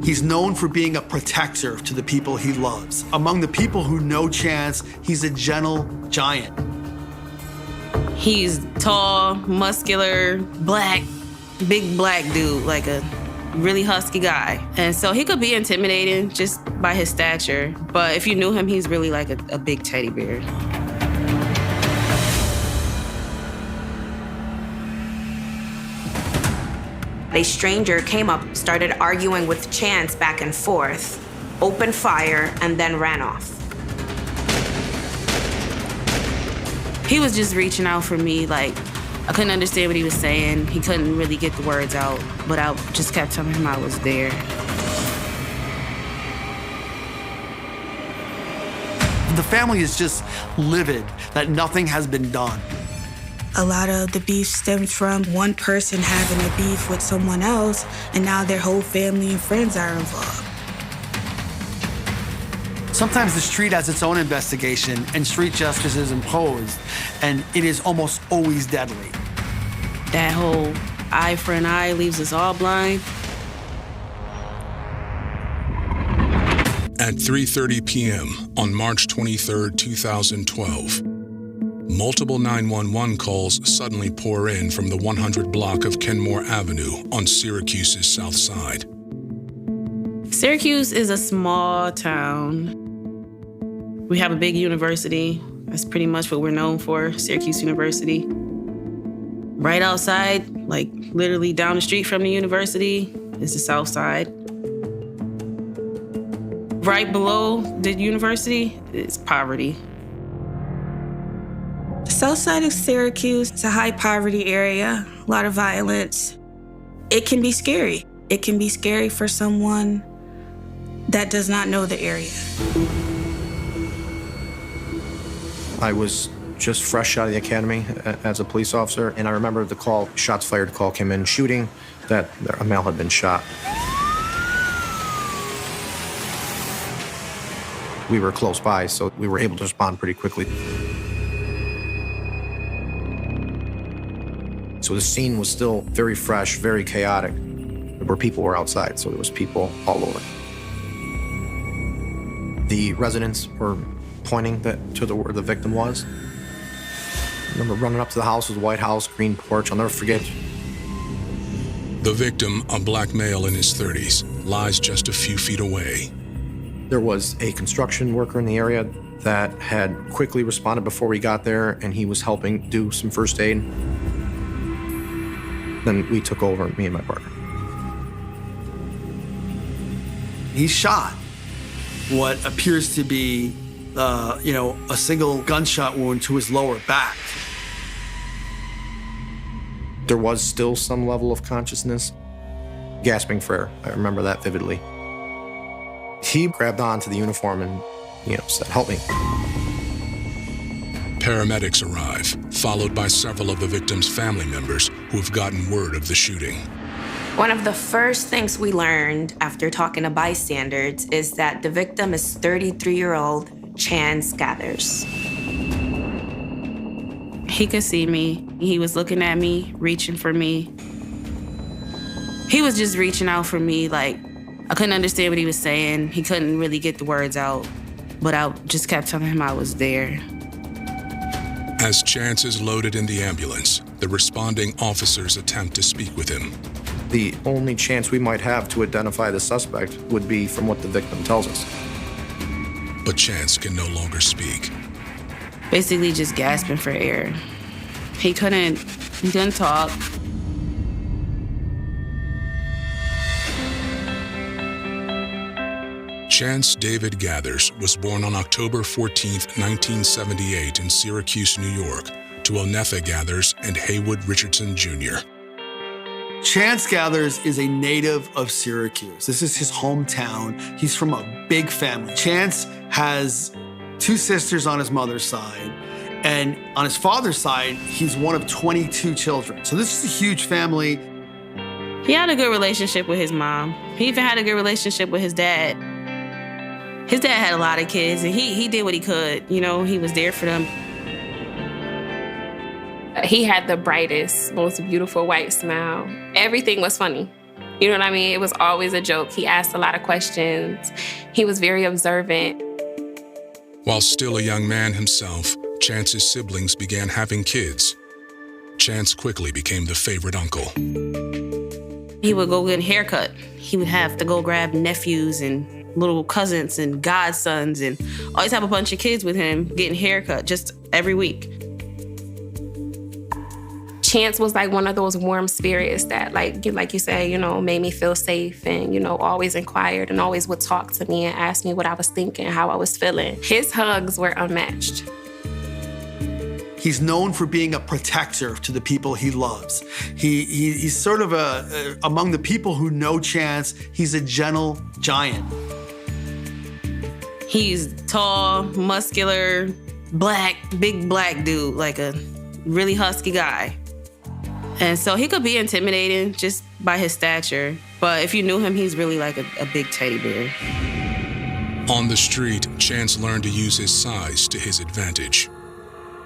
He's known for being a protector to the people he loves. Among the people who know Chance, he's a gentle giant. He's tall, muscular, black, big black dude, like a really husky guy. And so he could be intimidating just by his stature. But if you knew him, he's really like a big teddy bear. A stranger came up, started arguing with Chance back and forth, opened fire, and then ran off. He was just reaching out for me, like, I couldn't understand what he was saying. He couldn't really get the words out, but I just kept telling him I was there. The family is just livid that nothing has been done. A lot of the beef stems from one person having a beef with someone else, and now their whole family and friends are involved. Sometimes the street has its own investigation and street justice is imposed, and it is almost always deadly. That whole eye for an eye leaves us all blind. At 3:30 p.m. on March 23, 2012, multiple 911 calls suddenly pour in from the 100 block of Kenmore Avenue on Syracuse's south side. Syracuse is a small town. We have a big university. That's pretty much what we're known for, Syracuse University. Right outside, like literally down the street from the university, is the south side. Right below the university is poverty. The south side of Syracuse is a high poverty area, a lot of violence. It can be scary. It can be scary for someone that does not know the area. I was just fresh out of the academy as a police officer, and I remember the call, shots fired call came in, shooting, that a male had been shot. We were close by, so we were able to respond pretty quickly. So the scene was still very fresh, very chaotic, where people were outside, so there was people all over. The residents were pointing to where the victim was. I remember running up to the house, it was a white house, green porch, I'll never forget. The victim, a black male in his 30s, lies just a few feet away. There was a construction worker in the area that had quickly responded before we got there, and he was helping do some first aid. Then we took over, me and my partner. He's shot. What appears to be, a single gunshot wound to his lower back. There was still some level of consciousness, gasping for air. I remember that vividly. He grabbed onto the uniform and, said, "Help me." Paramedics arrive, followed by several of the victim's family members who have gotten word of the shooting. One of the first things we learned after talking to bystanders is that the victim is 33-year-old Chance Gathers. He could see me. He was looking at me, reaching for me. He was just reaching out for me, like, I couldn't understand what he was saying. He couldn't really get the words out, but I just kept telling him I was there. As Chance is loaded in the ambulance, the responding officers attempt to speak with him. The only chance we might have to identify the suspect would be from what the victim tells us. But Chance can no longer speak. Basically just gasping for air. He couldn't talk. Chance David Gathers was born on October 14, 1978 in Syracuse, New York, to Onetha Gathers and Haywood Richardson Jr. Chance Gathers is a native of Syracuse. This is his hometown. He's from a big family. Chance has 2 sisters on his mother's side, and on his father's side, he's one of 22 children. So this is a huge family. He had a good relationship with his mom. He even had a good relationship with his dad. His dad had a lot of kids, and he did what he could. He was there for them. He had the brightest, most beautiful white smile. Everything was funny. You know what I mean? It was always a joke. He asked a lot of questions. He was very observant. While still a young man himself, Chance's siblings began having kids. Chance quickly became the favorite uncle. He would go get a haircut. He would have to go grab nephews and little cousins and godsons and always have a bunch of kids with him getting haircut just every week. Chance was like one of those warm spirits that, like you say, you know, made me feel safe and, you know, always inquired and always would talk to me and ask me what I was thinking, how I was feeling. His hugs were unmatched. He's known for being a protector to the people he loves. He's sort of among the people who know Chance, he's a gentle giant. He's tall, muscular, black, big black dude, like a really husky guy. And so he could be intimidating just by his stature. But if you knew him, he's really like a big teddy bear. On the street, Chance learned to use his size to his advantage.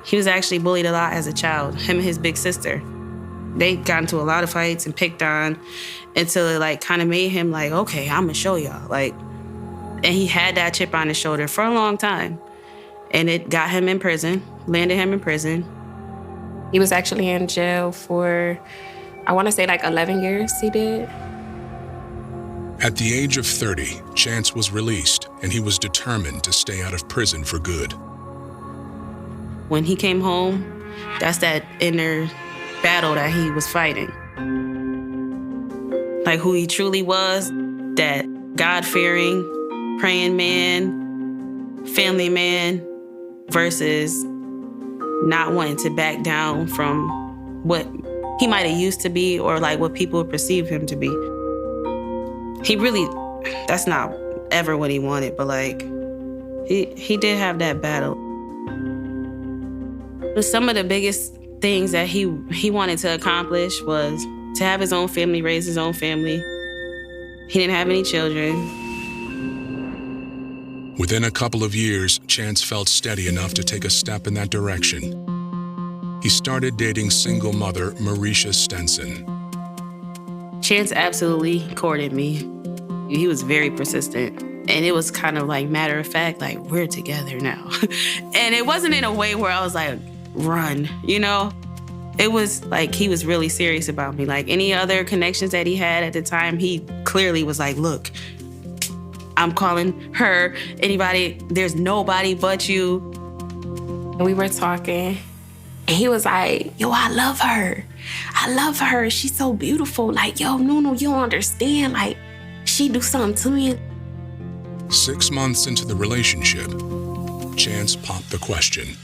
He was actually bullied a lot as a child, him and his big sister. They got into a lot of fights and picked on until it like kind of made him like, okay, I'm gonna show y'all. Like, and he had that chip on his shoulder for a long time. And it got him in prison, landed him in prison. He was actually in jail for, I want to say like 11 years he did. At the age of 30, Chance was released, and he was determined to stay out of prison for good. When he came home, that's that inner battle that he was fighting. Like who he truly was, that God-fearing, praying man, family man, versus not wanting to back down from what he might have used to be or like what people perceive him to be. He really, that's not ever what he wanted, but like, he did have that battle. But some of the biggest things that he wanted to accomplish was to have his own family, raise his own family. He didn't have any children. Within a couple of years, Chance felt steady enough to take a step in that direction. He started dating single mother Marisha Stenson. Chance absolutely courted me. He was very persistent. And it was kind of like matter of fact, like we're together now. And it wasn't in a way where I was like, run, you know? It was like he was really serious about me. Like any other connections that he had at the time, he clearly was like, look, I'm calling her, anybody, there's nobody but you. And we were talking, and he was like, yo, I love her. I love her. She's so beautiful. Like, yo, Nuno, you don't understand. Like, she do something to me. 6 months into the relationship, Chance popped the question.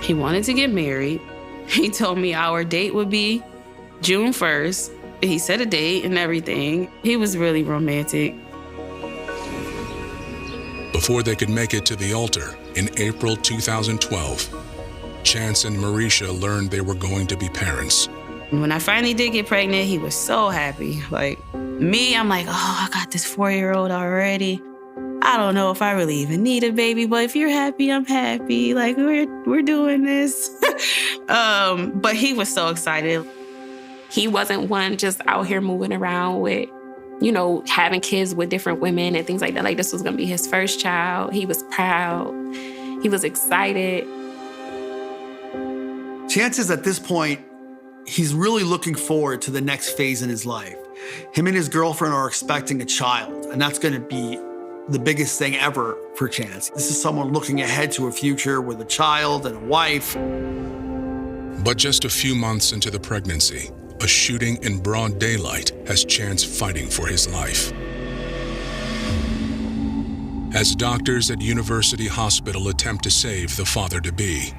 He wanted to get married. He told me our date would be June 1st. He set a date and everything. He was really romantic. Before they could make it to the altar, in April 2012, Chance and Marisha learned they were going to be parents. When I finally did get pregnant, he was so happy. Like me, I'm like, oh, I got this 4-year-old already. I don't know if I really even need a baby, but if you're happy, I'm happy. Like we're doing this. But he was so excited. He wasn't one just out here moving around with, you know, having kids with different women and things like that. Like this was gonna be his first child. He was proud. He was excited. Chances at this point, he's really looking forward to the next phase in his life. Him and his girlfriend are expecting a child, and that's gonna be the biggest thing ever for Chance. This is someone looking ahead to a future with a child and a wife. But just a few months into the pregnancy, a shooting in broad daylight has Chance fighting for his life. As doctors at University Hospital attempt to save the father-to-be,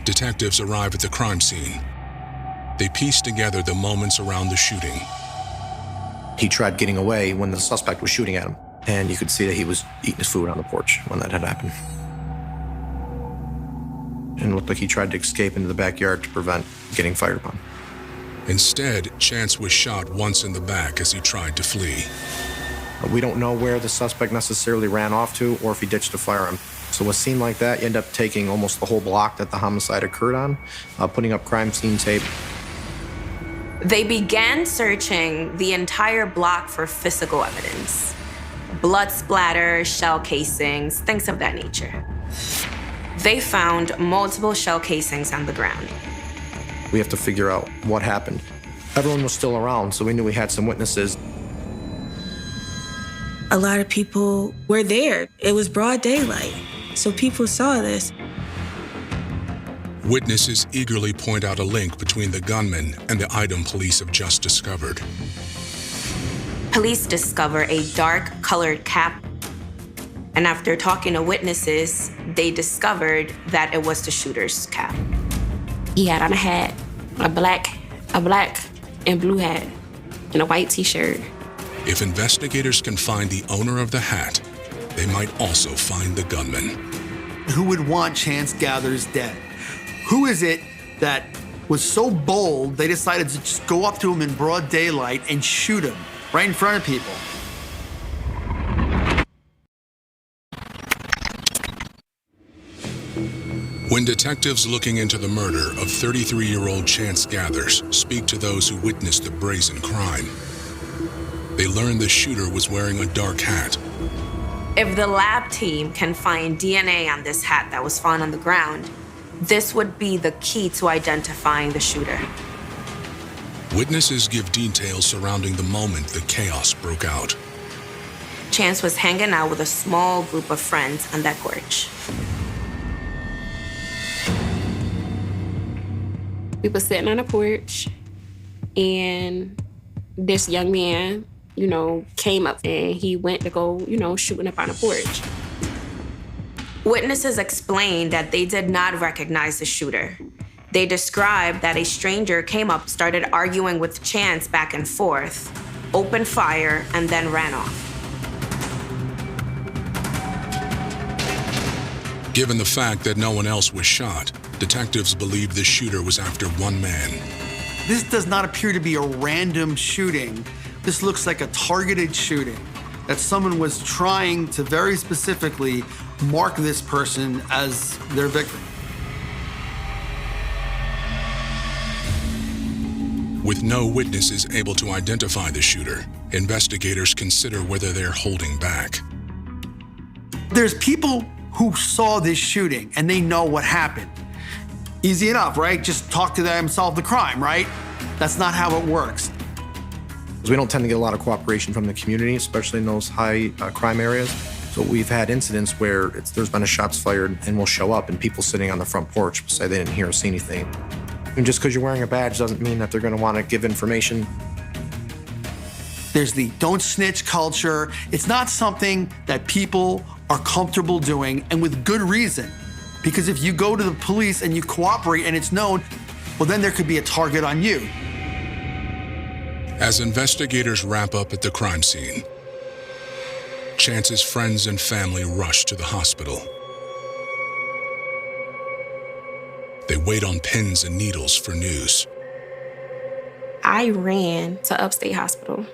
detectives arrive at the crime scene. They piece together the moments around the shooting. He tried getting away when the suspect was shooting at him, and you could see that he was eating his food on the porch when that had happened. And it looked like he tried to escape into the backyard to prevent getting fired upon. Instead, Chance was shot once in the back as he tried to flee. We don't know where the suspect necessarily ran off to or if he ditched a firearm. So a scene like that, you end up taking almost the whole block that the homicide occurred on, putting up crime scene tape. They began searching the entire block for physical evidence. Blood splatter, shell casings, things of that nature. They found multiple shell casings on the ground. We have to figure out what happened. Everyone was still around, so we knew we had some witnesses. A lot of people were there. It was broad daylight, so people saw this. Witnesses eagerly point out a link between the gunman and the item police have just discovered. Police discover a dark-colored cap, and after talking to witnesses, they discovered that it was the shooter's cap. He had on a hat, a black and blue hat, and a white t-shirt. If investigators can find the owner of the hat, they might also find the gunman. Who would want Chance Gathers dead? Who is it that was so bold they decided to just go up to him in broad daylight and shoot him right in front of people? When detectives looking into the murder of 33-year-old Chance Gathers speak to those who witnessed the brazen crime, they learn the shooter was wearing a dark hat. If the lab team can find DNA on this hat that was found on the ground, this would be the key to identifying the shooter. Witnesses give details surrounding the moment the chaos broke out. Chance was hanging out with a small group of friends on that porch. We were sitting on a porch, and this young man, came up and he went to go, shooting up on a porch. Witnesses explained that they did not recognize the shooter. They described that a stranger came up, started arguing with Chance back and forth, opened fire, and then ran off. Given the fact that no one else was shot, detectives believe the shooter was after one man. This does not appear to be a random shooting. This looks like a targeted shooting, that someone was trying to very specifically mark this person as their victim. With no witnesses able to identify the shooter, investigators consider whether they're holding back. There's people who saw this shooting and they know what happened. Easy enough, right? Just talk to them, solve the crime, right? That's not how it works. We don't tend to get a lot of cooperation from the community, especially in those high crime areas. So we've had incidents where there's been a shots fired and we'll show up and people sitting on the front porch will say they didn't hear or see anything. And just because you're wearing a badge doesn't mean that they're going to want to give information. There's the don't snitch culture. It's not something that people are comfortable doing, and with good reason. Because if you go to the police and you cooperate and it's known, well, then there could be a target on you. As investigators wrap up at the crime scene, Chance's friends and family rush to the hospital. They wait on pins and needles for news. I ran to Upstate Hospital,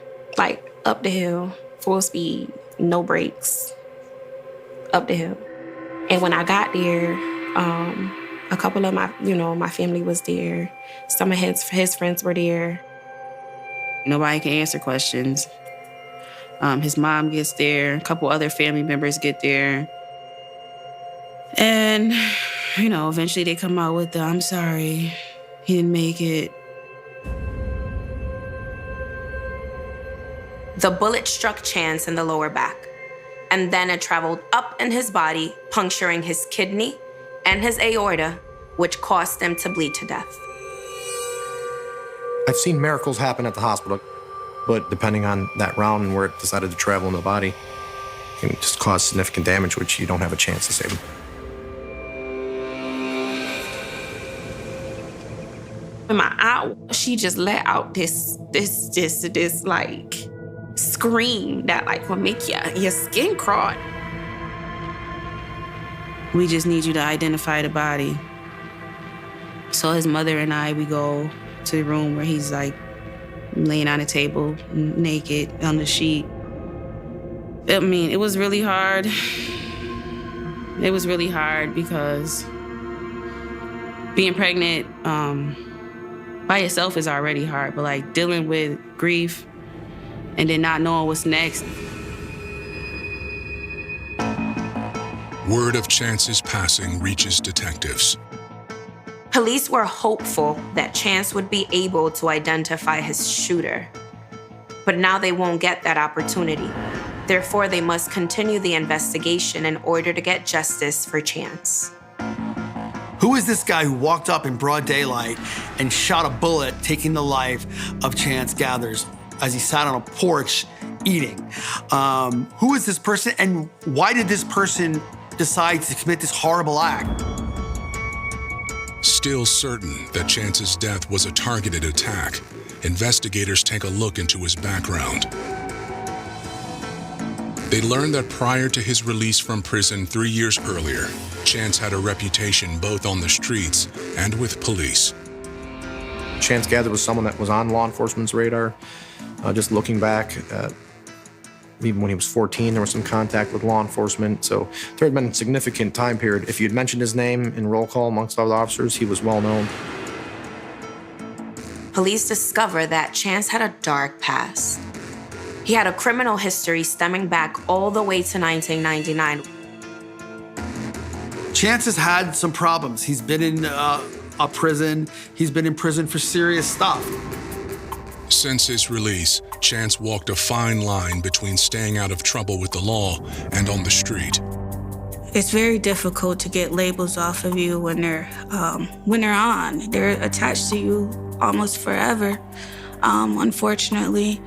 up the hill, full speed, no brakes, up the hill. And when I got there, a couple of my family was there. Some of his friends were there. Nobody can answer questions. His mom gets there, a couple other family members get there. And, eventually they come out with the, I'm sorry, he didn't make it. The bullet struck Chance in the lower back, and then it traveled up in his body, puncturing his kidney and his aorta, which caused him to bleed to death. I've seen miracles happen at the hospital, but depending on that round and where it decided to travel in the body, it can just cause significant damage, which you don't have a chance to save them. And my aunt, she just let out this scream that will make your skin crawl. We just need you to identify the body. So his mother and I, we go to the room where he's laying on a table, naked on the sheet. I mean, it was really hard. It was really hard because being pregnant, by itself is already hard, but like dealing with grief and then not knowing what's next. Word of Chance's passing reaches detectives. Police were hopeful that Chance would be able to identify his shooter. But now they won't get that opportunity. Therefore, they must continue the investigation in order to get justice for Chance. Who is this guy who walked up in broad daylight and shot a bullet, taking the life of Chance Gathers as he sat on a porch eating? Who is this person, and why did this person decide to commit this horrible act? Still certain that Chance's death was a targeted attack, investigators take a look into his background. They learned that prior to his release from prison 3 years earlier, Chance had a reputation both on the streets and with police. Chance Gathers was someone that was on law enforcement's radar. Just looking back, even when he was 14, there was some contact with law enforcement. So there had been a significant time period. If you'd mentioned his name in roll call amongst other officers, he was well known. Police discovered that Chance had a dark past. He had a criminal history stemming back all the way to 1999. Chance has had some problems. He's been in a prison. He's been in prison for serious stuff. Since his release, Chance walked a fine line between staying out of trouble with the law and on the street. It's very difficult to get labels off of you when they're on. They're attached to you almost forever, unfortunately,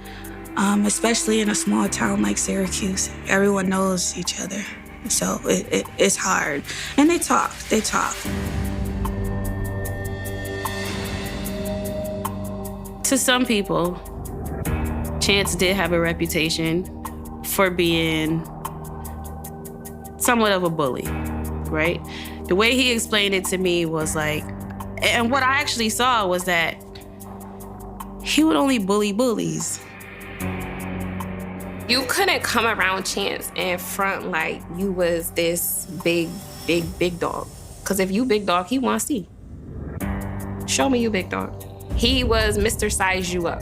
especially in a small town like Syracuse. Everyone knows each other, so it's hard. And they talk. To some people, Chance did have a reputation for being somewhat of a bully, right? The way he explained it to me was like, and what I actually saw was that he would only bully bullies. You couldn't come around Chance and front like you was this big dog. Because if you big dog, he want to see. Show me you big dog. He was Mr. Size You Up.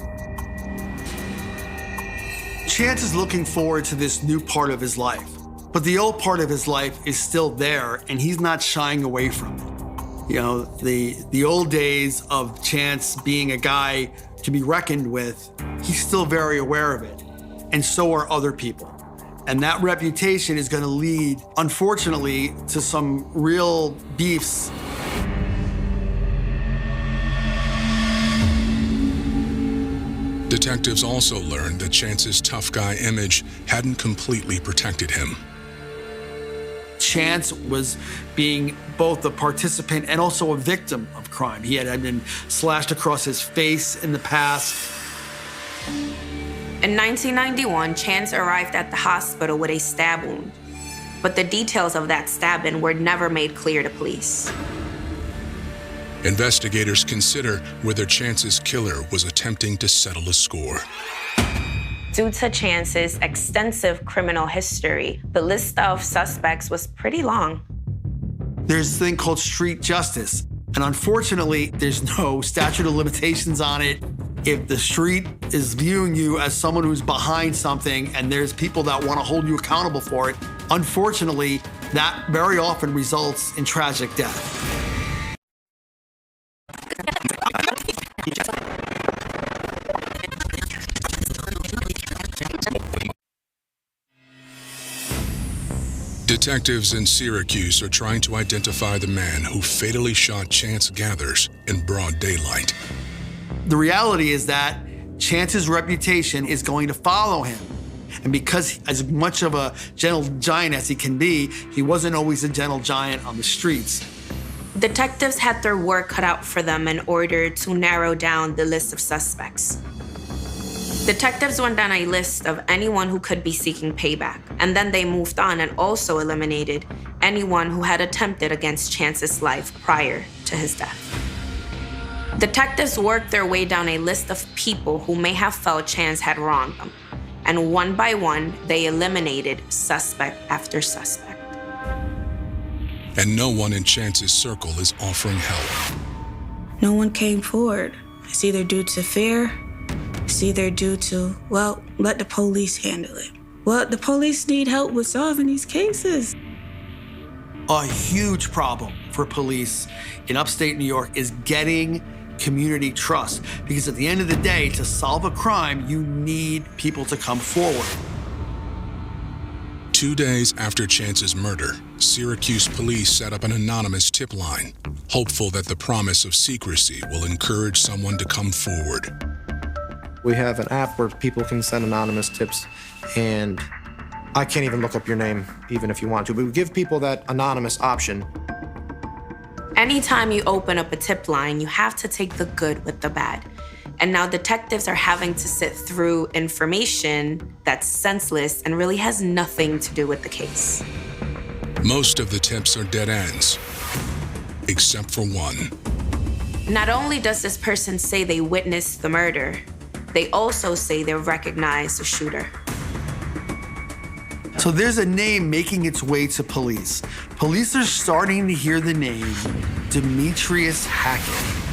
Chance is looking forward to this new part of his life, but the old part of his life is still there, and he's not shying away from it. You know, the old days of Chance being a guy to be reckoned with, he's still very aware of it, and so are other people. And that reputation is going to lead, unfortunately, to some real beefs. Detectives also learned that Chance's tough guy image hadn't completely protected him. Chance was being both a participant and also a victim of crime. He had been slashed across his face in the past. In 1991, Chance arrived at the hospital with a stab wound, but the details of that stabbing were never made clear to police. Investigators consider whether Chance's killer was attempting to settle a score. Due to Chance's extensive criminal history, the list of suspects was pretty long. There's a thing called street justice, and unfortunately, there's no statute of limitations on it. If the street is viewing you as someone who's behind something and there's people that want to hold you accountable for it, unfortunately, that very often results in tragic death. Detectives in Syracuse are trying to identify the man who fatally shot Chance Gathers in broad daylight. The reality is that Chance's reputation is going to follow him. And because as much of a gentle giant as he can be, he wasn't always a gentle giant on the streets. Detectives had their work cut out for them in order to narrow down the list of suspects. Detectives went down a list of anyone who could be seeking payback, and then they moved on and also eliminated anyone who had attempted against Chance's life prior to his death. Detectives worked their way down a list of people who may have felt Chance had wronged them, and one by one, they eliminated suspect after suspect. And no one in Chance's circle is offering help. No one came forward. It's either due to fear, it's either due to, well, let the police handle it. Well, the police need help with solving these cases. A huge problem for police in upstate New York is getting community trust, because at the end of the day, to solve a crime, you need people to come forward. 2 days after Chance's murder, Syracuse police set up an anonymous tip line, hopeful that the promise of secrecy will encourage someone to come forward. We have an app where people can send anonymous tips, and I can't even look up your name, even if you want to, but we give people that anonymous option. Anytime you open up a tip line, you have to take the good with the bad. And now detectives are having to sit through information that's senseless and really has nothing to do with the case. Most of the tips are dead ends, except for one. Not only does this person say they witnessed the murder, they also say they recognize the shooter. So there's a name making its way to police. Police are starting to hear the name Demetrius Hackett.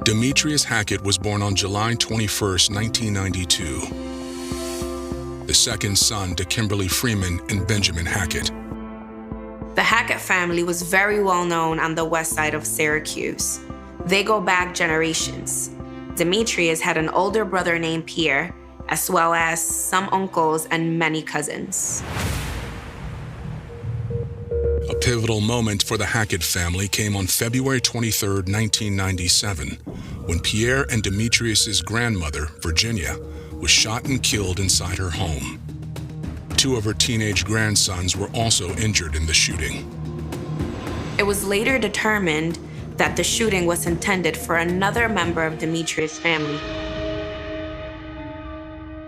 Demetrius Hackett was born on July 21st, 1992, the second son to Kimberly Freeman and Benjamin Hackett. The Hackett family was very well known on the west side of Syracuse. They go back generations. Demetrius had an older brother named Pierre, as well as some uncles and many cousins. A pivotal moment for the Hackett family came on February 23, 1997, when Pierre and Demetrius's grandmother, Virginia, was shot and killed inside her home. 2 of her teenage grandsons were also injured in the shooting. It was later determined that the shooting was intended for another member of Demetrius' family.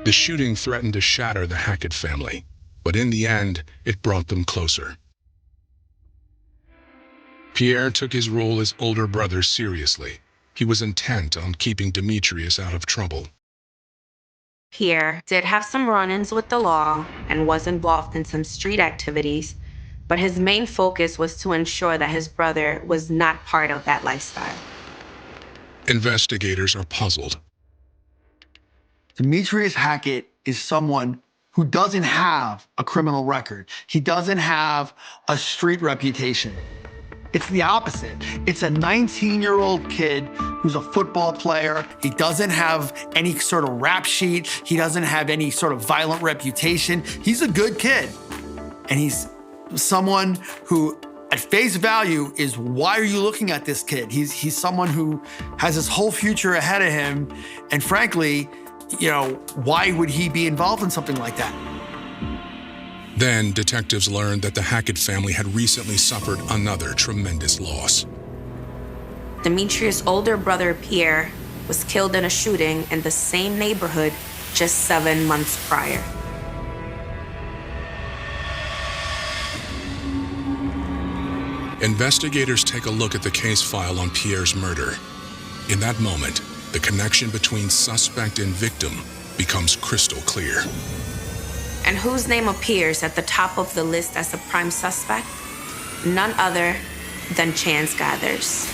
The shooting threatened to shatter the Hackett family, but in the end, it brought them closer. Pierre took his role as older brother seriously. He was intent on keeping Demetrius out of trouble. Pierre did have some run-ins with the law and was involved in some street activities, but his main focus was to ensure that his brother was not part of that lifestyle. Investigators are puzzled. Demetrius Hackett is someone who doesn't have a criminal record. He doesn't have a street reputation. It's the opposite. It's a 19-year-old kid who's a football player. He doesn't have any sort of rap sheet. He doesn't have any sort of violent reputation. He's a good kid. And he's someone who, at face value, is, why are you looking at this kid? He's someone who has his whole future ahead of him. And frankly, why would he be involved in something like that? Then detectives learned that the Hackett family had recently suffered another tremendous loss. Demetrius' older brother, Pierre, was killed in a shooting in the same neighborhood just 7 months prior. Investigators take a look at the case file on Pierre's murder. In that moment, the connection between suspect and victim becomes crystal clear. And whose name appears at the top of the list as a prime suspect? None other than Chance Gathers.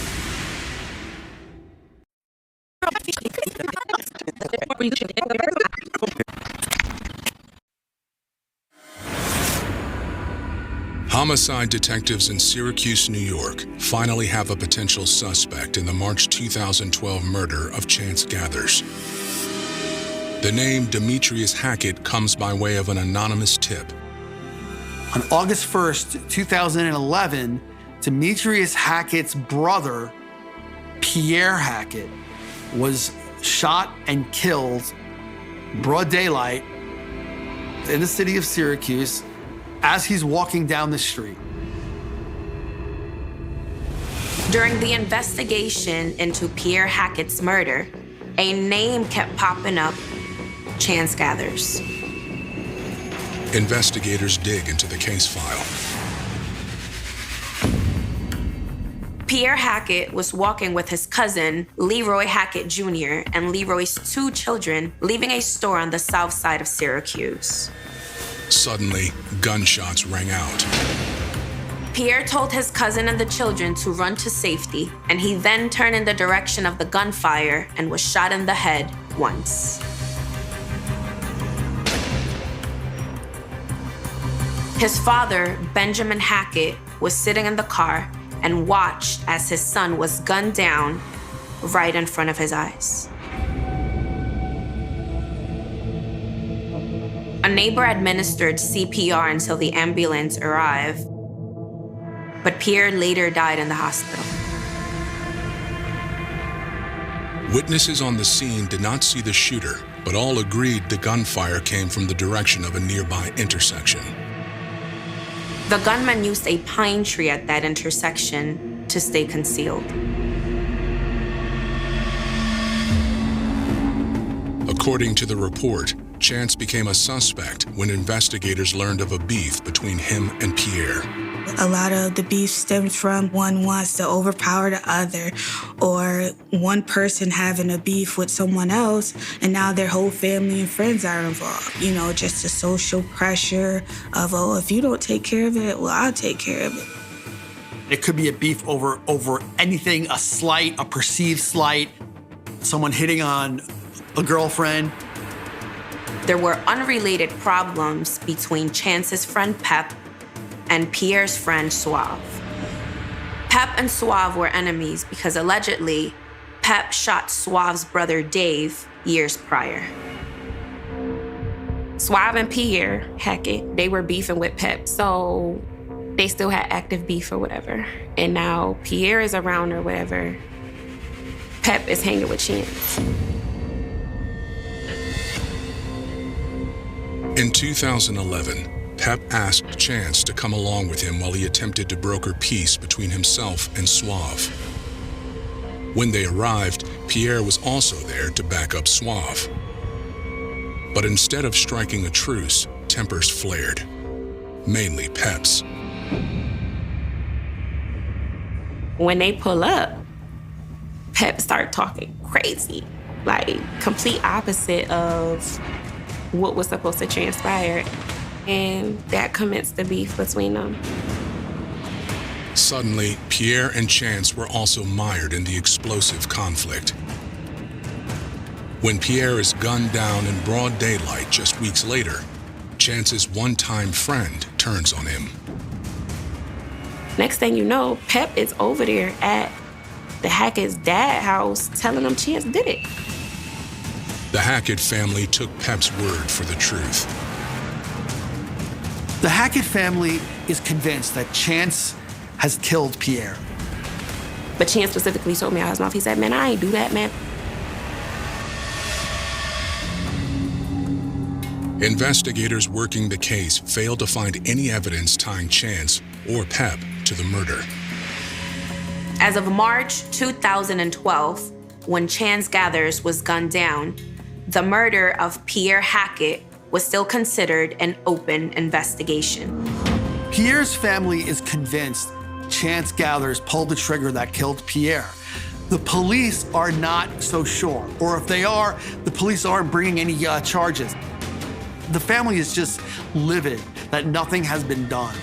Homicide detectives in Syracuse, New York, finally have a potential suspect in the March 2012 murder of Chance Gathers. The name Demetrius Hackett comes by way of an anonymous tip. On August 1st, 2011, Demetrius Hackett's brother, Pierre Hackett, was shot and killed broad daylight in the city of Syracuse as he's walking down the street. During the investigation into Pierre Hackett's murder, a name kept popping up: Chance Gathers. Investigators dig into the case file. Pierre Hackett was walking with his cousin, Leroy Hackett Jr., and Leroy's 2 children, leaving a store on the south side of Syracuse. Suddenly, gunshots rang out. Pierre told his cousin and the children to run to safety, and he then turned in the direction of the gunfire and was shot in the head once. His father, Benjamin Hackett, was sitting in the car and watched as his son was gunned down right in front of his eyes. A neighbor administered CPR until the ambulance arrived, but Pierre later died in the hospital. Witnesses on the scene did not see the shooter, but all agreed the gunfire came from the direction of a nearby intersection. The gunman used a pine tree at that intersection to stay concealed. According to the report, Chance became a suspect when investigators learned of a beef between him and Pierre. A lot of the beef stems from one wants to overpower the other, or one person having a beef with someone else, and now their whole family and friends are involved. You know, just the social pressure of, oh, if you don't take care of it, well, I'll take care of it. It could be a beef over anything, a slight, a perceived slight, someone hitting on a girlfriend. There were unrelated problems between Chance's friend Pep and Pierre's friend Suave. Pep and Suave were enemies because allegedly, Pep shot Suave's brother Dave years prior. Suave and Pierre Hackett, they were beefing with Pep, so they still had active beef or whatever. And now Pierre is around or whatever. Pep is hanging with Chance. In 2011, Pep asked Chance to come along with him while he attempted to broker peace between himself and Suave. When they arrived, Pierre was also there to back up Suave. But instead of striking a truce, tempers flared, mainly Pep's. When they pull up, Pep started talking crazy, like complete opposite of what was supposed to transpire. And that commenced the beef between them. Suddenly, Pierre and Chance were also mired in the explosive conflict. When Pierre is gunned down in broad daylight just weeks later, Chance's one-time friend turns on him. Next thing you know, Pep is over there at the Hackett's dad's house telling them Chance did it. The Hackett family took Pep's word for the truth. The Hackett family is convinced that Chance has killed Pierre. But Chance specifically told me out his mouth, he said, man, I ain't do that, man. Investigators working the case failed to find any evidence tying Chance or Pep to the murder. As of March 2012, when Chance Gathers was gunned down, the murder of Pierre Hackett was still considered an open investigation. Pierre's family is convinced Chance Gathers pulled the trigger that killed Pierre. The police are not so sure, or if they are, the police aren't bringing any charges. The family is just livid that nothing has been done.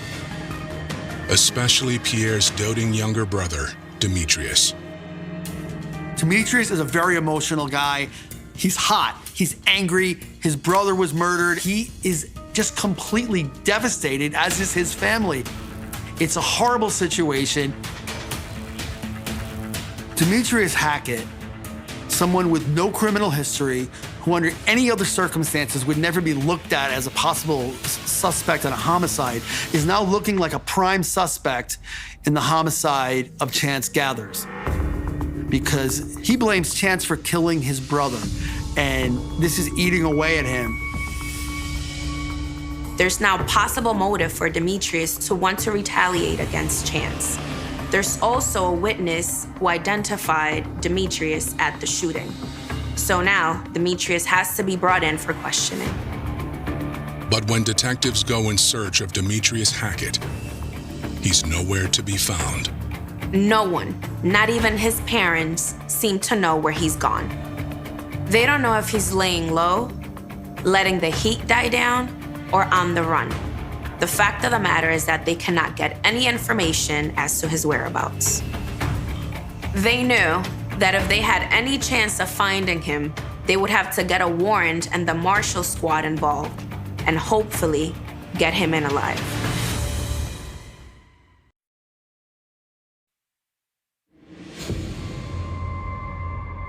Especially Pierre's doting younger brother, Demetrius. Demetrius is a very emotional guy. He's hot, he's angry, his brother was murdered. He is just completely devastated, as is his family. It's a horrible situation. Demetrius Hackett, someone with no criminal history, who under any other circumstances would never be looked at as a possible suspect in a homicide, is now looking like a prime suspect in the homicide of Chance Gathers. Because he blames Chance for killing his brother, and this is eating away at him. There's now possible motive for Demetrius to want to retaliate against Chance. There's also a witness who identified Demetrius at the shooting. So now, Demetrius has to be brought in for questioning. But when detectives go in search of Demetrius Hackett, he's nowhere to be found. No one, not even his parents, seem to know where he's gone. They don't know if he's laying low, letting the heat die down, or on the run. The fact of the matter is that they cannot get any information as to his whereabouts. They knew that if they had any chance of finding him, they would have to get a warrant and the marshal squad involved, and hopefully get him in alive.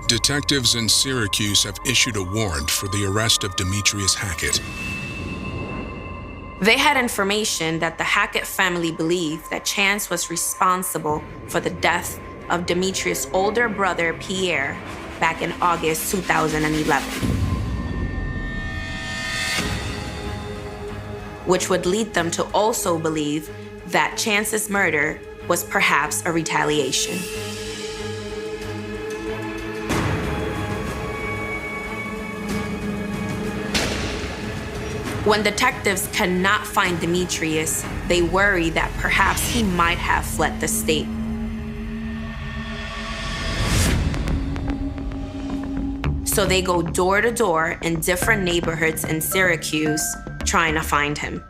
Detectives in Syracuse have issued a warrant for the arrest of Demetrius Hackett. They had information that the Hackett family believed that Chance was responsible for the death of Demetrius' older brother, Pierre, back in August 2011. Which would lead them to also believe that Chance's murder was perhaps a retaliation. When detectives cannot find Demetrius, they worry that perhaps he might have fled the state. So they go door to door in different neighborhoods in Syracuse trying to find him.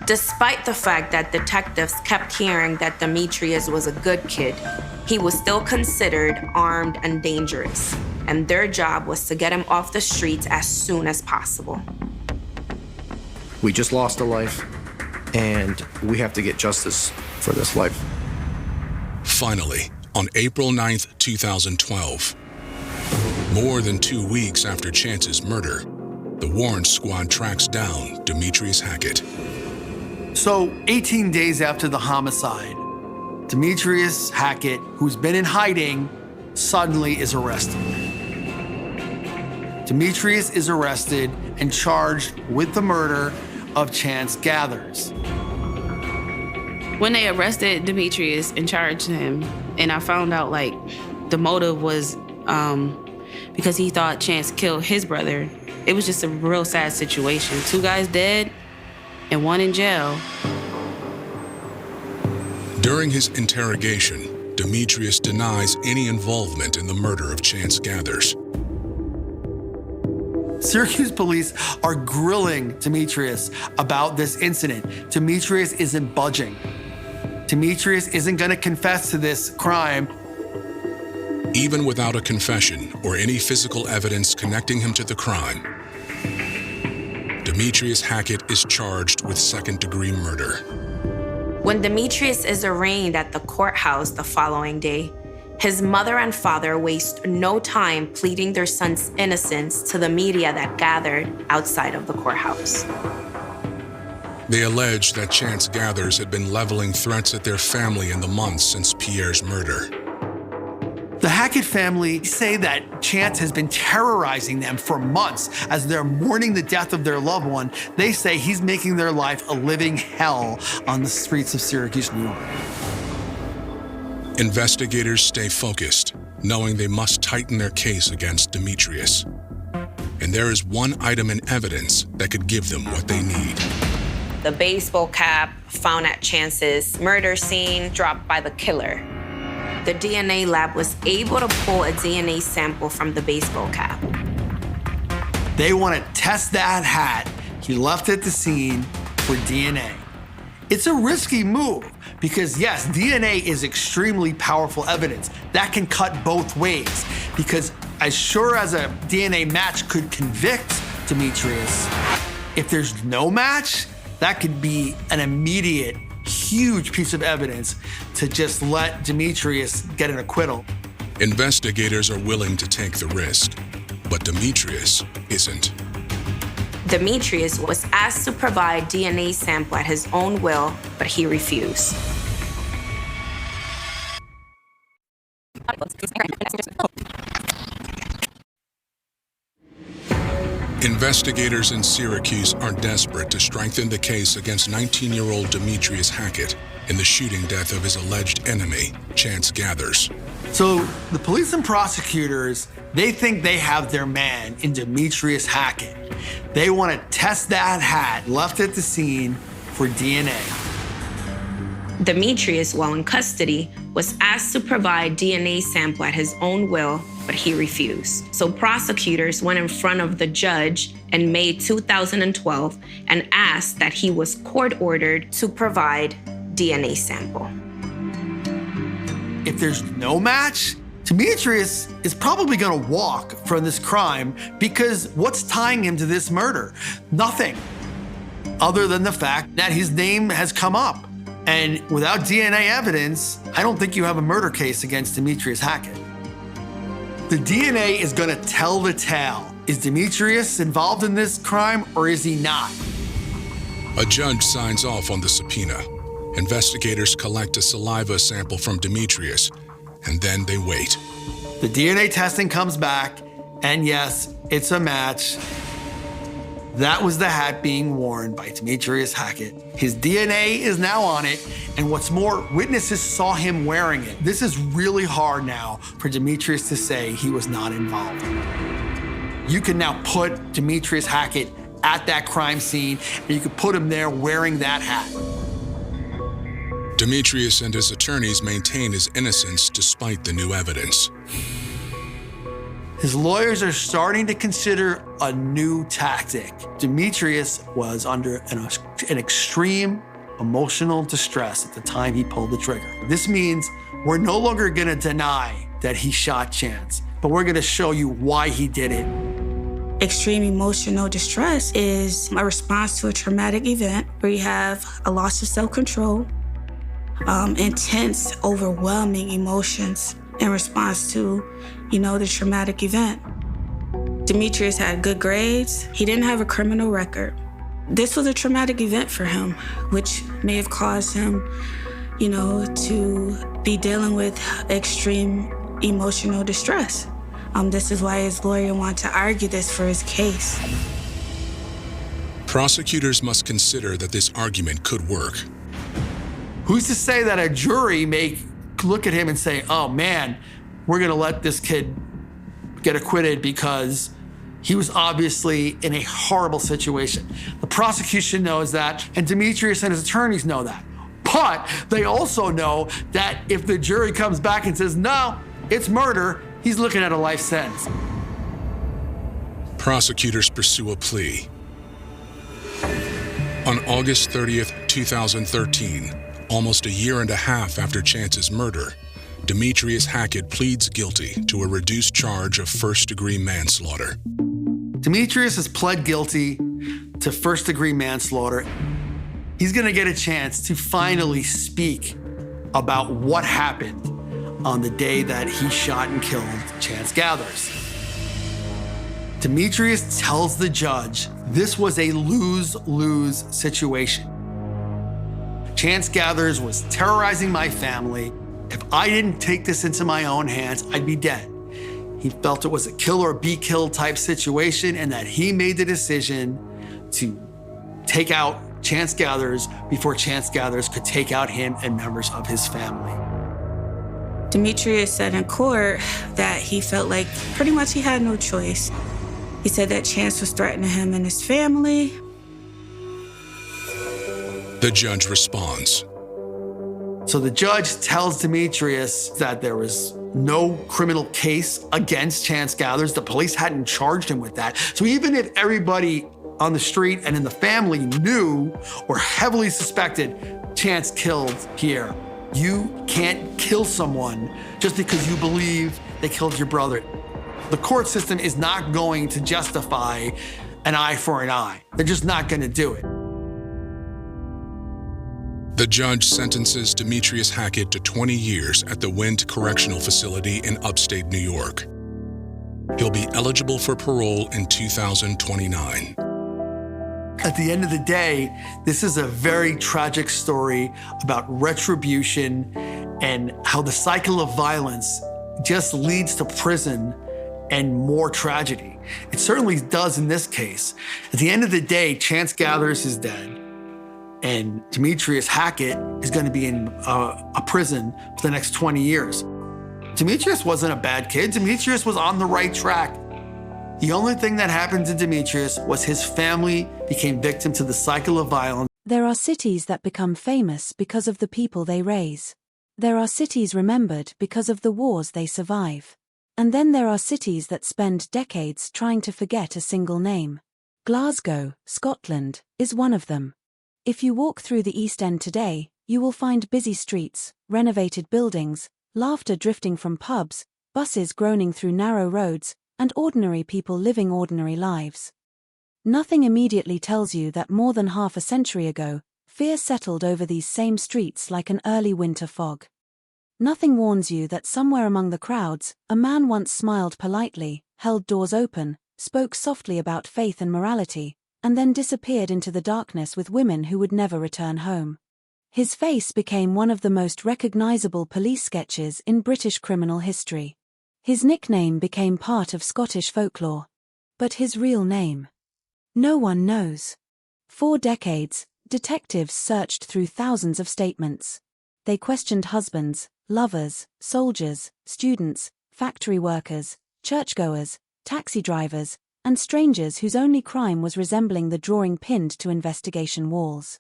Despite the fact that detectives kept hearing that Demetrius was a good kid, he was still considered armed and dangerous, and their job was to get him off the streets as soon as possible. We just lost a life, and we have to get justice for this life. Finally, on April 9th, 2012, more than 2 weeks after Chance's murder, the warrant squad tracks down Demetrius Hackett. So 18 days after the homicide, Demetrius Hackett, who's been in hiding, suddenly is arrested. Demetrius is arrested and charged with the murder of Chance Gathers. When they arrested Demetrius and charged him, and I found out like the motive was because he thought Chance killed his brother. It was just a real sad situation. 2 guys dead and 1 in jail. During his interrogation, Demetrius denies any involvement in the murder of Chance Gathers. Syracuse police are grilling Demetrius about this incident. Demetrius isn't budging. Demetrius isn't going to confess to this crime. Even without a confession or any physical evidence connecting him to the crime, Demetrius Hackett is charged with second-degree murder. When Demetrius is arraigned at the courthouse the following day, his mother and father waste no time pleading their son's innocence to the media that gathered outside of the courthouse. They allege that Chance Gathers had been leveling threats at their family in the months since Pierre's murder. The Hackett family say that Chance has been terrorizing them for months as they're mourning the death of their loved one. They say he's making their life a living hell on the streets of Syracuse, New York. Investigators stay focused, knowing they must tighten their case against Demetrius. And there is one item in evidence that could give them what they need. The baseball cap found at Chance's murder scene dropped by the killer. The DNA lab was able to pull a DNA sample from the baseball cap. They want to test that hat he left at the scene for DNA. It's a risky move because, yes, DNA is extremely powerful evidence. That can cut both ways because as sure as a DNA match could convict Demetrius, if there's no match, that could be an immediate, huge piece of evidence to just let Demetrius get an acquittal. Investigators are willing to take the risk, but Demetrius isn't. Demetrius was asked to provide DNA sample at his own will, but he refused. Investigators in Syracuse are desperate to strengthen the case against 19-year-old Demetrius Hackett in the shooting death of his alleged enemy, Chance Gathers. So the police and prosecutors, they think they have their man in Demetrius Hackett. They want to test that hat left at the scene for DNA. Demetrius, while in custody, was asked to provide DNA sample at his own will, but he refused. So prosecutors went in front of the judge in May 2012 and asked that he was court-ordered to provide DNA sample. If there's no match, Demetrius is probably gonna walk from this crime because what's tying him to this murder? Nothing, other than the fact that his name has come up. And without DNA evidence, I don't think you have a murder case against Demetrius Hackett. The DNA is gonna tell the tale. Is Demetrius involved in this crime or is he not? A judge signs off on the subpoena. Investigators collect a saliva sample from Demetrius, and then they wait. The DNA testing comes back, and yes, it's a match. That was the hat being worn by Demetrius Hackett. His DNA is now on it, and what's more, witnesses saw him wearing it. This is really hard now for Demetrius to say he was not involved. You can now put Demetrius Hackett at that crime scene, and you could put him there wearing that hat. Demetrius and his attorneys maintain his innocence despite the new evidence. His lawyers are starting to consider a new tactic. Demetrius was under an extreme emotional distress at the time he pulled the trigger. This means we're no longer gonna deny that he shot Chance, but we're gonna show you why he did it. Extreme emotional distress is a response to a traumatic event where you have a loss of self-control, intense, overwhelming emotions in response to, the traumatic event. Demetrius had good grades. He didn't have a criminal record. This was a traumatic event for him, which may have caused him, to be dealing with extreme emotional distress. This is why his lawyer wanted to argue this for his case. Prosecutors must consider that this argument could work. Who's to say that a jury may look at him and say, oh man, we're gonna let this kid get acquitted because he was obviously in a horrible situation. The prosecution knows that, and Demetrius and his attorneys know that. But they also know that if the jury comes back and says, no, it's murder, he's looking at a life sentence. Prosecutors pursue a plea. On August 30th, 2013, almost a year and a half after Chance's murder, Demetrius Hackett pleads guilty to a reduced charge of first-degree manslaughter. Demetrius has pled guilty to first-degree manslaughter. He's gonna get a chance to finally speak about what happened on the day that he shot and killed Chance Gathers. Demetrius tells the judge this was a lose-lose situation. Chance Gathers was terrorizing my family. If I didn't take this into my own hands, I'd be dead. He felt it was a kill or be killed type situation and that he made the decision to take out Chance Gathers before Chance Gathers could take out him and members of his family. Demetrius said in court that he felt like pretty much he had no choice. He said that Chance was threatening him and his family. The judge responds. So the judge tells Demetrius that there was no criminal case against Chance Gathers. The police hadn't charged him with that. So even if everybody on the street and in the family knew or heavily suspected Chance killed Pierre, you can't kill someone just because you believe they killed your brother. The court system is not going to justify an eye for an eye. They're just not going to do it. The judge sentences Demetrius Hackett to 20 years at the Wint Correctional Facility in upstate New York. He'll be eligible for parole in 2029. At the end of the day, this is a very tragic story about retribution and how the cycle of violence just leads to prison and more tragedy. It certainly does in this case. At the end of the day, Chance Gathers is dead. And Demetrius Hackett is going to be in a prison for the next 20 years. Demetrius wasn't a bad kid. Demetrius was on the right track. The only thing that happened to Demetrius was his family became victim to the cycle of violence. There are cities that become famous because of the people they raise. There are cities remembered because of the wars they survive. And then there are cities that spend decades trying to forget a single name. Glasgow, Scotland, is one of them. If you walk through the East End today, you will find busy streets, renovated buildings, laughter drifting from pubs, buses groaning through narrow roads, and ordinary people living ordinary lives. Nothing immediately tells you that more than half a century ago, fear settled over these same streets like an early winter fog. Nothing warns you that somewhere among the crowds, a man once smiled politely, held doors open, spoke softly about faith and morality, and then disappeared into the darkness with women who would never return home. His face became one of the most recognizable police sketches in British criminal history. His nickname became part of Scottish folklore. But his real name? No one knows. For decades, detectives searched through thousands of statements. They questioned husbands, lovers, soldiers, students, factory workers, churchgoers, taxi drivers, and strangers whose only crime was resembling the drawing pinned to investigation walls.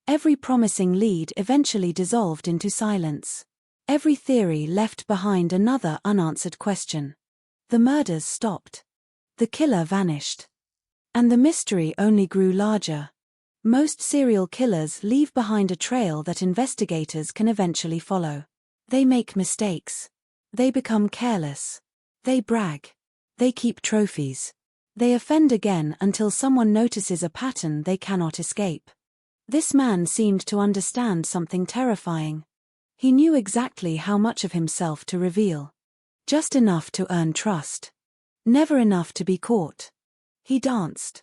Every promising lead eventually dissolved into silence. Every theory left behind another unanswered question. The murders stopped. The killer vanished. And the mystery only grew larger. Most serial killers leave behind a trail that investigators can eventually follow. They make mistakes. They become careless. They brag. They keep trophies. They offend again until someone notices a pattern they cannot escape. This man seemed to understand something terrifying. He knew exactly how much of himself to reveal. Just enough to earn trust. Never enough to be caught. He danced.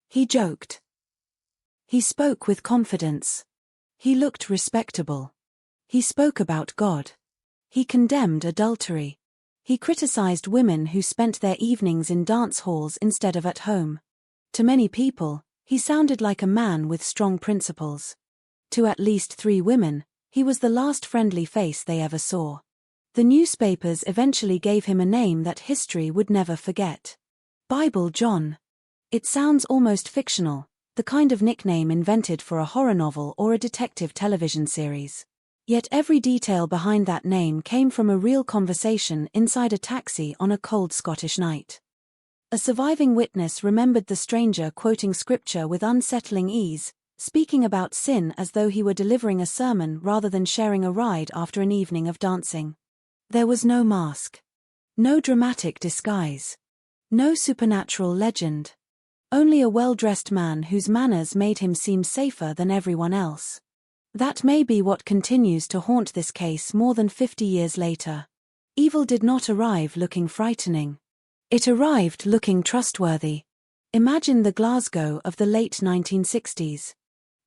He joked. He spoke with confidence. He looked respectable. He spoke about God. He condemned adultery. He criticized women who spent their evenings in dance halls instead of at home. To many people, he sounded like a man with strong principles. To at least 3 women, he was the last friendly face they ever saw. The newspapers eventually gave him a name that history would never forget. Bible John. It sounds almost fictional, the kind of nickname invented for a horror novel or a detective television series. Yet every detail behind that name came from a real conversation inside a taxi on a cold Scottish night. A surviving witness remembered the stranger quoting scripture with unsettling ease, speaking about sin as though he were delivering a sermon rather than sharing a ride after an evening of dancing. There was no mask. No dramatic disguise. No supernatural legend. Only a well-dressed man whose manners made him seem safer than everyone else. That may be what continues to haunt this case more than 50 years later. Evil did not arrive looking frightening. It arrived looking trustworthy. Imagine the Glasgow of the late 1960s.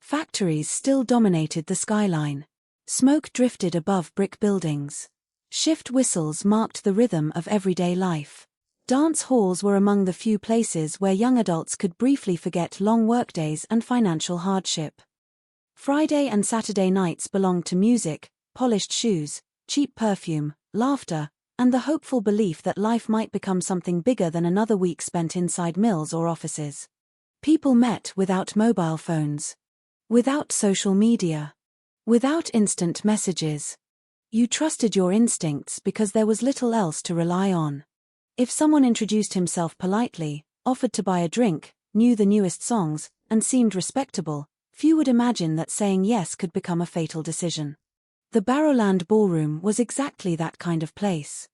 Factories still dominated the skyline. Smoke drifted above brick buildings. Shift whistles marked the rhythm of everyday life. Dance halls were among the few places where young adults could briefly forget long workdays and financial hardship. Friday and Saturday nights belonged to music, polished shoes, cheap perfume, laughter, and the hopeful belief that life might become something bigger than another week spent inside mills or offices. People met without mobile phones. Without social media. Without instant messages. You trusted your instincts because there was little else to rely on. If someone introduced himself politely, offered to buy a drink, knew the newest songs, and seemed respectable, few would imagine that saying yes could become a fatal decision. The Barrowland Ballroom was exactly that kind of place.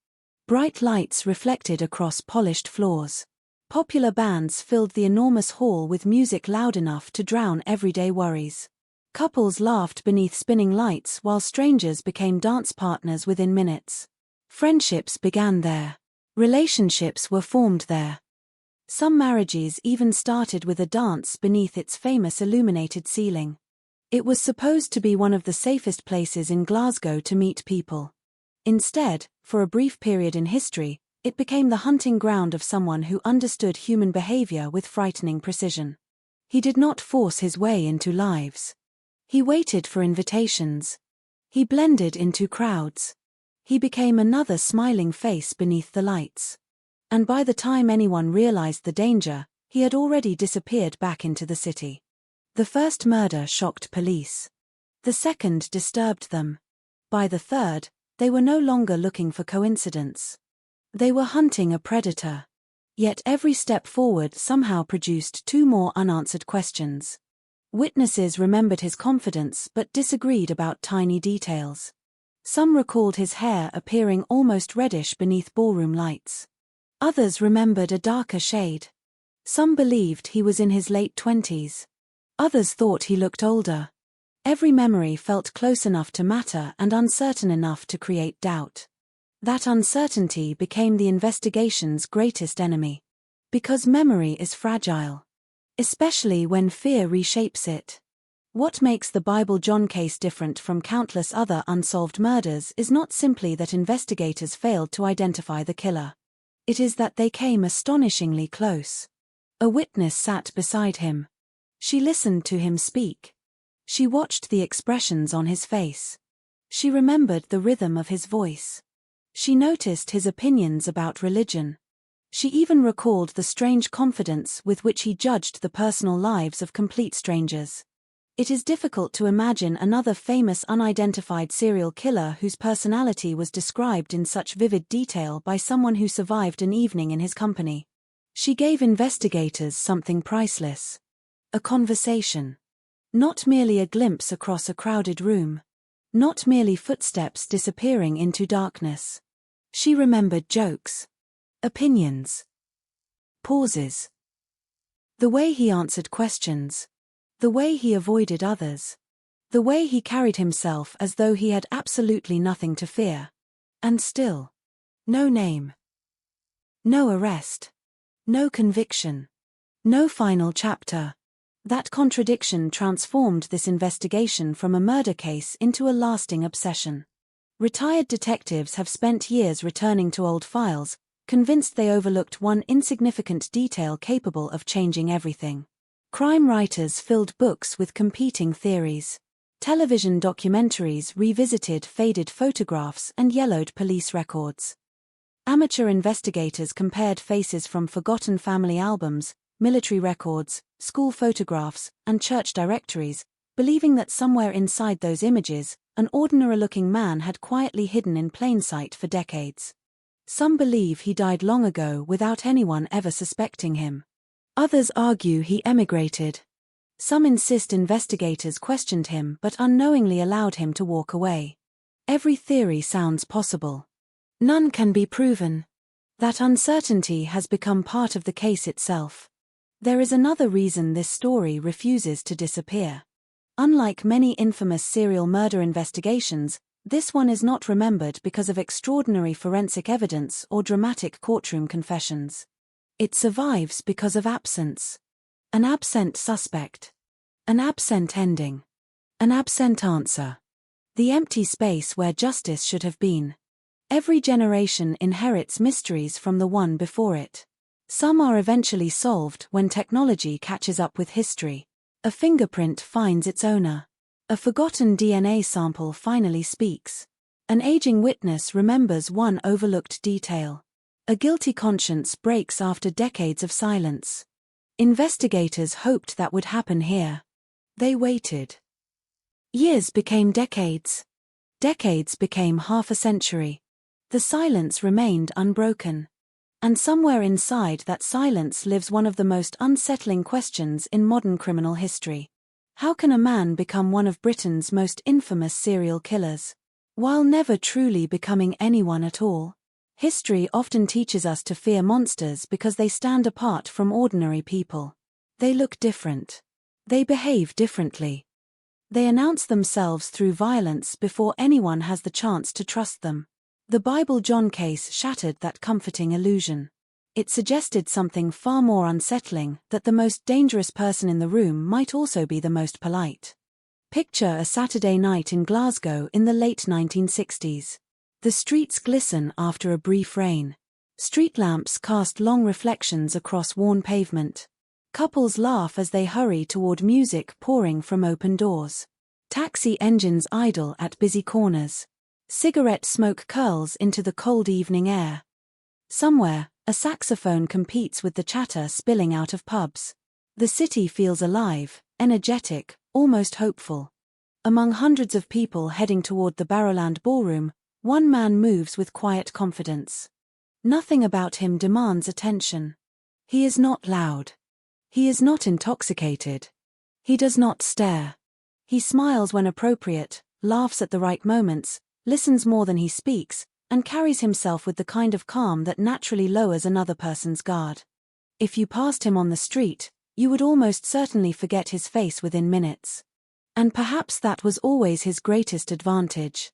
Bright lights reflected across polished floors. Popular bands filled the enormous hall with music loud enough to drown everyday worries. Couples laughed beneath spinning lights while strangers became dance partners within minutes. Friendships began there. Relationships were formed there. Some marriages even started with a dance beneath its famous illuminated ceiling. It was supposed to be one of the safest places in Glasgow to meet people. Instead, for a brief period in history, it became the hunting ground of someone who understood human behavior with frightening precision. He did not force his way into lives. He waited for invitations. He blended into crowds. He became another smiling face beneath the lights. And by the time anyone realized the danger, he had already disappeared back into the city. The first murder shocked police. The second disturbed them. by the third, they were no longer looking for coincidence. They were hunting a predator. Yet every step forward somehow produced two more unanswered questions. Witnesses remembered his confidence but disagreed about tiny details. Some recalled his hair appearing almost reddish beneath ballroom lights. Others remembered a darker shade. Some believed he was in his late 20s. Others thought he looked older. Every memory felt close enough to matter and uncertain enough to create doubt. That uncertainty became the investigation's greatest enemy. Because memory is fragile. Especially when fear reshapes it. What makes the Bible John case different from countless other unsolved murders is not simply that investigators failed to identify the killer. It is that they came astonishingly close. A witness sat beside him. She listened to him speak. She watched the expressions on his face. She remembered the rhythm of his voice. She noticed his opinions about religion. She even recalled the strange confidence with which he judged the personal lives of complete strangers. It is difficult to imagine another famous unidentified serial killer whose personality was described in such vivid detail by someone who survived an evening in his company. She gave investigators something priceless. A conversation. Not merely a glimpse across a crowded room. Not merely footsteps disappearing into darkness. She remembered jokes. Opinions. Pauses. The way he answered questions. The way he avoided others. The way he carried himself as though he had absolutely nothing to fear. And still. No name. No arrest. No conviction. No final chapter. That contradiction transformed this investigation from a murder case into a lasting obsession. Retired detectives have spent years returning to old files, convinced they overlooked one insignificant detail capable of changing everything. Crime writers filled books with competing theories. Television documentaries revisited faded photographs and yellowed police records. Amateur investigators compared faces from forgotten family albums, military records, school photographs, and church directories, believing that somewhere inside those images, an ordinary-looking man had quietly hidden in plain sight for decades. Some believe he died long ago without anyone ever suspecting him. Others argue he emigrated. Some insist investigators questioned him but unknowingly allowed him to walk away. Every theory sounds possible. None can be proven. That uncertainty has become part of the case itself. There is another reason this story refuses to disappear. Unlike many infamous serial murder investigations, this one is not remembered because of extraordinary forensic evidence or dramatic courtroom confessions. It survives because of absence. An absent suspect. An absent ending. An absent answer. The empty space where justice should have been. Every generation inherits mysteries from the one before it. Some are eventually solved when technology catches up with history. A fingerprint finds its owner. A forgotten DNA sample finally speaks. An aging witness remembers one overlooked detail. A guilty conscience breaks after decades of silence. Investigators hoped that would happen here. They waited. Years became decades. Decades became half a century. The silence remained unbroken. And somewhere inside that silence lives one of the most unsettling questions in modern criminal history. How can a man become one of Britain's most infamous serial killers, while never truly becoming anyone at all? History often teaches us to fear monsters because they stand apart from ordinary people. They look different. They behave differently. They announce themselves through violence before anyone has the chance to trust them. The Bible John case shattered that comforting illusion. It suggested something far more unsettling, that the most dangerous person in the room might also be the most polite. Picture a Saturday night in Glasgow in the late 1960s. The streets glisten after a brief rain. Street lamps cast long reflections across worn pavement. Couples laugh as they hurry toward music pouring from open doors. Taxi engines idle at busy corners. Cigarette smoke curls into the cold evening air. Somewhere, a saxophone competes with the chatter spilling out of pubs. The city feels alive, energetic, almost hopeful. Among hundreds of people heading toward the Barrowland Ballroom, one man moves with quiet confidence. Nothing about him demands attention. He is not loud. He is not intoxicated. He does not stare. He smiles when appropriate, laughs at the right moments, listens more than he speaks, and carries himself with the kind of calm that naturally lowers another person's guard. If you passed him on the street, you would almost certainly forget his face within minutes. And perhaps that was always his greatest advantage.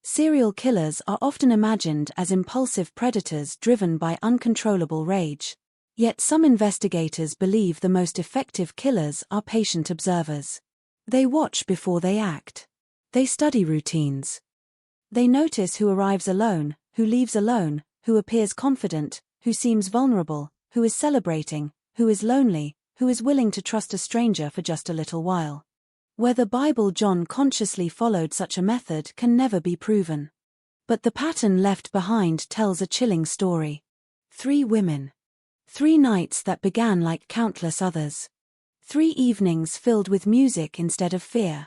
Serial killers are often imagined as impulsive predators driven by uncontrollable rage. Yet some investigators believe the most effective killers are patient observers. They watch before they act. They study routines. They notice who arrives alone, who leaves alone, who appears confident, who seems vulnerable, who is celebrating, who is lonely, who is willing to trust a stranger for just a little while. Whether Bible John consciously followed such a method can never be proven. But the pattern left behind tells a chilling story. 3 women. 3 nights that began like countless others. 3 evenings filled with music instead of fear.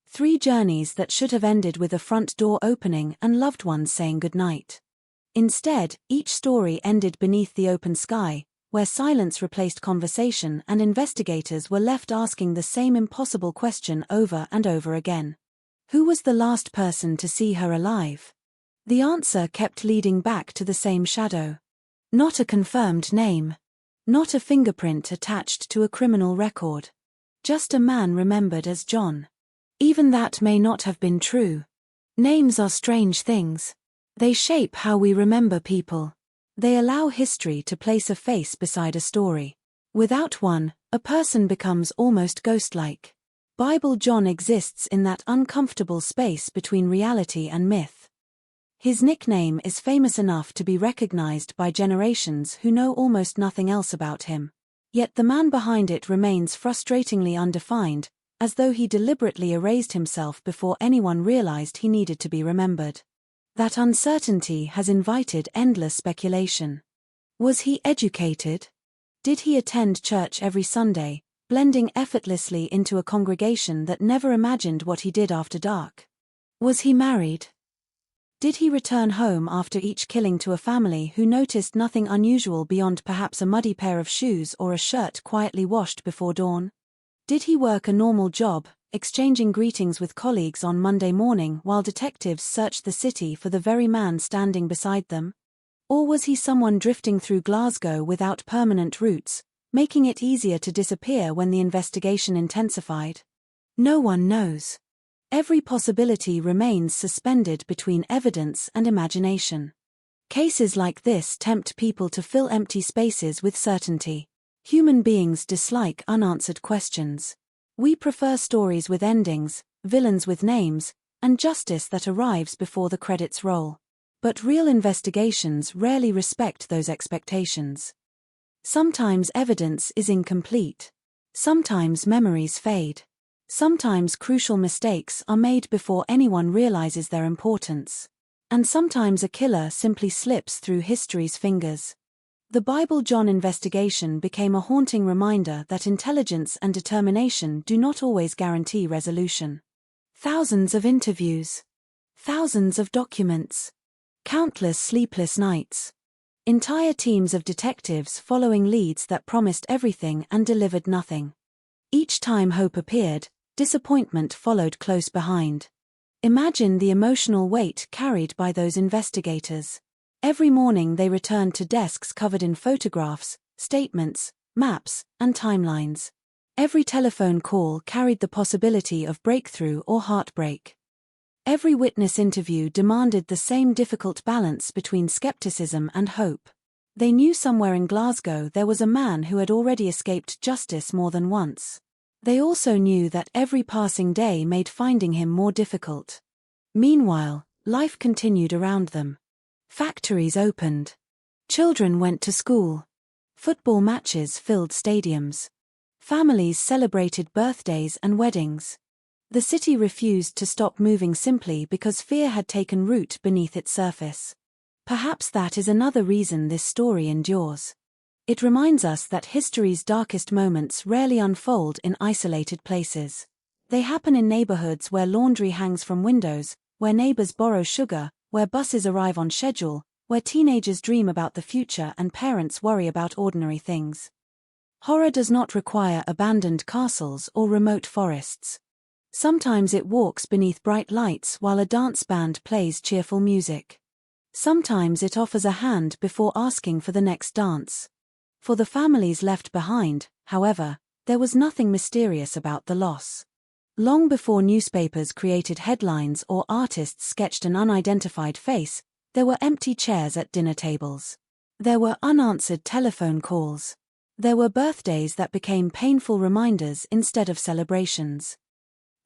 3 journeys that should have ended with a front door opening and loved ones saying goodnight. Instead, each story ended beneath the open sky, where silence replaced conversation and investigators were left asking the same impossible question over and over again. Who was the last person to see her alive? The answer kept leading back to the same shadow. Not a confirmed name. Not a fingerprint attached to a criminal record. Just a man remembered as John. Even that may not have been true. Names are strange things. They shape how we remember people. They allow history to place a face beside a story. Without one, a person becomes almost ghost-like. Bible John exists in that uncomfortable space between reality and myth. His nickname is famous enough to be recognized by generations who know almost nothing else about him. Yet the man behind it remains frustratingly undefined, as though he deliberately erased himself before anyone realized he needed to be remembered. That uncertainty has invited endless speculation. Was he educated? Did he attend church every Sunday, blending effortlessly into a congregation that never imagined what he did after dark? Was he married? Did he return home after each killing to a family who noticed nothing unusual beyond perhaps a muddy pair of shoes or a shirt quietly washed before dawn? Did he work a normal job, exchanging greetings with colleagues on Monday morning while detectives searched the city for the very man standing beside them? Or was he someone drifting through Glasgow without permanent roots, making it easier to disappear when the investigation intensified? No one knows. Every possibility remains suspended between evidence and imagination. Cases like this tempt people to fill empty spaces with certainty. Human beings dislike unanswered questions. We prefer stories with endings, villains with names, and justice that arrives before the credits roll. But real investigations rarely respect those expectations. Sometimes evidence is incomplete. Sometimes memories fade. Sometimes crucial mistakes are made before anyone realizes their importance. And sometimes a killer simply slips through history's fingers. The Bible John investigation became a haunting reminder that intelligence and determination do not always guarantee resolution. Thousands of interviews. Thousands of documents. Countless sleepless nights. Entire teams of detectives following leads that promised everything and delivered nothing. Each time hope appeared, disappointment followed close behind. Imagine the emotional weight carried by those investigators. Every morning they returned to desks covered in photographs, statements, maps, and timelines. Every telephone call carried the possibility of breakthrough or heartbreak. Every witness interview demanded the same difficult balance between skepticism and hope. They knew somewhere in Glasgow there was a man who had already escaped justice more than once. They also knew that every passing day made finding him more difficult. Meanwhile, life continued around them. Factories opened. Children went to school. Football matches filled stadiums. Families celebrated birthdays and weddings. The city refused to stop moving simply because fear had taken root beneath its surface. Perhaps that is another reason this story endures. It reminds us that history's darkest moments rarely unfold in isolated places. They happen in neighborhoods where laundry hangs from windows, where neighbors borrow sugar, where buses arrive on schedule, where teenagers dream about the future and parents worry about ordinary things. Horror does not require abandoned castles or remote forests. Sometimes it walks beneath bright lights while a dance band plays cheerful music. Sometimes it offers a hand before asking for the next dance. For the families left behind, however, there was nothing mysterious about the loss. Long before newspapers created headlines or artists sketched an unidentified face, there were empty chairs at dinner tables. There were unanswered telephone calls. There were birthdays that became painful reminders instead of celebrations.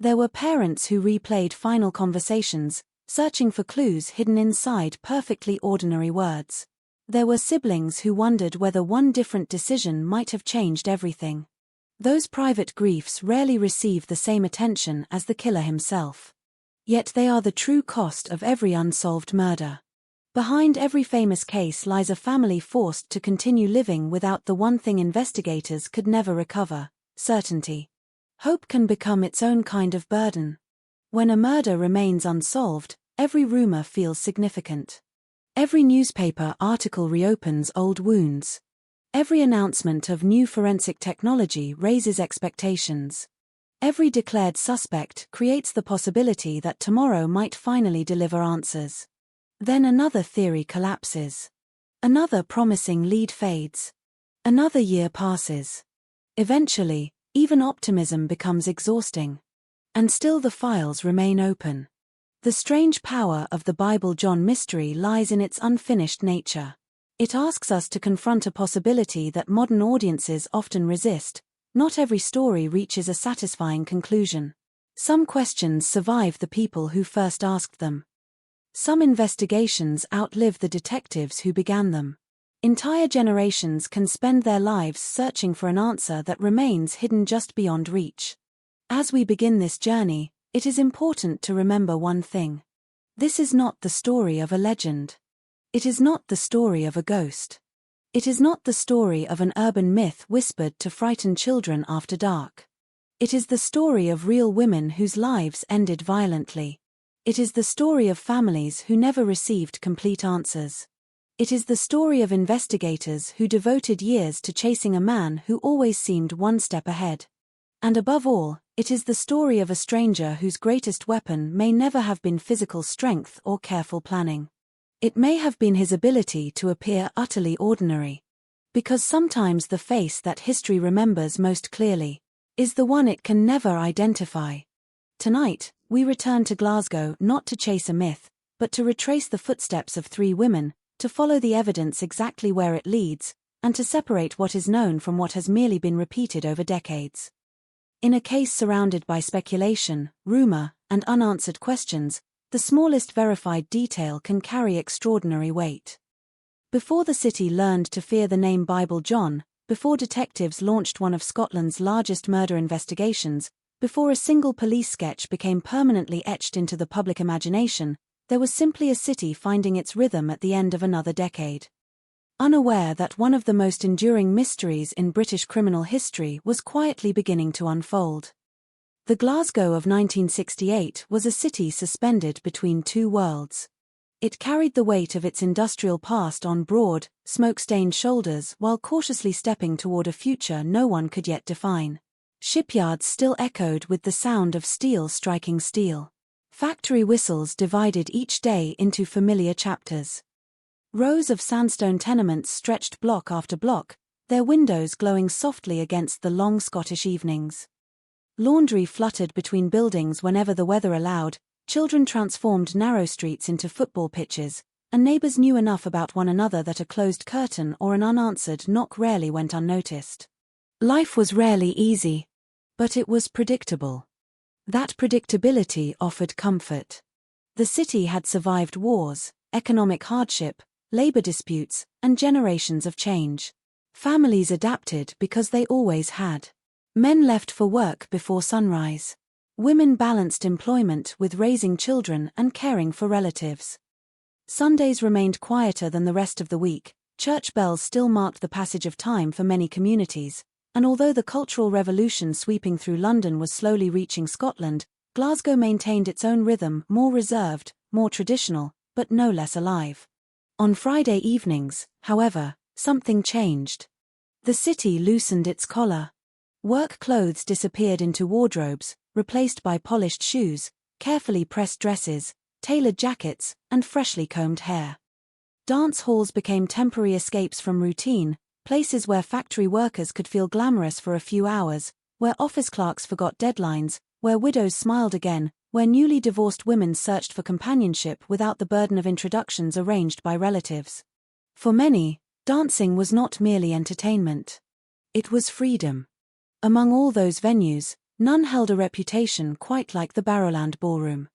There were parents who replayed final conversations, searching for clues hidden inside perfectly ordinary words. There were siblings who wondered whether one different decision might have changed everything. Those private griefs rarely receive the same attention as the killer himself. Yet they are the true cost of every unsolved murder. Behind every famous case lies a family forced to continue living without the one thing investigators could never recover: certainty. Hope can become its own kind of burden. When a murder remains unsolved, every rumor feels significant. Every newspaper article reopens old wounds. Every announcement of new forensic technology raises expectations. Every declared suspect creates the possibility that tomorrow might finally deliver answers. Then another theory collapses. Another promising lead fades. Another year passes. Eventually, even optimism becomes exhausting. And still the files remain open. The strange power of the Bible John mystery lies in its unfinished nature. It asks us to confront a possibility that modern audiences often resist. Not every story reaches a satisfying conclusion. Some questions survive the people who first asked them. Some investigations outlive the detectives who began them. Entire generations can spend their lives searching for an answer that remains hidden just beyond reach. As we begin this journey, it is important to remember one thing. This is not the story of a legend. It is not the story of a ghost. It is not the story of an urban myth whispered to frighten children after dark. It is the story of real women whose lives ended violently. It is the story of families who never received complete answers. It is the story of investigators who devoted years to chasing a man who always seemed one step ahead. And above all, it is the story of a stranger whose greatest weapon may never have been physical strength or careful planning. It may have been his ability to appear utterly ordinary. Because sometimes the face that history remembers most clearly is the one it can never identify. Tonight, we return to Glasgow not to chase a myth, but to retrace the footsteps of three women, to follow the evidence exactly where it leads, and to separate what is known from what has merely been repeated over decades. In a case surrounded by speculation, rumor, and unanswered questions, the smallest verified detail can carry extraordinary weight. Before the city learned to fear the name Bible John, before detectives launched one of Scotland's largest murder investigations, before a single police sketch became permanently etched into the public imagination, there was simply a city finding its rhythm at the end of another decade. Unaware that one of the most enduring mysteries in British criminal history was quietly beginning to unfold. The Glasgow of 1968 was a city suspended between two worlds. It carried the weight of its industrial past on broad, smoke-stained shoulders while cautiously stepping toward a future no one could yet define. Shipyards still echoed with the sound of steel striking steel. Factory whistles divided each day into familiar chapters. Rows of sandstone tenements stretched block after block, their windows glowing softly against the long Scottish evenings. Laundry fluttered between buildings whenever the weather allowed, children transformed narrow streets into football pitches, and neighbors knew enough about one another that a closed curtain or an unanswered knock rarely went unnoticed. Life was rarely easy, but it was predictable. That predictability offered comfort. The city had survived wars, economic hardship, labor disputes, and generations of change. Families adapted because they always had. Men left for work before sunrise. Women balanced employment with raising children and caring for relatives. Sundays remained quieter than the rest of the week, church bells still marked the passage of time for many communities, And although the cultural revolution sweeping through London was slowly reaching Scotland, Glasgow maintained its own rhythm, more reserved, more traditional, but no less alive. On Friday evenings, however, something changed. The city loosened its collar. Work clothes disappeared into wardrobes, replaced by polished shoes, carefully pressed dresses, tailored jackets, and freshly combed hair. Dance halls became temporary escapes from routine, places where factory workers could feel glamorous for a few hours, where office clerks forgot deadlines, where widows smiled again, where newly divorced women searched for companionship without the burden of introductions arranged by relatives. For many, dancing was not merely entertainment. It was freedom. Among all those venues, none held a reputation quite like the Barrowland Ballroom.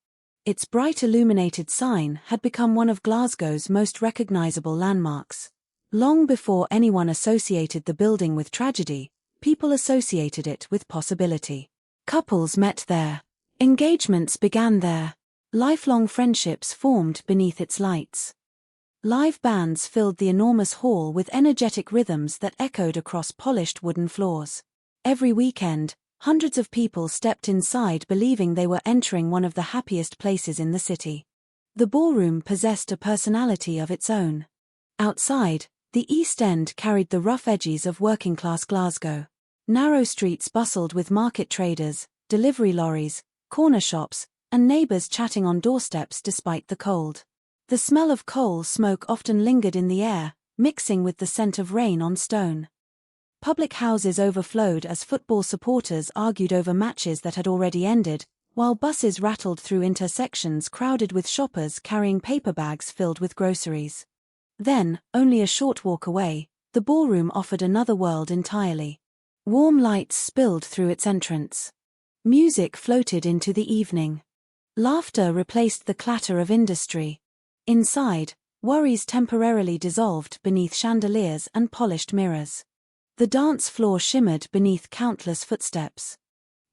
Its bright illuminated sign had become one of Glasgow's most recognizable landmarks. Long before anyone associated the building with tragedy, people associated it with possibility. Couples met there. Engagements began there. Lifelong friendships formed beneath its lights. Live bands filled the enormous hall with energetic rhythms that echoed across polished wooden floors. Every weekend, hundreds of people stepped inside believing they were entering one of the happiest places in the city. The ballroom possessed a personality of its own. Outside, the East End carried the rough edges of working-class Glasgow. Narrow streets bustled with market traders, delivery lorries, corner shops, and neighbors chatting on doorsteps despite the cold. The smell of coal smoke often lingered in the air, mixing with the scent of rain on stone. Public houses overflowed as football supporters argued over matches that had already ended, while buses rattled through intersections crowded with shoppers carrying paper bags filled with groceries. Then, only a short walk away, the ballroom offered another world entirely. Warm lights spilled through its entrance. Music floated into the evening. Laughter replaced the clatter of industry. Inside, worries temporarily dissolved beneath chandeliers and polished mirrors. The dance floor shimmered beneath countless footsteps.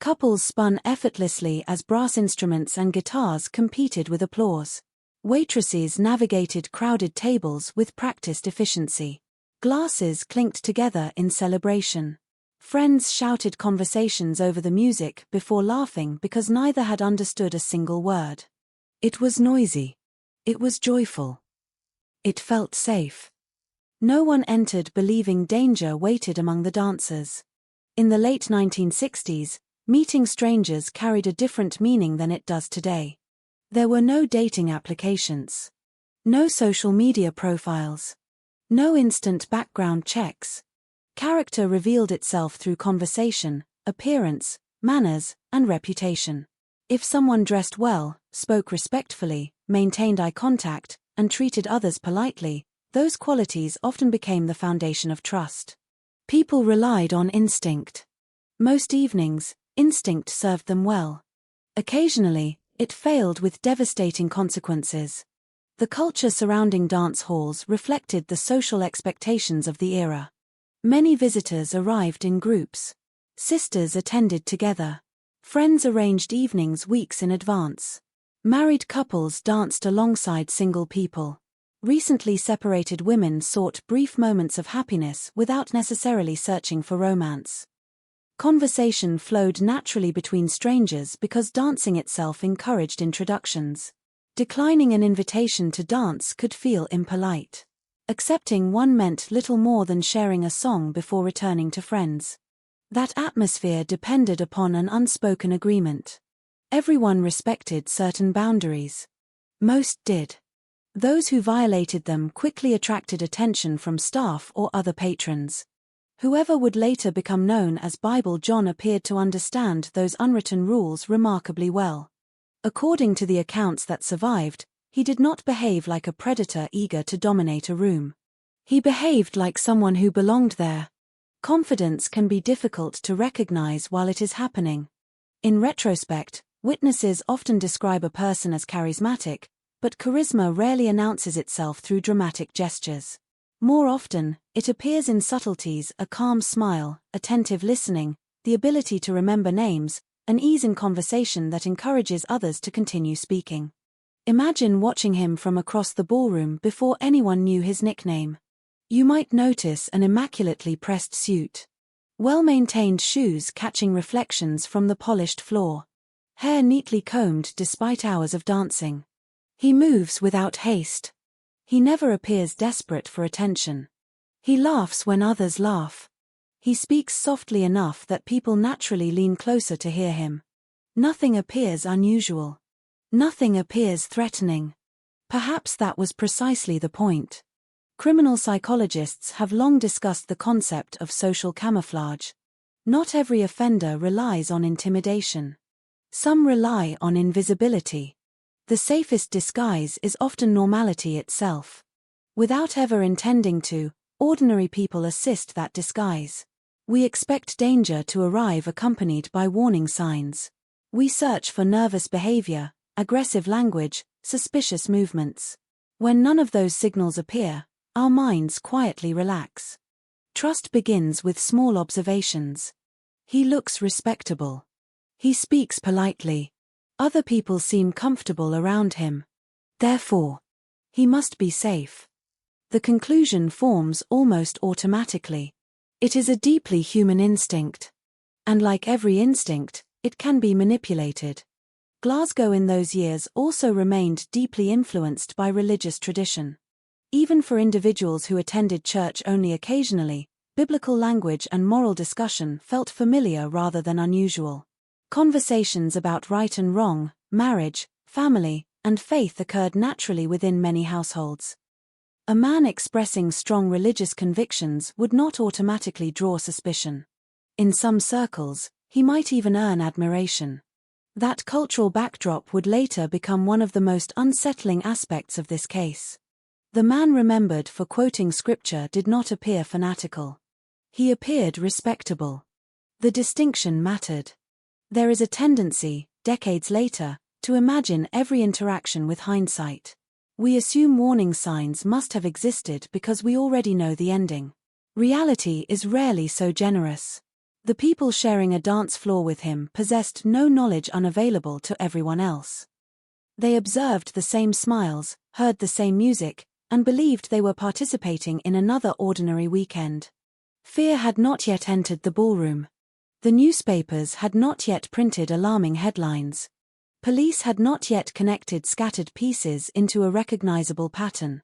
Couples spun effortlessly as brass instruments and guitars competed with applause. Waitresses navigated crowded tables with practiced efficiency. Glasses clinked together in celebration. Friends shouted conversations over the music before laughing because neither had understood a single word. It was noisy. It was joyful. It felt safe. No one entered believing danger waited among the dancers. In the late 1960s, meeting strangers carried a different meaning than it does today. There were no dating applications. No social media profiles. No instant background checks. Character revealed itself through conversation, appearance, manners, and reputation. If someone dressed well, spoke respectfully, maintained eye contact, and treated others politely, those qualities often became the foundation of trust. People relied on instinct. Most evenings, instinct served them well. Occasionally, it failed with devastating consequences. The culture surrounding dance halls reflected the social expectations of the era. Many visitors arrived in groups. Sisters attended together. Friends arranged evenings weeks in advance. Married couples danced alongside single people. Recently separated women sought brief moments of happiness without necessarily searching for romance. Conversation flowed naturally between strangers because dancing itself encouraged introductions. Declining an invitation to dance could feel impolite. Accepting one meant little more than sharing a song before returning to friends. That atmosphere depended upon an unspoken agreement. Everyone respected certain boundaries. Most did. Those who violated them quickly attracted attention from staff or other patrons. Whoever would later become known as Bible John appeared to understand those unwritten rules remarkably well. According to the accounts that survived, he did not behave like a predator eager to dominate a room. He behaved like someone who belonged there. Confidence can be difficult to recognize while it is happening. In retrospect, witnesses often describe a person as charismatic, but charisma rarely announces itself through dramatic gestures. More often, it appears in subtleties: a calm smile, attentive listening, the ability to remember names, an ease in conversation that encourages others to continue speaking. Imagine watching him from across the ballroom before anyone knew his nickname. You might notice an immaculately pressed suit. Well-maintained shoes catching reflections from the polished floor. Hair neatly combed despite hours of dancing. He moves without haste. He never appears desperate for attention. He laughs when others laugh. He speaks softly enough that people naturally lean closer to hear him. Nothing appears unusual. Nothing appears threatening. Perhaps that was precisely the point. Criminal psychologists have long discussed the concept of social camouflage. Not every offender relies on intimidation. Some rely on invisibility. The safest disguise is often normality itself. Without ever intending to, ordinary people assist that disguise. We expect danger to arrive accompanied by warning signs. We search for nervous behavior, aggressive language, suspicious movements. When none of those signals appear, our minds quietly relax. Trust begins with small observations. He looks respectable. He speaks politely. Other people seem comfortable around him. Therefore, he must be safe. The conclusion forms almost automatically. It is a deeply human instinct. And like every instinct, it can be manipulated. Glasgow in those years also remained deeply influenced by religious tradition. Even for individuals who attended church only occasionally, biblical language and moral discussion felt familiar rather than unusual. Conversations about right and wrong, marriage, family, and faith occurred naturally within many households. A man expressing strong religious convictions would not automatically draw suspicion. In some circles, he might even earn admiration. That cultural backdrop would later become one of the most unsettling aspects of this case. The man remembered for quoting scripture did not appear fanatical. He appeared respectable. The distinction mattered. There is a tendency, decades later, to imagine every interaction with hindsight. We assume warning signs must have existed because we already know the ending. Reality is rarely so generous. The people sharing a dance floor with him possessed no knowledge unavailable to everyone else. They observed the same smiles, heard the same music, and believed they were participating in another ordinary weekend. Fear had not yet entered the ballroom. The newspapers had not yet printed alarming headlines. Police had not yet connected scattered pieces into a recognizable pattern.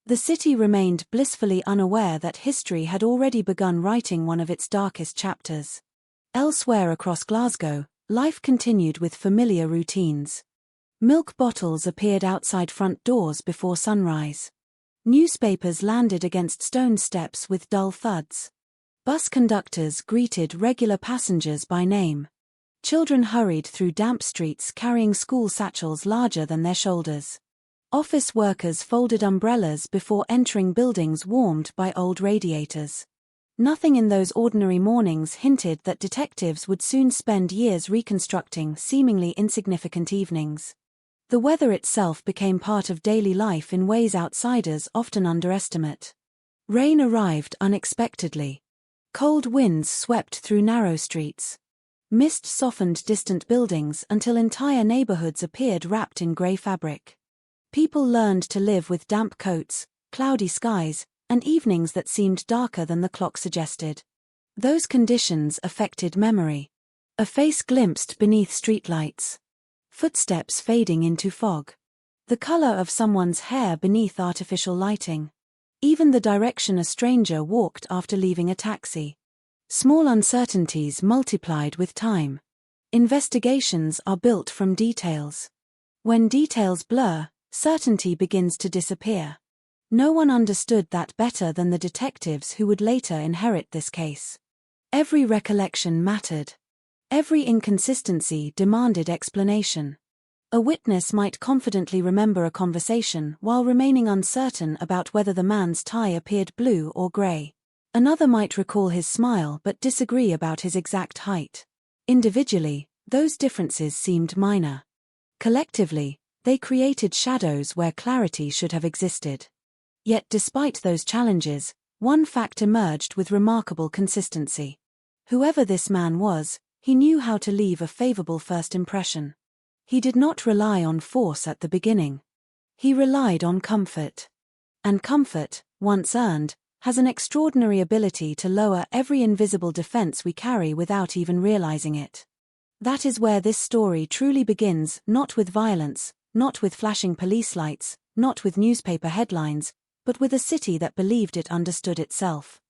The city remained blissfully unaware that history had already begun writing one of its darkest chapters. Elsewhere across Glasgow, life continued with familiar routines. Milk bottles appeared outside front doors before sunrise. Newspapers landed against stone steps with dull thuds. Bus conductors greeted regular passengers by name. Children hurried through damp streets carrying school satchels larger than their shoulders. Office workers folded umbrellas before entering buildings warmed by old radiators. Nothing in those ordinary mornings hinted that detectives would soon spend years reconstructing seemingly insignificant evenings. The weather itself became part of daily life in ways outsiders often underestimate. Rain arrived unexpectedly. Cold winds swept through narrow streets. Mist softened distant buildings until entire neighborhoods appeared wrapped in gray fabric. People learned to live with damp coats, cloudy skies, and evenings that seemed darker than the clock suggested. Those conditions affected memory. A face glimpsed beneath streetlights. Footsteps fading into fog. The color of someone's hair beneath artificial lighting. Even the direction a stranger walked after leaving a taxi. Small uncertainties multiplied with time. Investigations are built from details. When details blur, certainty begins to disappear. No one understood that better than the detectives who would later inherit this case. Every recollection mattered. Every inconsistency demanded explanation. A witness might confidently remember a conversation while remaining uncertain about whether the man's tie appeared blue or gray. Another might recall his smile but disagree about his exact height. Individually, those differences seemed minor. Collectively, they created shadows where clarity should have existed. Yet despite those challenges, one fact emerged with remarkable consistency. Whoever this man was, he knew how to leave a favorable first impression. He did not rely on force at the beginning. He relied on comfort. And comfort, once earned, has an extraordinary ability to lower every invisible defense we carry without even realizing it. That is where this story truly begins, not with violence, not with flashing police lights, not with newspaper headlines, but with a city that believed it understood itself.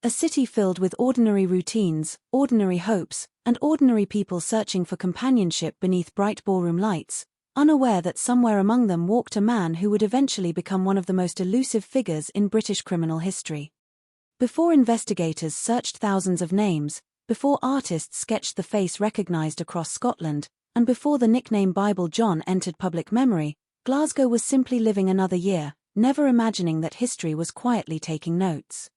A city filled with ordinary routines, ordinary hopes, and ordinary people searching for companionship beneath bright ballroom lights, unaware that somewhere among them walked a man who would eventually become one of the most elusive figures in British criminal history. Before investigators searched thousands of names, before artists sketched the face recognized across Scotland, and before the nickname Bible John entered public memory, Glasgow was simply living another year, never imagining that history was quietly taking notes.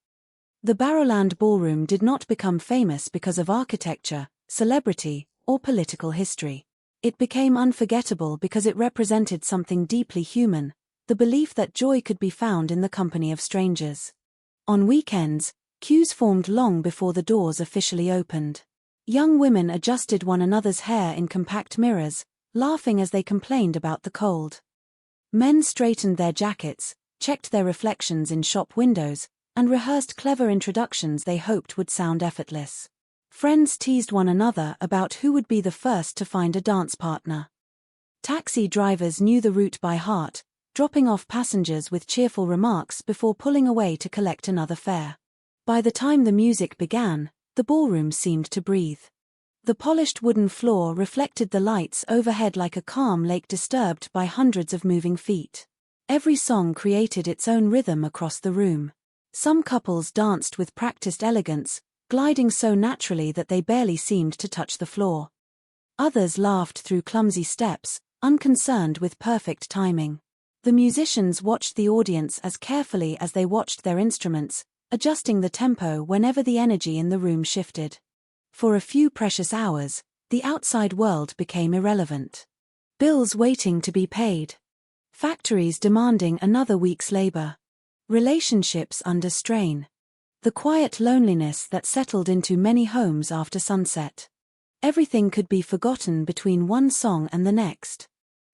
The Barrowland Ballroom did not become famous because of architecture, celebrity, or political history. It became unforgettable because it represented something deeply human, the belief that joy could be found in the company of strangers. On weekends, queues formed long before the doors officially opened. Young women adjusted one another's hair in compact mirrors, laughing as they complained about the cold. Men straightened their jackets, checked their reflections in shop windows, and rehearsed clever introductions they hoped would sound effortless. Friends teased one another about who would be the first to find a dance partner. Taxi drivers knew the route by heart, dropping off passengers with cheerful remarks before pulling away to collect another fare. By the time the music began, the ballroom seemed to breathe. The polished wooden floor reflected the lights overhead like a calm lake disturbed by hundreds of moving feet. Every song created its own rhythm across the room. Some couples danced with practiced elegance, gliding so naturally that they barely seemed to touch the floor. Others laughed through clumsy steps, unconcerned with perfect timing. The musicians watched the audience as carefully as they watched their instruments, adjusting the tempo whenever the energy in the room shifted. For a few precious hours, the outside world became irrelevant. Bills waiting to be paid. Factories demanding another week's labor. Relationships under strain. The quiet loneliness that settled into many homes after sunset. Everything could be forgotten between one song and the next.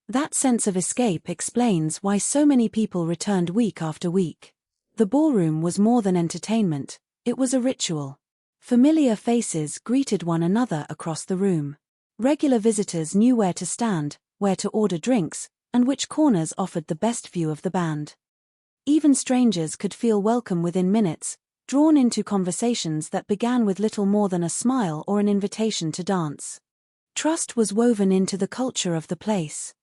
That sense of escape explains why so many people returned week after week. The ballroom was more than entertainment, it was a ritual. Familiar faces greeted one another across the room. Regular visitors knew where to stand, where to order drinks, and which corners offered the best view of the band. Even strangers could feel welcome within minutes, drawn into conversations that began with little more than a smile or an invitation to dance. Trust was woven into the culture of the place.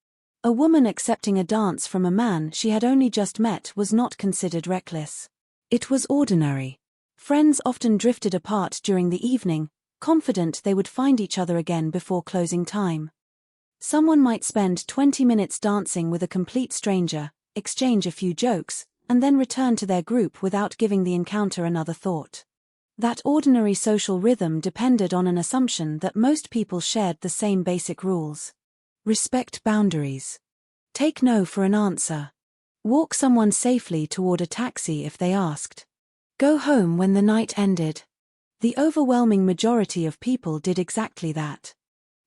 A woman accepting a dance from a man she had only just met was not considered reckless. It was ordinary. Friends often drifted apart during the evening, confident they would find each other again before closing time. Someone might spend 20 minutes dancing with a complete stranger, exchange a few jokes, and then return to their group without giving the encounter another thought. That ordinary social rhythm depended on an assumption that most people shared the same basic rules. Respect boundaries. Take no for an answer. Walk someone safely toward a taxi if they asked. Go home when the night ended. The overwhelming majority of people did exactly that.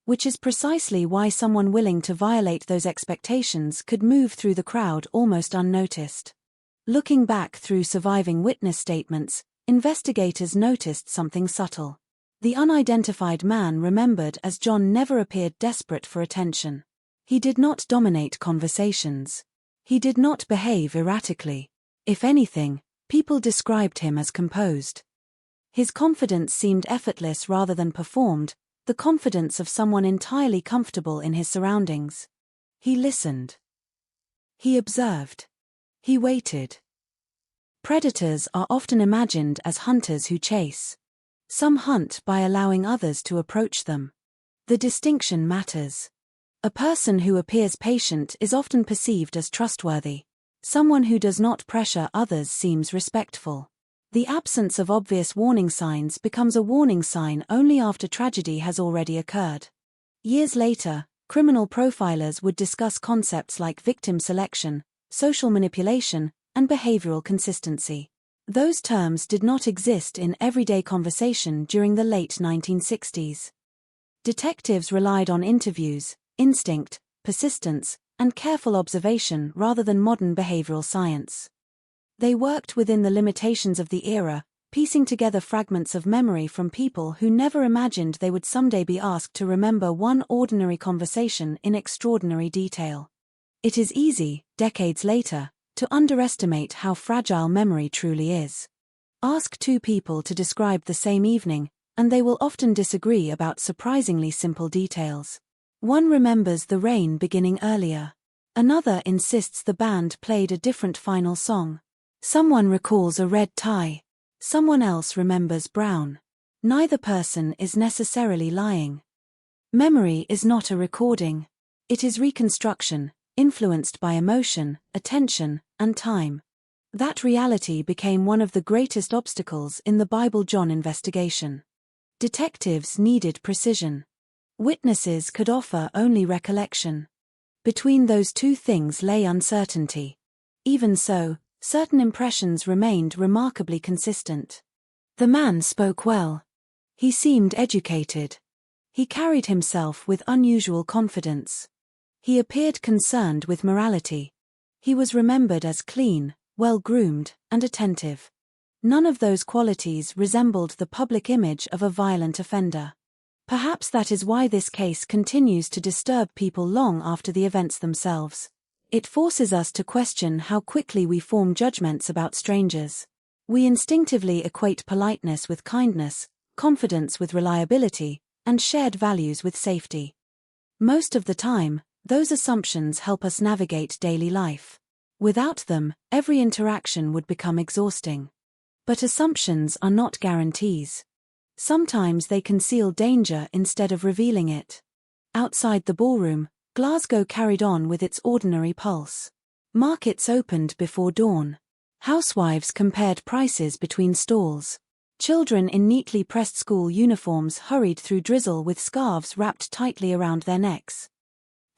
Which is precisely why someone willing to violate those expectations could move through the crowd almost unnoticed. Looking back through surviving witness statements, investigators noticed something subtle. The unidentified man remembered as John never appeared desperate for attention. He did not dominate conversations. He did not behave erratically. If anything, people described him as composed. His confidence seemed effortless rather than performed, the confidence of someone entirely comfortable in his surroundings. He listened. He observed. He waited. Predators are often imagined as hunters who chase. Some hunt by allowing others to approach them. The distinction matters. A person who appears patient is often perceived as trustworthy. Someone who does not pressure others seems respectful. The absence of obvious warning signs becomes a warning sign only after tragedy has already occurred. Years later, criminal profilers would discuss concepts like victim selection, social manipulation, and behavioral consistency. Those terms did not exist in everyday conversation during the late 1960s. Detectives relied on interviews, instinct, persistence, and careful observation rather than modern behavioral science. They worked within the limitations of the era, piecing together fragments of memory from people who never imagined they would someday be asked to remember one ordinary conversation in extraordinary detail. It is easy, decades later, to underestimate how fragile memory truly is. Ask two people to describe the same evening, and they will often disagree about surprisingly simple details. One remembers the rain beginning earlier. Another insists the band played a different final song. Someone recalls a red tie. Someone else remembers brown. Neither person is necessarily lying. Memory is not a recording. It is reconstruction, influenced by emotion, attention, and time. That reality became one of the greatest obstacles in the Bible-John investigation. Detectives needed precision. Witnesses could offer only recollection. Between those two things lay uncertainty. Even so, certain impressions remained remarkably consistent. The man spoke well. He seemed educated. He carried himself with unusual confidence. He appeared concerned with morality. He was remembered as clean, well-groomed, and attentive. None of those qualities resembled the public image of a violent offender. Perhaps that is why this case continues to disturb people long after the events themselves. It forces us to question how quickly we form judgments about strangers. We instinctively equate politeness with kindness, confidence with reliability, and shared values with safety. Most of the time, those assumptions help us navigate daily life. Without them, every interaction would become exhausting. But assumptions are not guarantees. Sometimes they conceal danger instead of revealing it. Outside the ballroom, Glasgow carried on with its ordinary pulse. Markets opened before dawn. Housewives compared prices between stalls. Children in neatly pressed school uniforms hurried through drizzle with scarves wrapped tightly around their necks.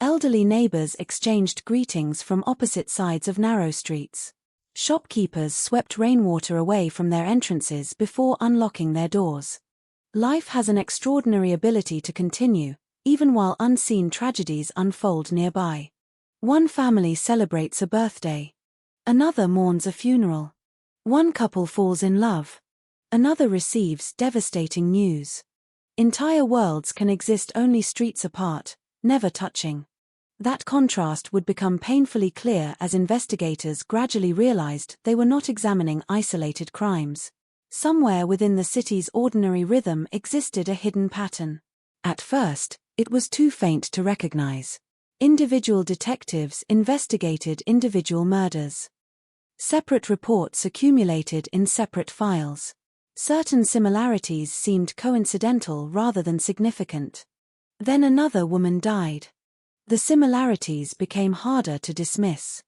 Elderly neighbors exchanged greetings from opposite sides of narrow streets. Shopkeepers swept rainwater away from their entrances before unlocking their doors. Life has an extraordinary ability to continue, even while unseen tragedies unfold nearby. One family celebrates a birthday. Another mourns a funeral. One couple falls in love. Another receives devastating news. Entire worlds can exist only streets apart, never touching. That contrast would become painfully clear as investigators gradually realized they were not examining isolated crimes. Somewhere within the city's ordinary rhythm existed a hidden pattern. At first, it was too faint to recognize. Individual detectives investigated individual murders. Separate reports accumulated in separate files. Certain similarities seemed coincidental rather than significant. Then another woman died. The similarities became harder to dismiss.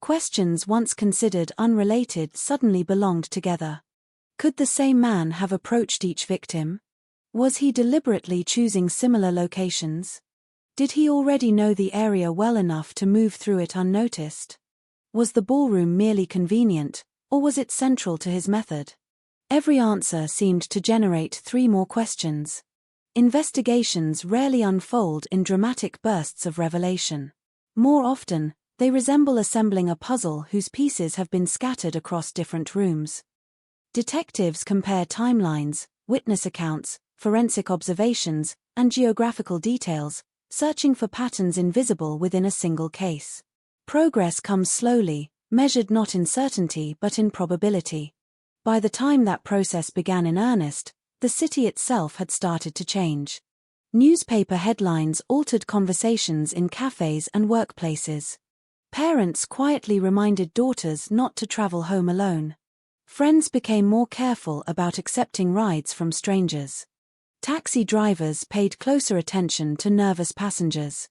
Questions once considered unrelated suddenly belonged together. Could the same man have approached each victim? Was he deliberately choosing similar locations? Did he already know the area well enough to move through it unnoticed? Was the ballroom merely convenient, or was it central to his method? Every answer seemed to generate 3 more questions. Investigations rarely unfold in dramatic bursts of revelation. More often, they resemble assembling a puzzle whose pieces have been scattered across different rooms. Detectives compare timelines, witness accounts, forensic observations, and geographical details, searching for patterns invisible within a single case. Progress comes slowly, measured not in certainty but in probability. By the time that process began in earnest, the city itself had started to change. Newspaper headlines altered conversations in cafes and workplaces. Parents quietly reminded daughters not to travel home alone. Friends became more careful about accepting rides from strangers. Taxi drivers paid closer attention to nervous passengers.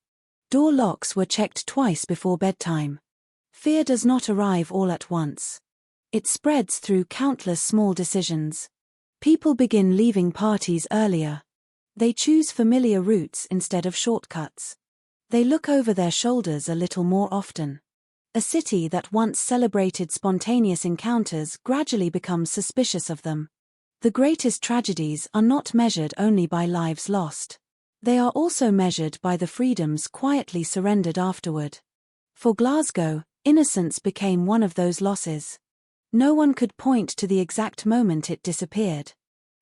Door locks were checked twice before bedtime. Fear does not arrive all at once. It spreads through countless small decisions. People begin leaving parties earlier. They choose familiar routes instead of shortcuts. They look over their shoulders a little more often. A city that once celebrated spontaneous encounters gradually becomes suspicious of them. The greatest tragedies are not measured only by lives lost. They are also measured by the freedoms quietly surrendered afterward. For Glasgow, innocence became one of those losses. No one could point to the exact moment it disappeared.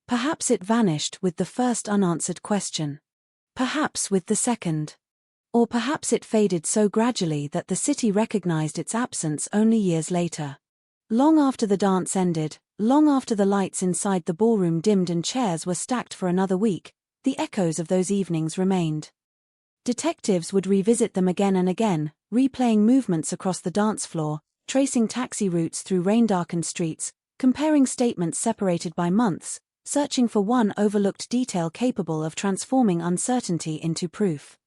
Perhaps it vanished with the first unanswered question. Perhaps with the second. Or perhaps it faded so gradually that the city recognized its absence only years later. Long after the dance ended, long after the lights inside the ballroom dimmed and chairs were stacked for another week, the echoes of those evenings remained. Detectives would revisit them again and again, replaying movements across the dance floor, tracing taxi routes through rain-darkened streets, comparing statements separated by months, searching for one overlooked detail capable of transforming uncertainty into proof.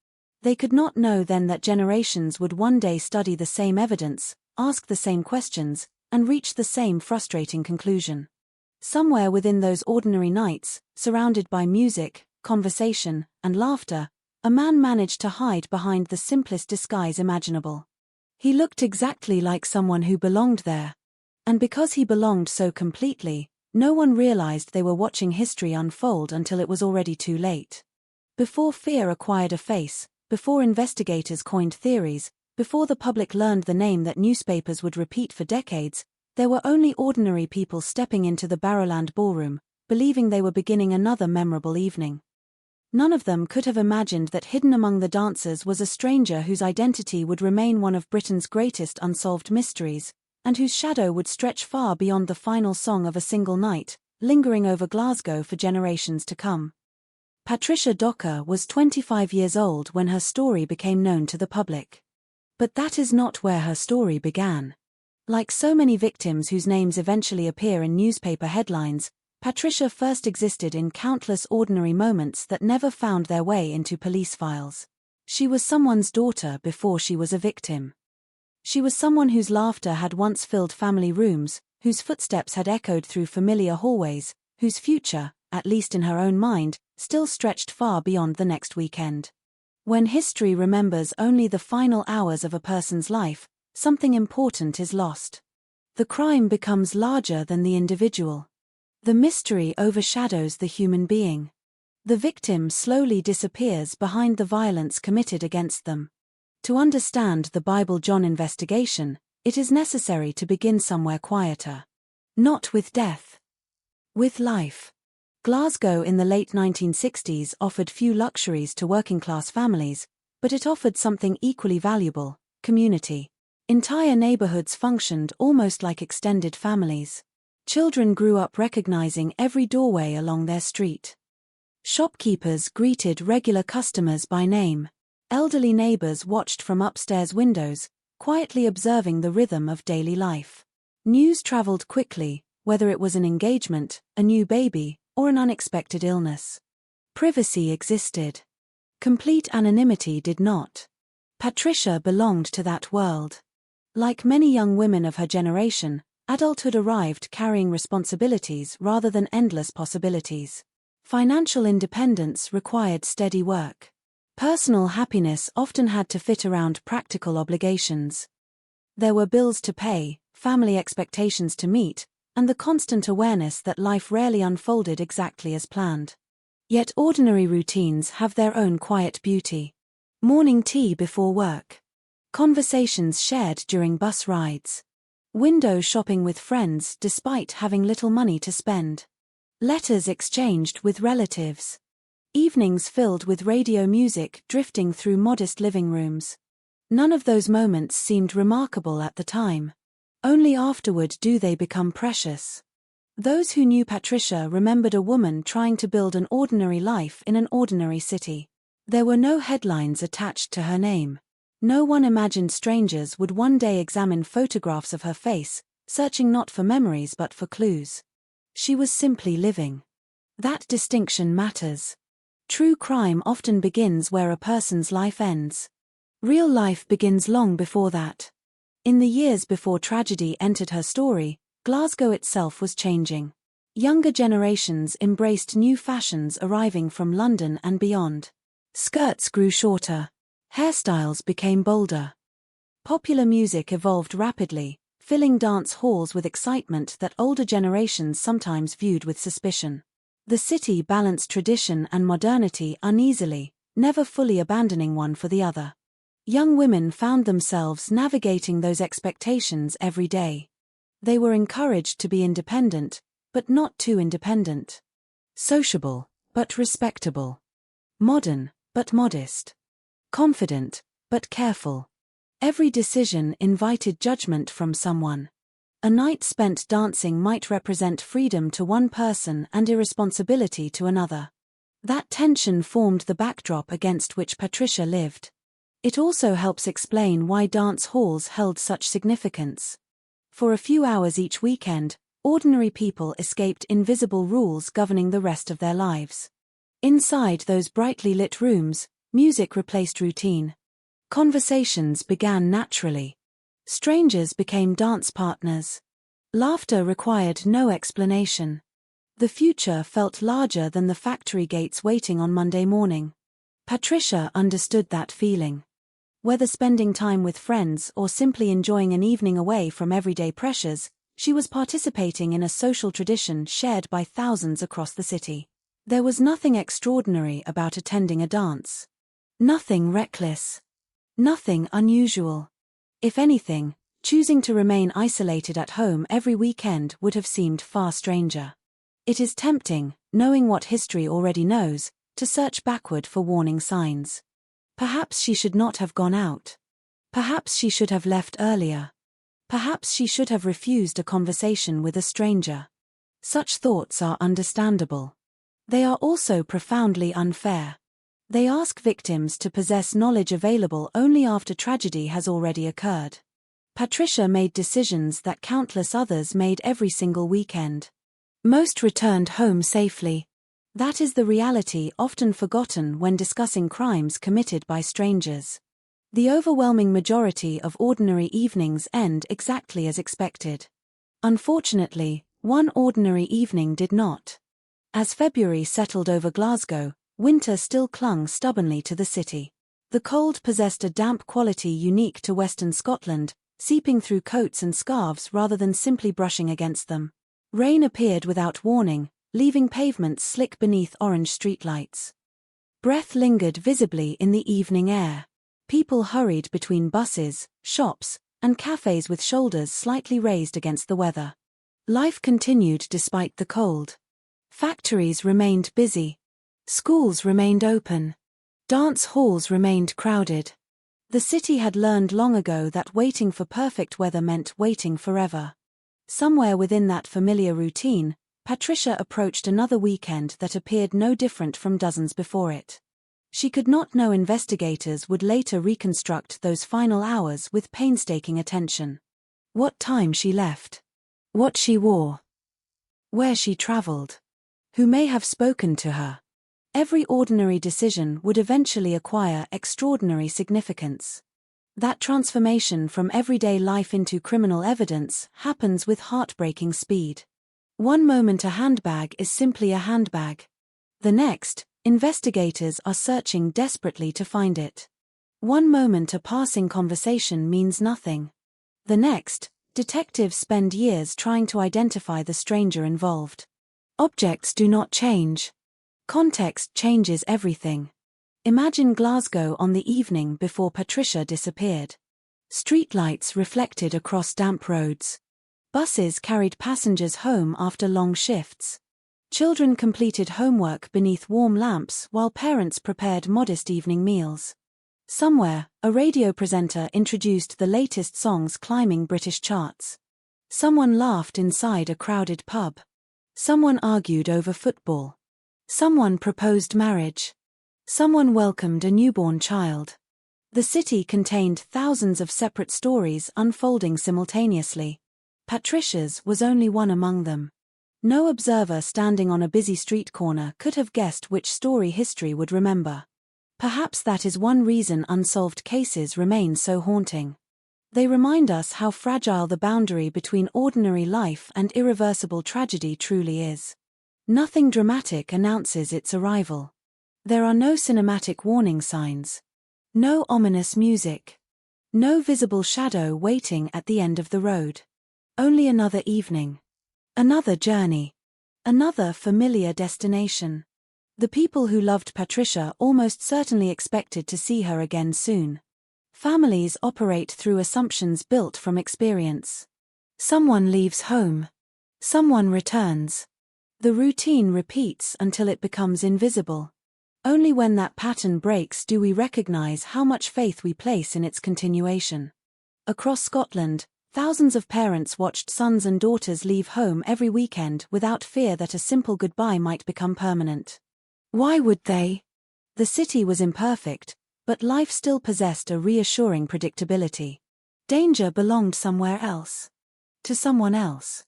They could not know then that generations would one day study the same evidence, ask the same questions, and reach the same frustrating conclusion. Somewhere within those ordinary nights, surrounded by music, conversation, and laughter, a man managed to hide behind the simplest disguise imaginable. He looked exactly like someone who belonged there. And because he belonged so completely, no one realized they were watching history unfold until it was already too late. Before fear acquired a face, before investigators coined theories, before the public learned the name that newspapers would repeat for decades, there were only ordinary people stepping into the Barrowland ballroom, believing they were beginning another memorable evening. None of them could have imagined that hidden among the dancers was a stranger whose identity would remain one of Britain's greatest unsolved mysteries, and whose shadow would stretch far beyond the final song of a single night, lingering over Glasgow for generations to come. Patricia Docker was 25 years old when her story became known to the public. But that is not where her story began. Like so many victims whose names eventually appear in newspaper headlines, Patricia first existed in countless ordinary moments that never found their way into police files. She was someone's daughter before she was a victim. She was someone whose laughter had once filled family rooms, whose footsteps had echoed through familiar hallways, whose future, at least in her own mind, still stretched far beyond the next weekend. When history remembers only the final hours of a person's life, something important is lost. The crime becomes larger than the individual. The mystery overshadows the human being. The victim slowly disappears behind the violence committed against them. To understand the Bible John investigation, it is necessary to begin somewhere quieter. Not with death. With life. Glasgow in the late 1960s offered few luxuries to working-class families, but it offered something equally valuable: community. Entire neighborhoods functioned almost like extended families. Children grew up recognizing every doorway along their street. Shopkeepers greeted regular customers by name. Elderly neighbors watched from upstairs windows, quietly observing the rhythm of daily life. News traveled quickly, whether it was an engagement, a new baby, or an unexpected illness. Privacy existed. Complete anonymity did not. Patricia belonged to that world. Like many young women of her generation, adulthood arrived carrying responsibilities rather than endless possibilities. Financial independence required steady work. Personal happiness often had to fit around practical obligations. There were bills to pay, family expectations to meet, and the constant awareness that life rarely unfolded exactly as planned. Yet ordinary routines have their own quiet beauty. Morning tea before work. Conversations shared during bus rides. Window shopping with friends despite having little money to spend. Letters exchanged with relatives. Evenings filled with radio music drifting through modest living rooms. None of those moments seemed remarkable at the time. Only afterward do they become precious. Those who knew Patricia remembered a woman trying to build an ordinary life in an ordinary city. There were no headlines attached to her name. No one imagined strangers would one day examine photographs of her face, searching not for memories but for clues. She was simply living. That distinction matters. True crime often begins where a person's life ends. Real life begins long before that. In the years before tragedy entered her story, Glasgow itself was changing. Younger generations embraced new fashions arriving from London and beyond. Skirts grew shorter. Hairstyles became bolder. Popular music evolved rapidly, filling dance halls with excitement that older generations sometimes viewed with suspicion. The city balanced tradition and modernity uneasily, never fully abandoning one for the other. Young women found themselves navigating those expectations every day. They were encouraged to be independent, but not too independent. Sociable, but respectable. Modern, but modest. Confident, but careful. Every decision invited judgment from someone. A night spent dancing might represent freedom to one person and irresponsibility to another. That tension formed the backdrop against which Patricia lived. It also helps explain why dance halls held such significance. For a few hours each weekend, ordinary people escaped invisible rules governing the rest of their lives. Inside those brightly lit rooms, music replaced routine. Conversations began naturally. Strangers became dance partners. Laughter required no explanation. The future felt larger than the factory gates waiting on Monday morning. Patricia understood that feeling. Whether spending time with friends or simply enjoying an evening away from everyday pressures, she was participating in a social tradition shared by thousands across the city. There was nothing extraordinary about attending a dance. Nothing reckless. Nothing unusual. If anything, choosing to remain isolated at home every weekend would have seemed far stranger. It is tempting, knowing what history already knows, to search backward for warning signs. Perhaps she should not have gone out. Perhaps she should have left earlier. Perhaps she should have refused a conversation with a stranger. Such thoughts are understandable. They are also profoundly unfair. They ask victims to possess knowledge available only after tragedy has already occurred. Patricia made decisions that countless others made every single weekend. Most returned home safely. That is the reality often forgotten when discussing crimes committed by strangers. The overwhelming majority of ordinary evenings end exactly as expected. Unfortunately, one ordinary evening did not. As February settled over Glasgow, winter still clung stubbornly to the city. The cold possessed a damp quality unique to Western Scotland, seeping through coats and scarves rather than simply brushing against them. Rain appeared without warning, leaving pavements slick beneath orange streetlights. Breath lingered visibly in the evening air. People hurried between buses, shops, and cafes with shoulders slightly raised against the weather. Life continued despite the cold. Factories remained busy. Schools remained open. Dance halls remained crowded. The city had learned long ago that waiting for perfect weather meant waiting forever. Somewhere within that familiar routine, Patricia approached another weekend that appeared no different from dozens before it. She could not know investigators would later reconstruct those final hours with painstaking attention. What time she left. What she wore. Where she traveled. Who may have spoken to her. Every ordinary decision would eventually acquire extraordinary significance. That transformation from everyday life into criminal evidence happens with heartbreaking speed. One moment a handbag is simply a handbag. The next, investigators are searching desperately to find it. One moment a passing conversation means nothing. The next, detectives spend years trying to identify the stranger involved. Objects do not change. Context changes everything. Imagine Glasgow on the evening before Patricia disappeared. Streetlights reflected across damp roads. Buses carried passengers home after long shifts. Children completed homework beneath warm lamps while parents prepared modest evening meals. Somewhere, a radio presenter introduced the latest songs climbing British charts. Someone laughed inside a crowded pub. Someone argued over football. Someone proposed marriage. Someone welcomed a newborn child. The city contained thousands of separate stories unfolding simultaneously. Patricia's was only one among them. No observer standing on a busy street corner could have guessed which story history would remember. Perhaps that is one reason unsolved cases remain so haunting. They remind us how fragile the boundary between ordinary life and irreversible tragedy truly is. Nothing dramatic announces its arrival. There are no cinematic warning signs. No ominous music. No visible shadow waiting at the end of the road. Only another evening. Another journey. Another familiar destination. The people who loved Patricia almost certainly expected to see her again soon. Families operate through assumptions built from experience. Someone leaves home. Someone returns. The routine repeats until it becomes invisible. Only when that pattern breaks do we recognize how much faith we place in its continuation. Across Scotland, thousands of parents watched sons and daughters leave home every weekend without fear that a simple goodbye might become permanent. Why would they? The city was imperfect, but life still possessed a reassuring predictability. Danger belonged somewhere else. To someone else.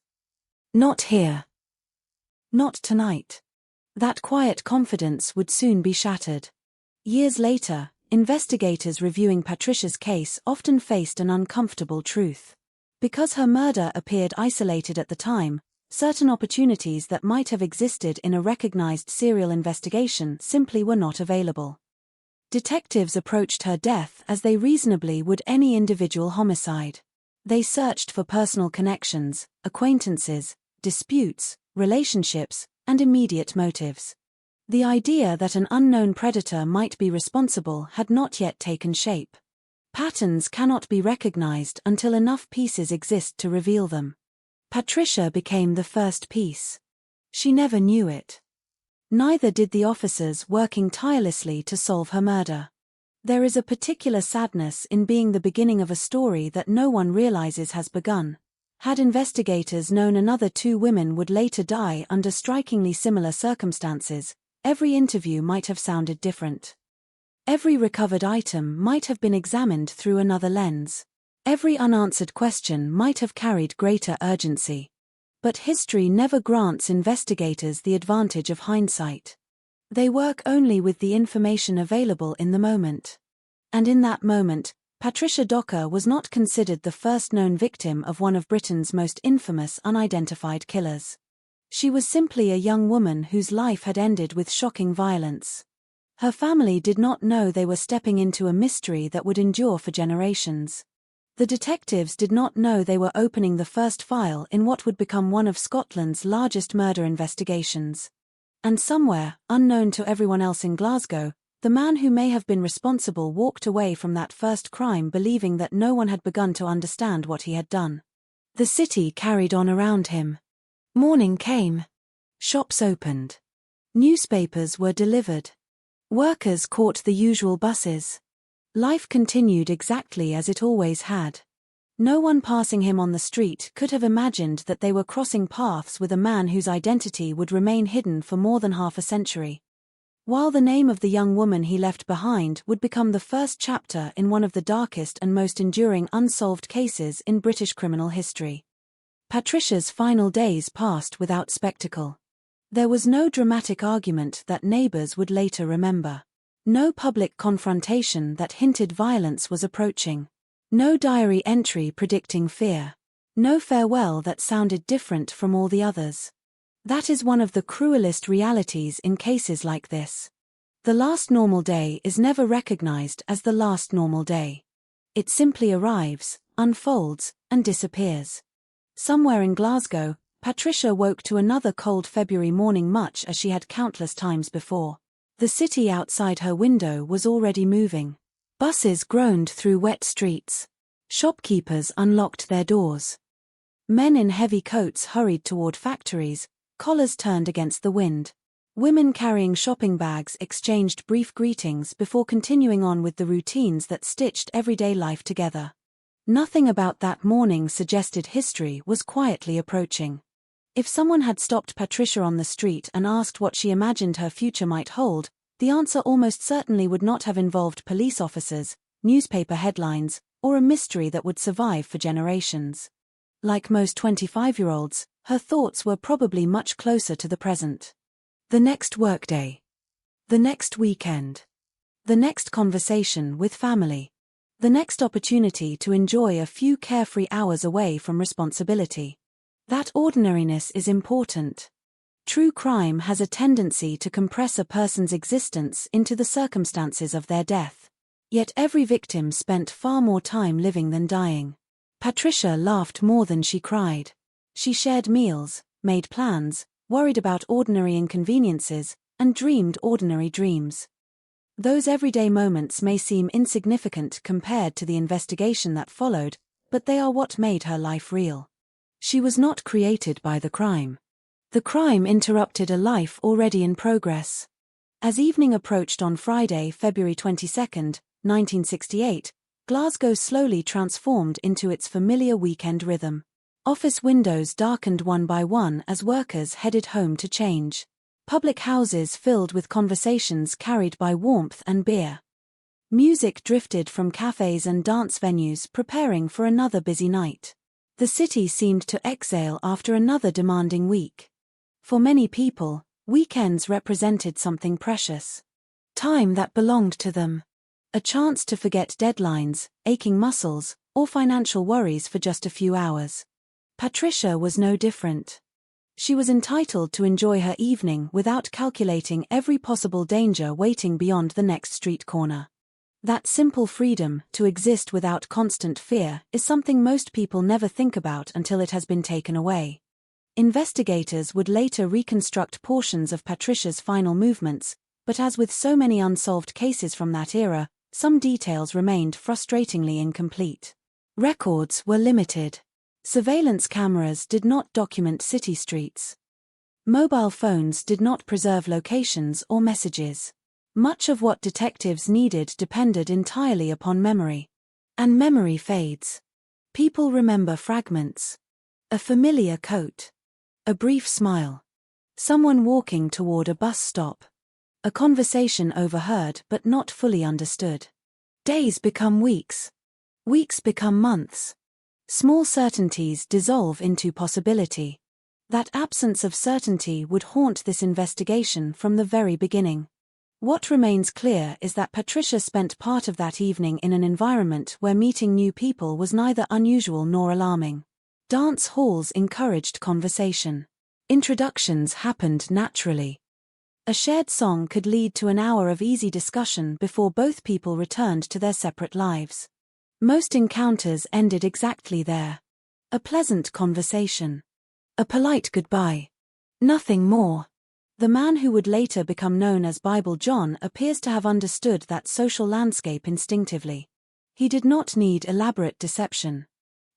Not here. Not tonight. That quiet confidence would soon be shattered. Years later, investigators reviewing Patricia's case often faced an uncomfortable truth. Because her murder appeared isolated at the time, certain opportunities that might have existed in a recognized serial investigation simply were not available. Detectives approached her death as they reasonably would any individual homicide. They searched for personal connections, acquaintances, disputes, relationships, and immediate motives. The idea that an unknown predator might be responsible had not yet taken shape. Patterns cannot be recognized until enough pieces exist to reveal them. Patricia became the first piece. She never knew it. Neither did the officers working tirelessly to solve her murder. There is a particular sadness in being the beginning of a story that no one realizes has begun. Had investigators known another 2 women would later die under strikingly similar circumstances, every interview might have sounded different. Every recovered item might have been examined through another lens. Every unanswered question might have carried greater urgency. But history never grants investigators the advantage of hindsight. They work only with the information available in the moment. And in that moment, Patricia Docker was not considered the first known victim of one of Britain's most infamous unidentified killers. She was simply a young woman whose life had ended with shocking violence. Her family did not know they were stepping into a mystery that would endure for generations. The detectives did not know they were opening the first file in what would become one of Scotland's largest murder investigations. And somewhere, unknown to everyone else in Glasgow, the man who may have been responsible walked away from that first crime believing that no one had begun to understand what he had done. The city carried on around him. Morning came. Shops opened. Newspapers were delivered. Workers caught the usual buses. Life continued exactly as it always had. No one passing him on the street could have imagined that they were crossing paths with a man whose identity would remain hidden for more than half a century. While the name of the young woman he left behind would become the first chapter in one of the darkest and most enduring unsolved cases in British criminal history. Patricia's final days passed without spectacle. There was no dramatic argument that neighbors would later remember. No public confrontation that hinted violence was approaching. No diary entry predicting fear. No farewell that sounded different from all the others. That is one of the cruelest realities in cases like this. The last normal day is never recognized as the last normal day. It simply arrives, unfolds, and disappears. Somewhere in Glasgow, Patricia woke to another cold February morning much as she had countless times before. The city outside her window was already moving. Buses groaned through wet streets. Shopkeepers unlocked their doors. Men in heavy coats hurried toward factories, collars turned against the wind. Women carrying shopping bags exchanged brief greetings before continuing on with the routines that stitched everyday life together. Nothing about that morning suggested history was quietly approaching. If someone had stopped Patricia on the street and asked what she imagined her future might hold, the answer almost certainly would not have involved police officers, newspaper headlines, or a mystery that would survive for generations. Like most 25-year-olds, her thoughts were probably much closer to the present. The next workday. The next weekend. The next conversation with family. The next opportunity to enjoy a few carefree hours away from responsibility. That ordinariness is important. True crime has a tendency to compress a person's existence into the circumstances of their death. Yet every victim spent far more time living than dying. Patricia laughed more than she cried. She shared meals, made plans, worried about ordinary inconveniences, and dreamed ordinary dreams. Those everyday moments may seem insignificant compared to the investigation that followed, but they are what made her life real. She was not created by the crime. The crime interrupted a life already in progress. As evening approached on Friday, February 22, 1968, Glasgow slowly transformed into its familiar weekend rhythm. Office windows darkened one by one as workers headed home to change. Public houses filled with conversations carried by warmth and beer. Music drifted from cafes and dance venues preparing for another busy night. The city seemed to exhale after another demanding week. For many people, weekends represented something precious. Time that belonged to them. A chance to forget deadlines, aching muscles, or financial worries for just a few hours. Patricia was no different. She was entitled to enjoy her evening without calculating every possible danger waiting beyond the next street corner. That simple freedom, to exist without constant fear, is something most people never think about until it has been taken away. Investigators would later reconstruct portions of Patricia's final movements, but as with so many unsolved cases from that era, some details remained frustratingly incomplete. Records were limited. Surveillance cameras did not document city streets. Mobile phones did not preserve locations or messages. Much of what detectives needed depended entirely upon memory. And memory fades. People remember fragments. A familiar coat. A brief smile. Someone walking toward a bus stop. A conversation overheard but not fully understood. Days become weeks. Weeks become months. Small certainties dissolve into possibility. That absence of certainty would haunt this investigation from the very beginning. What remains clear is that Patricia spent part of that evening in an environment where meeting new people was neither unusual nor alarming. Dance halls encouraged conversation. Introductions happened naturally. A shared song could lead to an hour of easy discussion before both people returned to their separate lives. Most encounters ended exactly there. A pleasant conversation. A polite goodbye. Nothing more. The man who would later become known as Bible John appears to have understood that social landscape instinctively. He did not need elaborate deception.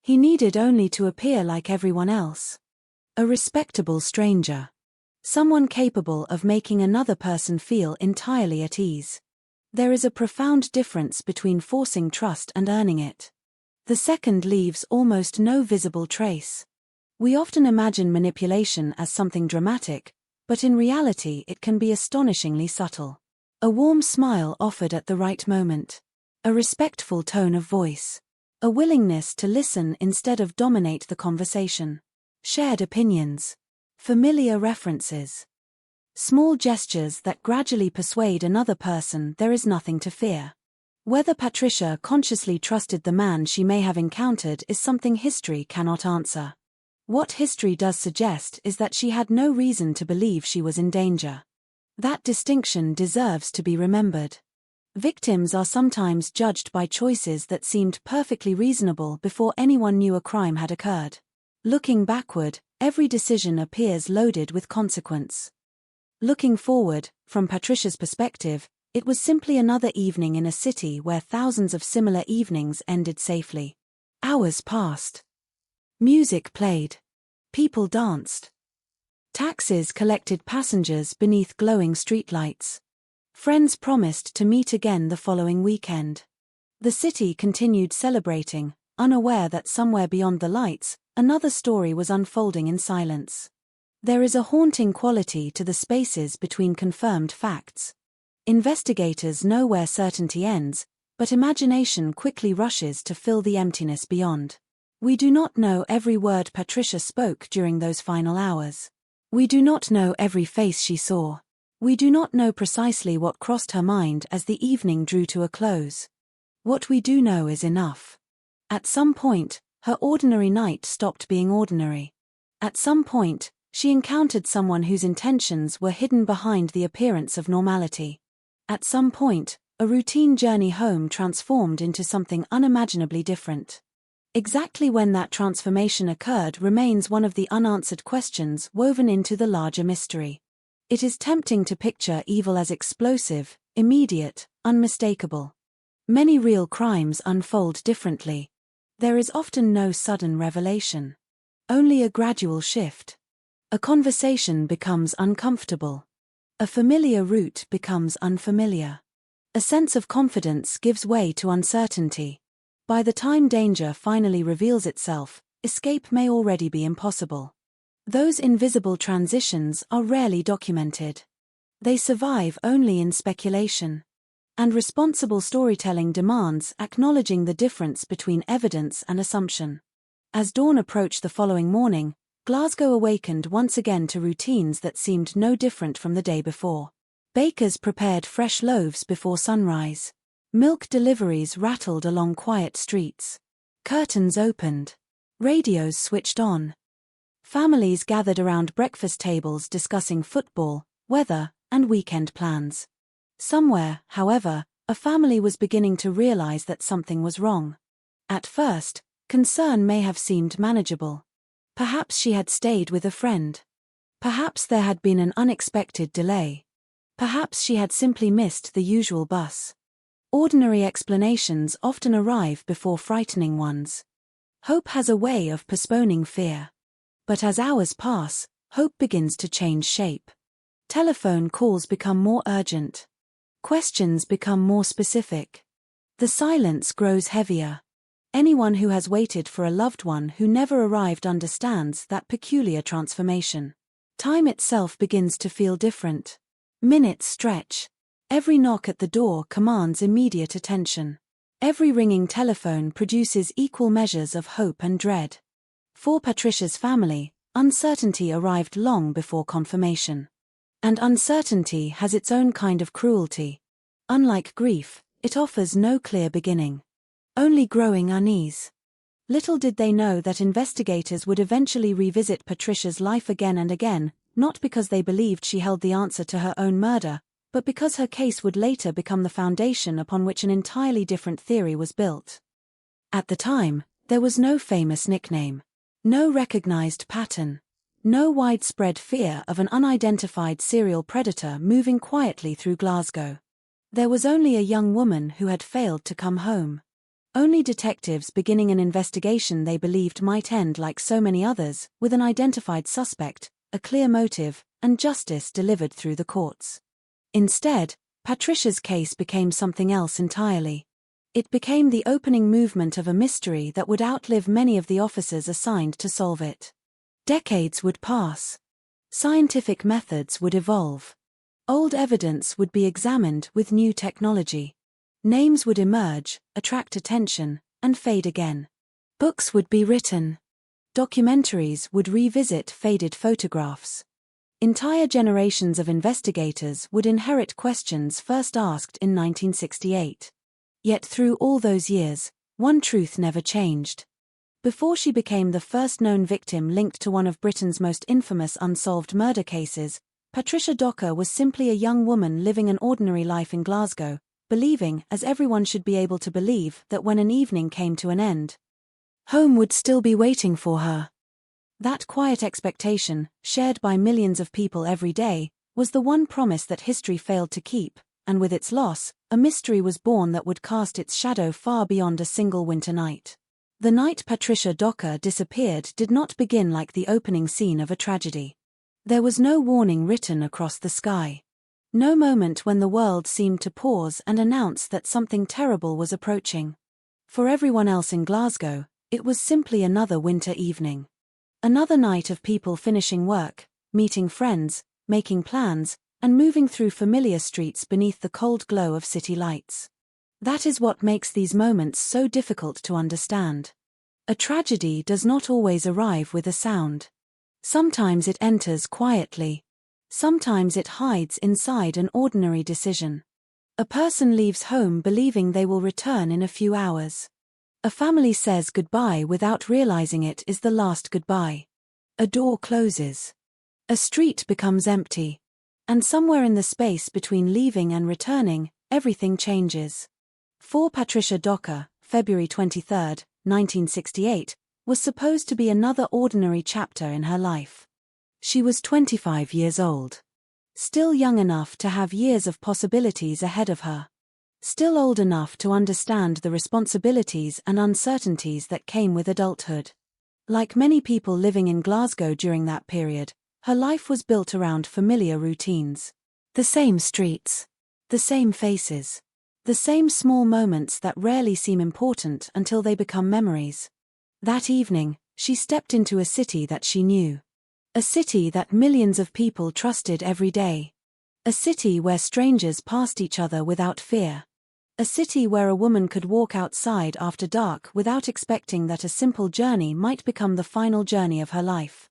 He needed only to appear like everyone else. A respectable stranger. Someone capable of making another person feel entirely at ease. There is a profound difference between forcing trust and earning it. The second leaves almost no visible trace. We often imagine manipulation as something dramatic, but in reality it can be astonishingly subtle. A warm smile offered at the right moment. A respectful tone of voice. A willingness to listen instead of dominate the conversation. Shared opinions. Familiar references. Small gestures that gradually persuade another person there is nothing to fear. Whether Patricia consciously trusted the man she may have encountered is something history cannot answer. What history does suggest is that she had no reason to believe she was in danger. That distinction deserves to be remembered. Victims are sometimes judged by choices that seemed perfectly reasonable before anyone knew a crime had occurred. Looking backward, every decision appears loaded with consequence. Looking forward, from Patricia's perspective, it was simply another evening in a city where thousands of similar evenings ended safely. Hours passed. Music played. People danced. Taxis collected passengers beneath glowing streetlights. Friends promised to meet again the following weekend. The city continued celebrating, unaware that somewhere beyond the lights, another story was unfolding in silence. There is a haunting quality to the spaces between confirmed facts. Investigators know where certainty ends, but imagination quickly rushes to fill the emptiness beyond. We do not know every word Patricia spoke during those final hours. We do not know every face she saw. We do not know precisely what crossed her mind as the evening drew to a close. What we do know is enough. At some point, her ordinary night stopped being ordinary. At some point, she encountered someone whose intentions were hidden behind the appearance of normality. At some point, a routine journey home transformed into something unimaginably different. Exactly when that transformation occurred remains one of the unanswered questions woven into the larger mystery. It is tempting to picture evil as explosive, immediate, unmistakable. Many real crimes unfold differently. There is often no sudden revelation. only a gradual shift. A conversation becomes uncomfortable. A familiar route becomes unfamiliar. A sense of confidence gives way to uncertainty. By the time danger finally reveals itself, escape may already be impossible. Those invisible transitions are rarely documented. They survive only in speculation. And responsible storytelling demands acknowledging the difference between evidence and assumption. As dawn approached the following morning, Glasgow awakened once again to routines that seemed no different from the day before. Bakers prepared fresh loaves before sunrise. Milk deliveries rattled along quiet streets. Curtains opened. Radios switched on. Families gathered around breakfast tables discussing football, weather, and weekend plans. Somewhere, however, a family was beginning to realize that something was wrong. At first, concern may have seemed manageable. Perhaps she had stayed with a friend. Perhaps there had been an unexpected delay. Perhaps she had simply missed the usual bus. Ordinary explanations often arrive before frightening ones. Hope has a way of postponing fear. But as hours pass, hope begins to change shape. Telephone calls become more urgent. Questions become more specific. The silence grows heavier. Anyone who has waited for a loved one who never arrived understands that peculiar transformation. Time itself begins to feel different. Minutes stretch. Every knock at the door commands immediate attention. Every ringing telephone produces equal measures of hope and dread. For Patricia's family, uncertainty arrived long before confirmation. And uncertainty has its own kind of cruelty. Unlike grief, it offers no clear beginning. Only growing unease. Little did they know that investigators would eventually revisit Patricia's life again and again, not because they believed she held the answer to her own murder, but because her case would later become the foundation upon which an entirely different theory was built. At the time, there was no famous nickname. No recognized pattern. No widespread fear of an unidentified serial predator moving quietly through Glasgow. There was only a young woman who had failed to come home. Only detectives beginning an investigation they believed might end like so many others, with an identified suspect, a clear motive, and justice delivered through the courts. Instead, Patricia's case became something else entirely. It became the opening movement of a mystery that would outlive many of the officers assigned to solve it. Decades would pass. Scientific methods would evolve. Old evidence would be examined with new technology. Names would emerge, attract attention, and fade again. Books would be written. Documentaries would revisit faded photographs. Entire generations of investigators would inherit questions first asked in 1968. Yet through all those years, one truth never changed. Before she became the first known victim linked to one of Britain's most infamous unsolved murder cases, Patricia Docker was simply a young woman living an ordinary life in Glasgow, believing, as everyone should be able to believe, that when an evening came to an end, home would still be waiting for her. That quiet expectation, shared by millions of people every day, was the one promise that history failed to keep, and with its loss, a mystery was born that would cast its shadow far beyond a single winter night. The night Patricia Docker disappeared did not begin like the opening scene of a tragedy. There was no warning written across the sky. No moment when the world seemed to pause and announce that something terrible was approaching. For everyone else in Glasgow, it was simply another winter evening. Another night of people finishing work, meeting friends, making plans, and moving through familiar streets beneath the cold glow of city lights. That is what makes these moments so difficult to understand. A tragedy does not always arrive with a sound. Sometimes it enters quietly. Sometimes it hides inside an ordinary decision. A person leaves home believing they will return in a few hours. A family says goodbye without realizing it is the last goodbye. A door closes. A street becomes empty. And somewhere in the space between leaving and returning, everything changes. For Patricia Docker, February 23, 1968, was supposed to be another ordinary chapter in her life. She was 25 years old. Still young enough to have years of possibilities ahead of her. Still old enough to understand the responsibilities and uncertainties that came with adulthood. Like many people living in Glasgow during that period, her life was built around familiar routines. The same streets. The same faces. The same small moments that rarely seem important until they become memories. That evening, she stepped into a city that she knew. A city that millions of people trusted every day. A city where strangers passed each other without fear. A city where a woman could walk outside after dark without expecting that a simple journey might become the final journey of her life.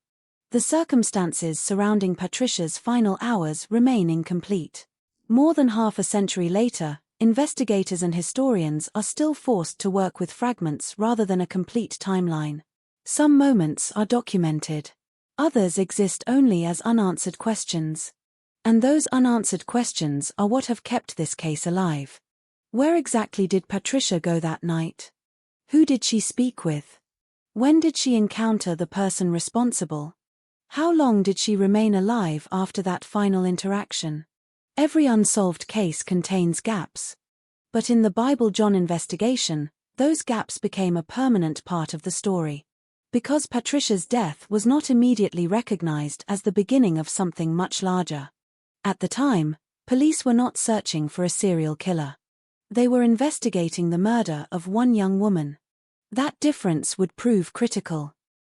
The circumstances surrounding Patricia's final hours remain incomplete. More than half a century later, investigators and historians are still forced to work with fragments rather than a complete timeline. Some moments are documented. Others exist only as unanswered questions. And those unanswered questions are what have kept this case alive. Where exactly did Patricia go that night? Who did she speak with? When did she encounter the person responsible? How long did she remain alive after that final interaction? Every unsolved case contains gaps. But in the Bible John investigation, those gaps became a permanent part of the story. Because Patricia's death was not immediately recognized as the beginning of something much larger. At the time, police were not searching for a serial killer. They were investigating the murder of one young woman. That difference would prove critical.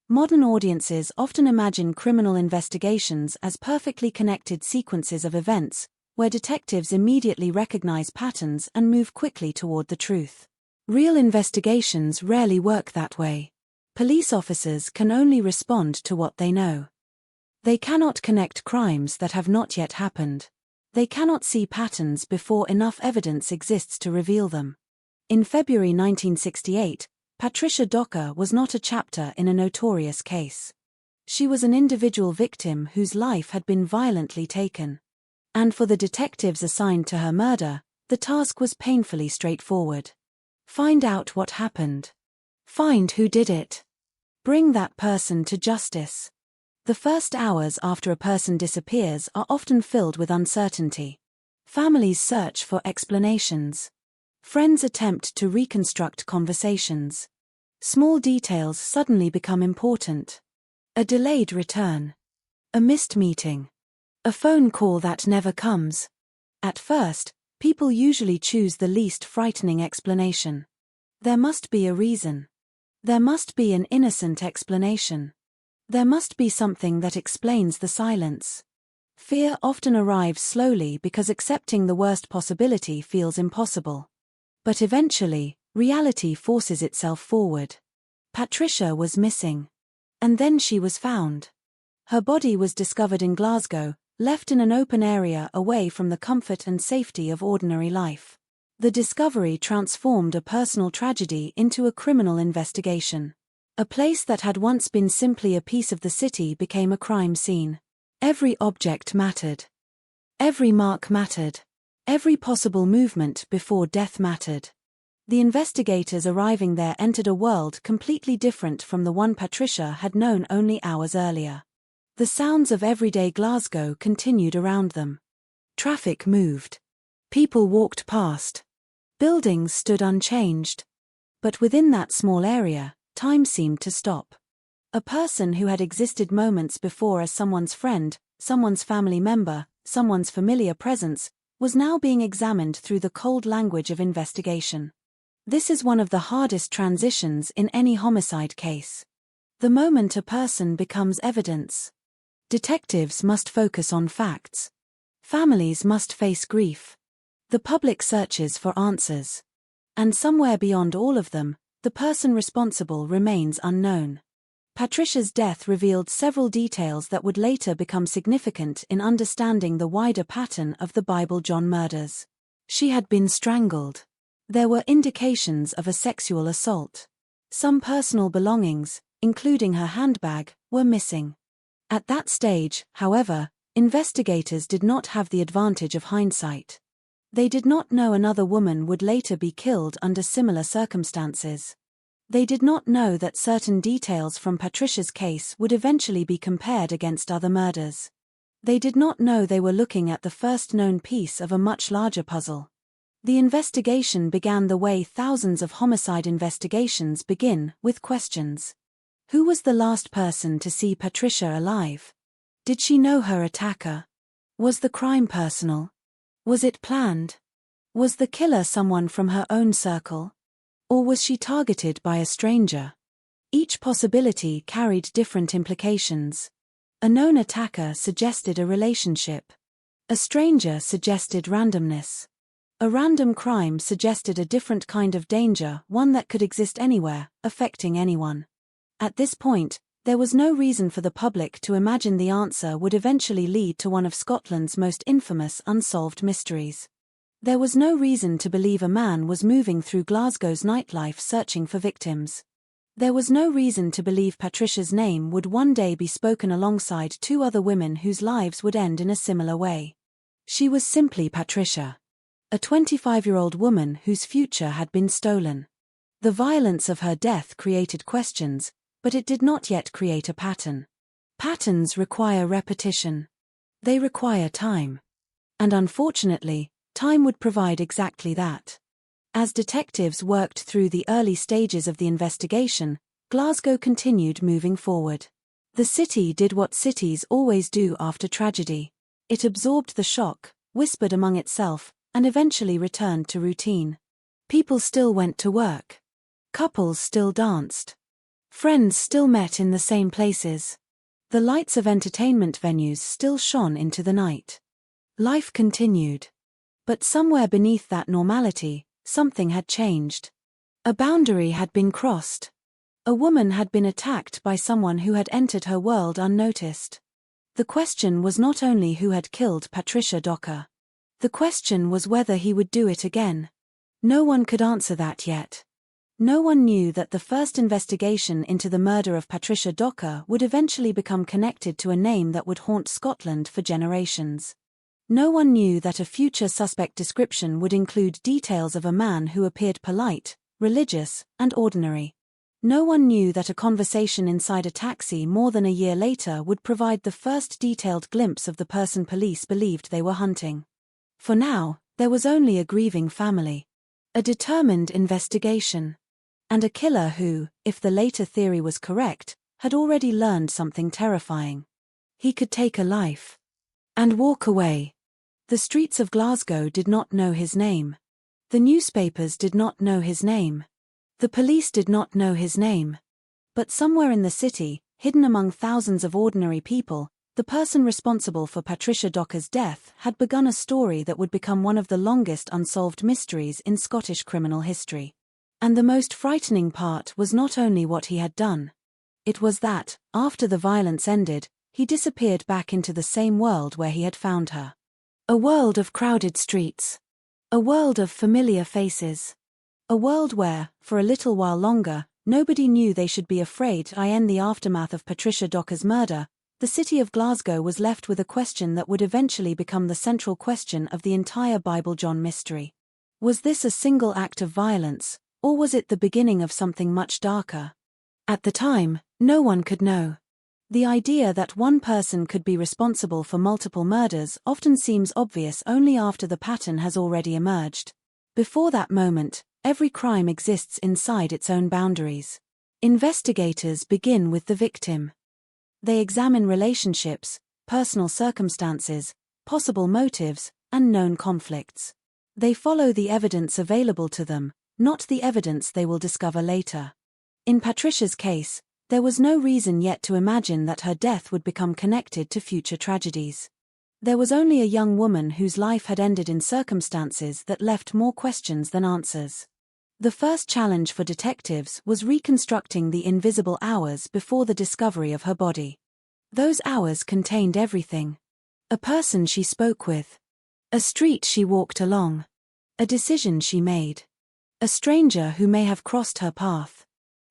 Modern audiences often imagine criminal investigations as perfectly connected sequences of events, where detectives immediately recognize patterns and move quickly toward the truth. Real investigations rarely work that way. Police officers can only respond to what they know. They cannot connect crimes that have not yet happened. They cannot see patterns before enough evidence exists to reveal them. In February 1968, Patricia Docker was not a chapter in a notorious case. She was an individual victim whose life had been violently taken. And for the detectives assigned to her murder, the task was painfully straightforward. Find out what happened. Find who did it. Bring that person to justice. The first hours after a person disappears are often filled with uncertainty. Families search for explanations. Friends attempt to reconstruct conversations. Small details suddenly become important. A delayed return. A missed meeting. A phone call that never comes. At first, people usually choose the least frightening explanation. There must be a reason. There must be an innocent explanation. There must be something that explains the silence. Fear often arrives slowly because accepting the worst possibility feels impossible. But eventually, reality forces itself forward. Patricia was missing. And then she was found. Her body was discovered in Glasgow, left in an open area away from the comfort and safety of ordinary life. The discovery transformed a personal tragedy into a criminal investigation. A place that had once been simply a piece of the city became a crime scene. Every object mattered. Every mark mattered. Every possible movement before death mattered. The investigators arriving there entered a world completely different from the one Patricia had known only hours earlier. The sounds of everyday Glasgow continued around them. Traffic moved. People walked past. Buildings stood unchanged. But within that small area, time seemed to stop. A person who had existed moments before as someone's friend, someone's family member, someone's familiar presence, was now being examined through the cold language of investigation. This is one of the hardest transitions in any homicide case. The moment a person becomes evidence. Detectives must focus on facts. Families must face grief. The public searches for answers. And somewhere beyond all of them, the person responsible remains unknown. Patricia's death revealed several details that would later become significant in understanding the wider pattern of the Bible John murders. She had been strangled. There were indications of a sexual assault. Some personal belongings, including her handbag, were missing. At that stage, however, investigators did not have the advantage of hindsight. They did not know another woman would later be killed under similar circumstances. They did not know that certain details from Patricia's case would eventually be compared against other murders. They did not know they were looking at the first known piece of a much larger puzzle. The investigation began the way thousands of homicide investigations begin, with questions. Who was the last person to see Patricia alive? Did she know her attacker? Was the crime personal? Was it planned? Was the killer someone from her own circle? Or was she targeted by a stranger? Each possibility carried different implications. A known attacker suggested a relationship. A stranger suggested randomness. A random crime suggested a different kind of danger, one that could exist anywhere, affecting anyone. At this point, there was no reason for the public to imagine the answer would eventually lead to one of Scotland's most infamous unsolved mysteries. There was no reason to believe a man was moving through Glasgow's nightlife searching for victims. There was no reason to believe Patricia's name would one day be spoken alongside two other women whose lives would end in a similar way. She was simply Patricia, a 25-year-old woman whose future had been stolen. The violence of her death created questions, but it did not yet create a pattern. Patterns require repetition. They require time. And unfortunately, time would provide exactly that. As detectives worked through the early stages of the investigation, Glasgow continued moving forward. The city did what cities always do after tragedy. It absorbed the shock, whispered among itself, and eventually returned to routine. People still went to work. Couples still danced. Friends still met in the same places. The lights of entertainment venues still shone into the night. Life continued. But somewhere beneath that normality, something had changed. A boundary had been crossed. A woman had been attacked by someone who had entered her world unnoticed. The question was not only who had killed Patricia Docker. The question was whether he would do it again. No one could answer that yet. No one knew that the first investigation into the murder of Patricia Docker would eventually become connected to a name that would haunt Scotland for generations. No one knew that a future suspect description would include details of a man who appeared polite, religious, and ordinary. No one knew that a conversation inside a taxi more than a year later would provide the first detailed glimpse of the person police believed they were hunting. For now, there was only a grieving family, a determined investigation, and a killer who, if the later theory was correct, had already learned something terrifying. He could take a life and walk away. The streets of Glasgow did not know his name. The newspapers did not know his name. The police did not know his name. But somewhere in the city, hidden among thousands of ordinary people, the person responsible for Patricia Docker's death had begun a story that would become one of the longest unsolved mysteries in Scottish criminal history. And the most frightening part was not only what he had done. It was that, after the violence ended, he disappeared back into the same world where he had found her. A world of crowded streets. A world of familiar faces. A world where, for a little while longer, nobody knew they should be afraid. In the aftermath of Patricia Docker's murder, the city of Glasgow was left with a question that would eventually become the central question of the entire Bible John mystery. Was this a single act of violence, or was it the beginning of something much darker? At the time, no one could know. The idea that one person could be responsible for multiple murders often seems obvious only after the pattern has already emerged. Before that moment, every crime exists inside its own boundaries. Investigators begin with the victim. They examine relationships, personal circumstances, possible motives, and known conflicts. They follow the evidence available to them, not the evidence they will discover later. In Patricia's case, there was no reason yet to imagine that her death would become connected to future tragedies. There was only a young woman whose life had ended in circumstances that left more questions than answers. The first challenge for detectives was reconstructing the invisible hours before the discovery of her body. Those hours contained everything. A person she spoke with. A street she walked along. A decision she made. A stranger who may have crossed her path.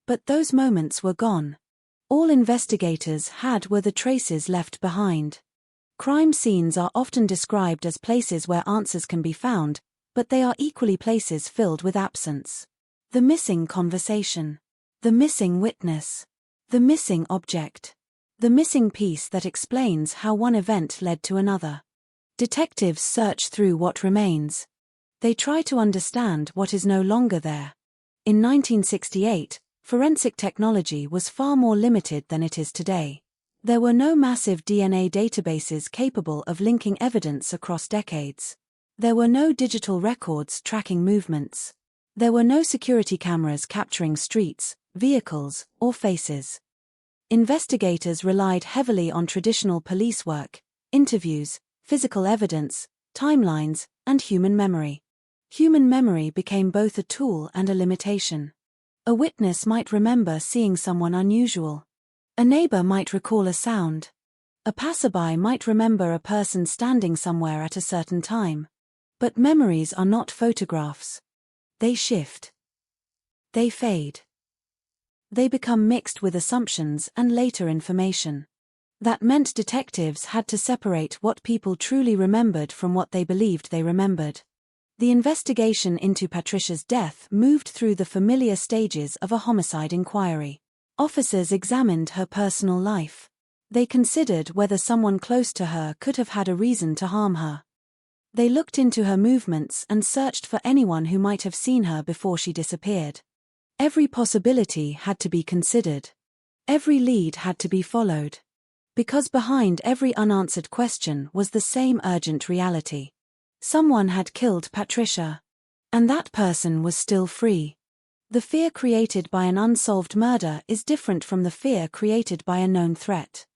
But those moments were gone. All investigators had were the traces left behind. Crime scenes are often described as places where answers can be found, but they are equally places filled with absence. The missing conversation. The missing witness. The missing object. The missing piece that explains how one event led to another. Detectives search through what remains. They try to understand what is no longer there. In 1968, Forensic technology was far more limited than it is today. There were no massive DNA databases capable of linking evidence across decades. There were no digital records tracking movements. There were no security cameras capturing streets, vehicles, or faces. Investigators relied heavily on traditional police work, interviews, physical evidence, timelines, and human memory. Human memory became both a tool and a limitation. A witness might remember seeing someone unusual. A neighbor might recall a sound. A passerby might remember a person standing somewhere at a certain time. But memories are not photographs. They shift. They fade. They become mixed with assumptions and later information. That meant detectives had to separate what people truly remembered from what they believed they remembered. The investigation into Patricia's death moved through the familiar stages of a homicide inquiry. Officers examined her personal life. They considered whether someone close to her could have had a reason to harm her. They looked into her movements and searched for anyone who might have seen her before she disappeared. Every possibility had to be considered. Every lead had to be followed. Because behind every unanswered question was the same urgent reality. Someone had killed Patricia. And that person was still free. The fear created by an unsolved murder is different from the fear created by a known threat.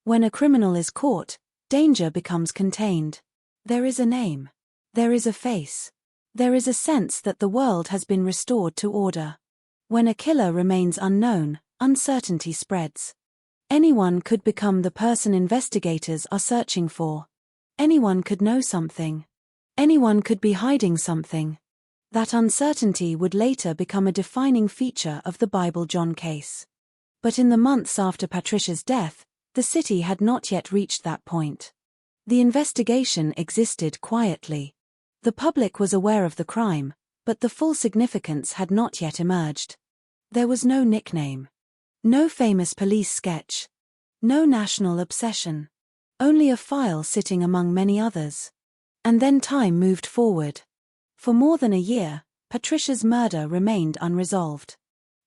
When a criminal is caught, danger becomes contained. There is a name. There is a face. There is a sense that the world has been restored to order. When a killer remains unknown, uncertainty spreads. Anyone could become the person investigators are searching for. Anyone could know something. Anyone could be hiding something. That uncertainty would later become a defining feature of the Bible John case. But in the months after Patricia's death, the city had not yet reached that point. The investigation existed quietly. The public was aware of the crime, but the full significance had not yet emerged. There was no nickname. No famous police sketch. No national obsession. Only a file sitting among many others. And then time moved forward. For more than a year, Patricia's murder remained unresolved.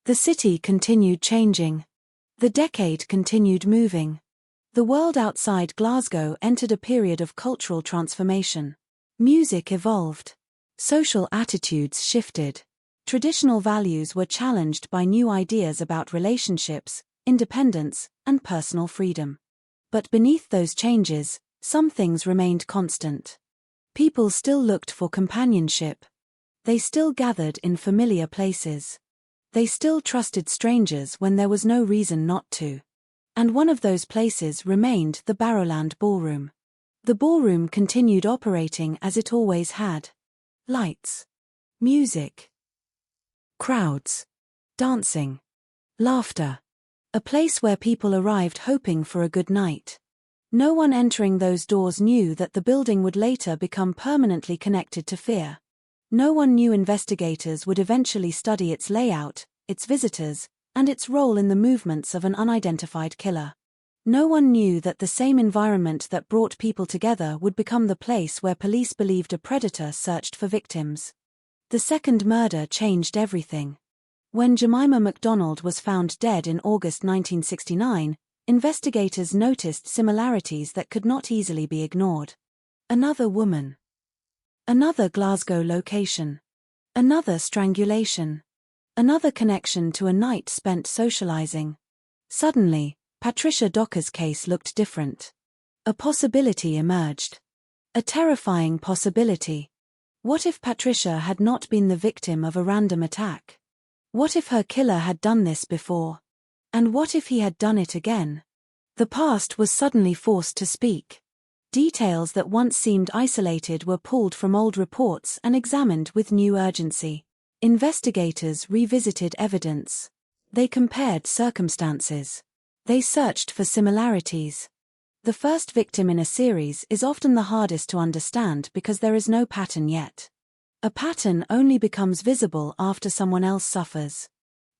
The city continued changing. The decade continued moving. The world outside Glasgow entered a period of cultural transformation. Music evolved. Social attitudes shifted. Traditional values were challenged by new ideas about relationships, independence, and personal freedom. But beneath those changes, some things remained constant. People still looked for companionship. They still gathered in familiar places. They still trusted strangers when there was no reason not to. And one of those places remained the Barrowland Ballroom. The ballroom continued operating as it always had. Lights. Music. Crowds. Dancing. Laughter. A place where people arrived hoping for a good night. No one entering those doors knew that the building would later become permanently connected to fear. No one knew investigators would eventually study its layout, its visitors, and its role in the movements of an unidentified killer. No one knew that the same environment that brought people together would become the place where police believed a predator searched for victims. The second murder changed everything. When Jemima MacDonald was found dead in August 1969, investigators noticed similarities that could not easily be ignored. Another woman. Another Glasgow location. Another strangulation. Another connection to a night spent socializing. Suddenly, Patricia Docker's case looked different. A possibility emerged. A terrifying possibility. What if Patricia had not been the victim of a random attack? What if her killer had done this before? And what if he had done it again? The past was suddenly forced to speak. Details that once seemed isolated were pulled from old reports and examined with new urgency. Investigators revisited evidence. They compared circumstances. They searched for similarities. The first victim in a series is often the hardest to understand because there is no pattern yet. A pattern only becomes visible after someone else suffers.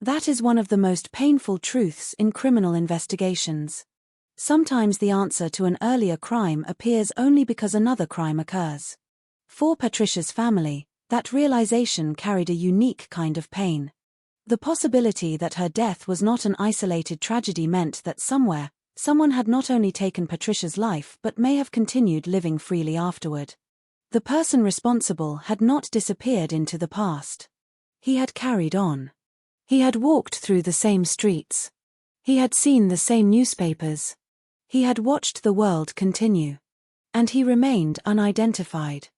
That is one of the most painful truths in criminal investigations. Sometimes the answer to an earlier crime appears only because another crime occurs. For Patricia's family, that realization carried a unique kind of pain. The possibility that her death was not an isolated tragedy meant that somewhere, someone had not only taken Patricia's life but may have continued living freely afterward. The person responsible had not disappeared into the past. He had carried on. He had walked through the same streets. He had seen the same newspapers. He had watched the world continue. And he remained unidentified.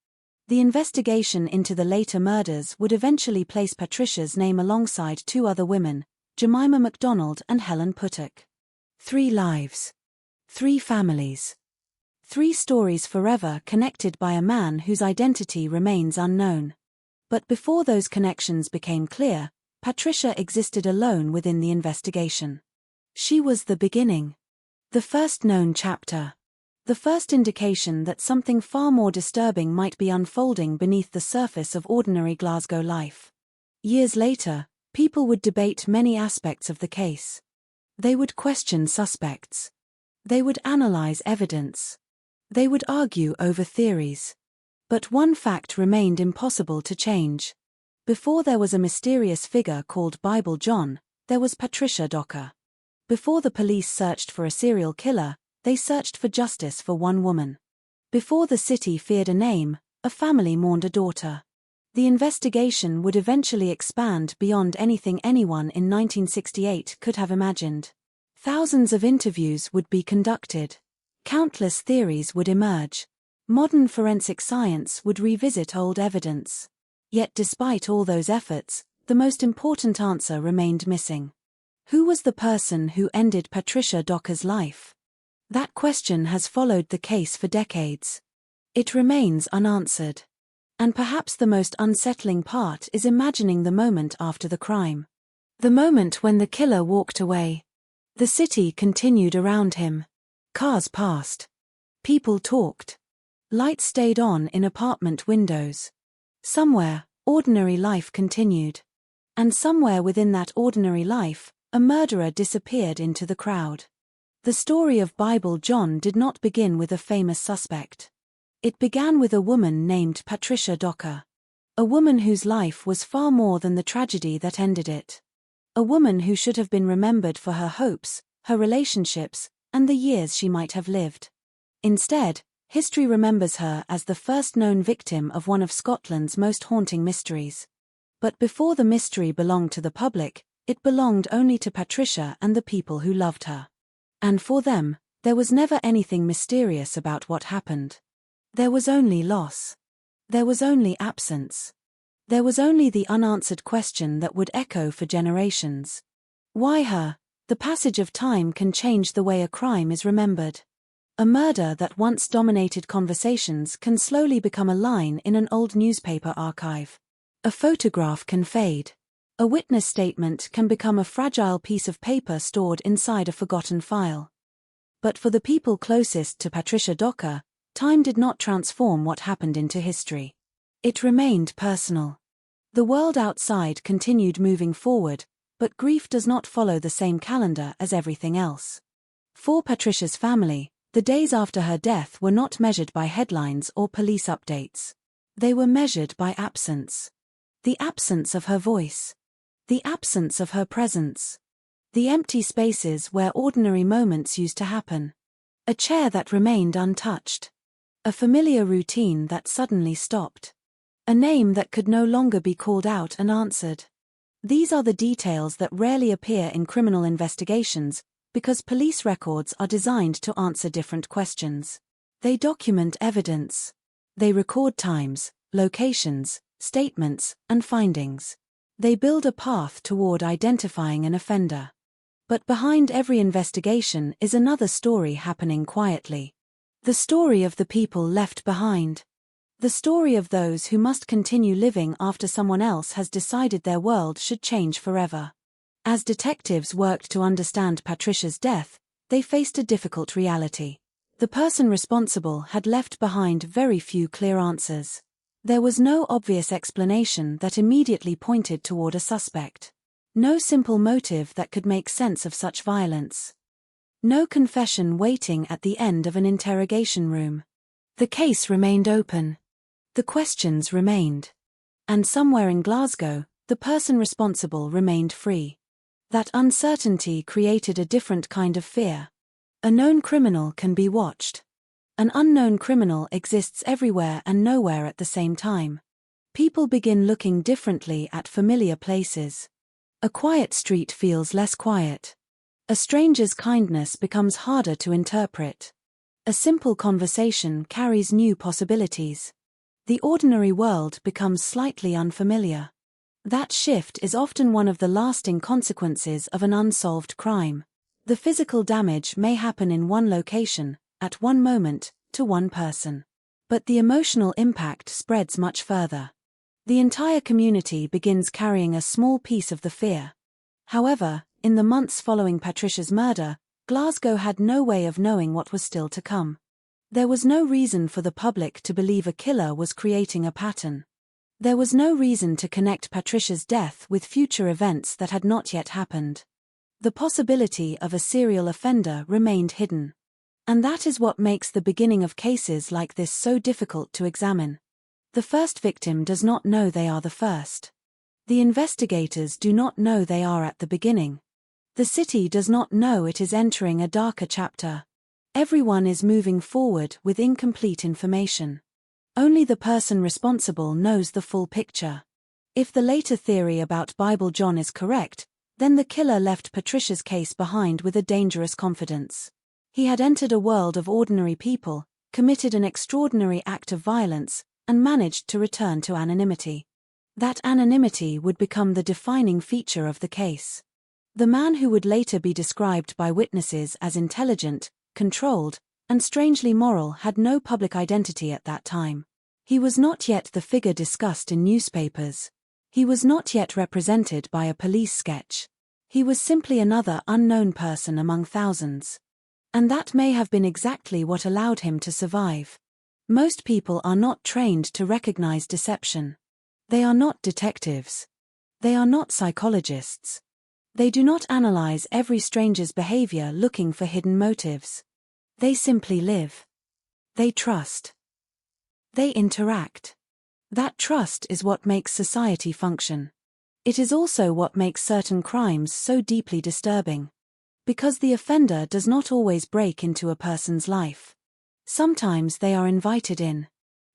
The investigation into the later murders would eventually place Patricia's name alongside two other women, Jemima MacDonald and Helen Puttock. 3 lives. 3 families. 3 stories forever connected by a man whose identity remains unknown. But before those connections became clear, Patricia existed alone within the investigation. She was the beginning. The first known chapter. The first indication that something far more disturbing might be unfolding beneath the surface of ordinary Glasgow life. Years later, people would debate many aspects of the case. They would question suspects. They would analyze evidence. They would argue over theories. But one fact remained impossible to change. Before there was a mysterious figure called Bible John, there was Patricia Docker. Before the police searched for a serial killer, they searched for justice for one woman. Before the city feared a name, a family mourned a daughter. The investigation would eventually expand beyond anything anyone in 1968 could have imagined. Thousands of interviews would be conducted. Countless theories would emerge. Modern forensic science would revisit old evidence. Yet despite all those efforts, the most important answer remained missing. Who was the person who ended Patricia Docker's life? That question has followed the case for decades. It remains unanswered. And perhaps the most unsettling part is imagining the moment after the crime. The moment when the killer walked away. The city continued around him. Cars passed. People talked. Lights stayed on in apartment windows. Somewhere, ordinary life continued. And somewhere within that ordinary life, a murderer disappeared into the crowd. The story of Bible John did not begin with a famous suspect. It began with a woman named Patricia Docker. A woman whose life was far more than the tragedy that ended it. A woman who should have been remembered for her hopes, her relationships, and the years she might have lived. Instead, history remembers her as the first known victim of one of Scotland's most haunting mysteries. But before the mystery belonged to the public, it belonged only to Patricia and the people who loved her. And for them, there was never anything mysterious about what happened. There was only loss. There was only absence. There was only the unanswered question that would echo for generations. Why her? The passage of time can change the way a crime is remembered. A murder that once dominated conversations can slowly become a line in an old newspaper archive. A photograph can fade. A witness statement can become a fragile piece of paper stored inside a forgotten file. But for the people closest to Patricia Docker, time did not transform what happened into history. It remained personal. The world outside continued moving forward, but grief does not follow the same calendar as everything else. For Patricia's family, the days after her death were not measured by headlines or police updates. They were measured by absence. The absence of her voice. The absence of her presence. The empty spaces where ordinary moments used to happen. A chair that remained untouched. A familiar routine that suddenly stopped. A name that could no longer be called out and answered. These are the details that rarely appear in criminal investigations because police records are designed to answer different questions. They document evidence. They record times, locations, statements, and findings. They build a path toward identifying an offender. But behind every investigation is another story happening quietly. The story of the people left behind. The story of those who must continue living after someone else has decided their world should change forever. As detectives worked to understand Patricia's death, they faced a difficult reality. The person responsible had left behind very few clear answers. There was no obvious explanation that immediately pointed toward a suspect. No simple motive that could make sense of such violence. No confession waiting at the end of an interrogation room. The case remained open. The questions remained. And somewhere in Glasgow, the person responsible remained free. That uncertainty created a different kind of fear. A known criminal can be watched. An unknown criminal exists everywhere and nowhere at the same time. People begin looking differently at familiar places. A quiet street feels less quiet. A stranger's kindness becomes harder to interpret. A simple conversation carries new possibilities. The ordinary world becomes slightly unfamiliar. That shift is often one of the lasting consequences of an unsolved crime. The physical damage may happen in one location, at one moment, to one person. But the emotional impact spreads much further. The entire community begins carrying a small piece of the fear. However, in the months following Patricia's murder, Glasgow had no way of knowing what was still to come. There was no reason for the public to believe a killer was creating a pattern. There was no reason to connect Patricia's death with future events that had not yet happened. The possibility of a serial offender remained hidden. And that is what makes the beginning of cases like this so difficult to examine. The first victim does not know they are the first. The investigators do not know they are at the beginning. The city does not know it is entering a darker chapter. Everyone is moving forward with incomplete information. Only the person responsible knows the full picture. If the later theory about Bible John is correct, then the killer left Patricia's case behind with a dangerous confidence. He had entered a world of ordinary people, committed an extraordinary act of violence, and managed to return to anonymity. That anonymity would become the defining feature of the case. The man who would later be described by witnesses as intelligent, controlled, and strangely moral had no public identity at that time. He was not yet the figure discussed in newspapers. He was not yet represented by a police sketch. He was simply another unknown person among thousands. And that may have been exactly what allowed him to survive. Most people are not trained to recognize deception. They are not detectives. They are not psychologists. They do not analyze every stranger's behavior looking for hidden motives. They simply live. They trust. They interact. That trust is what makes society function. It is also what makes certain crimes so deeply disturbing. Because the offender does not always break into a person's life. Sometimes they are invited in.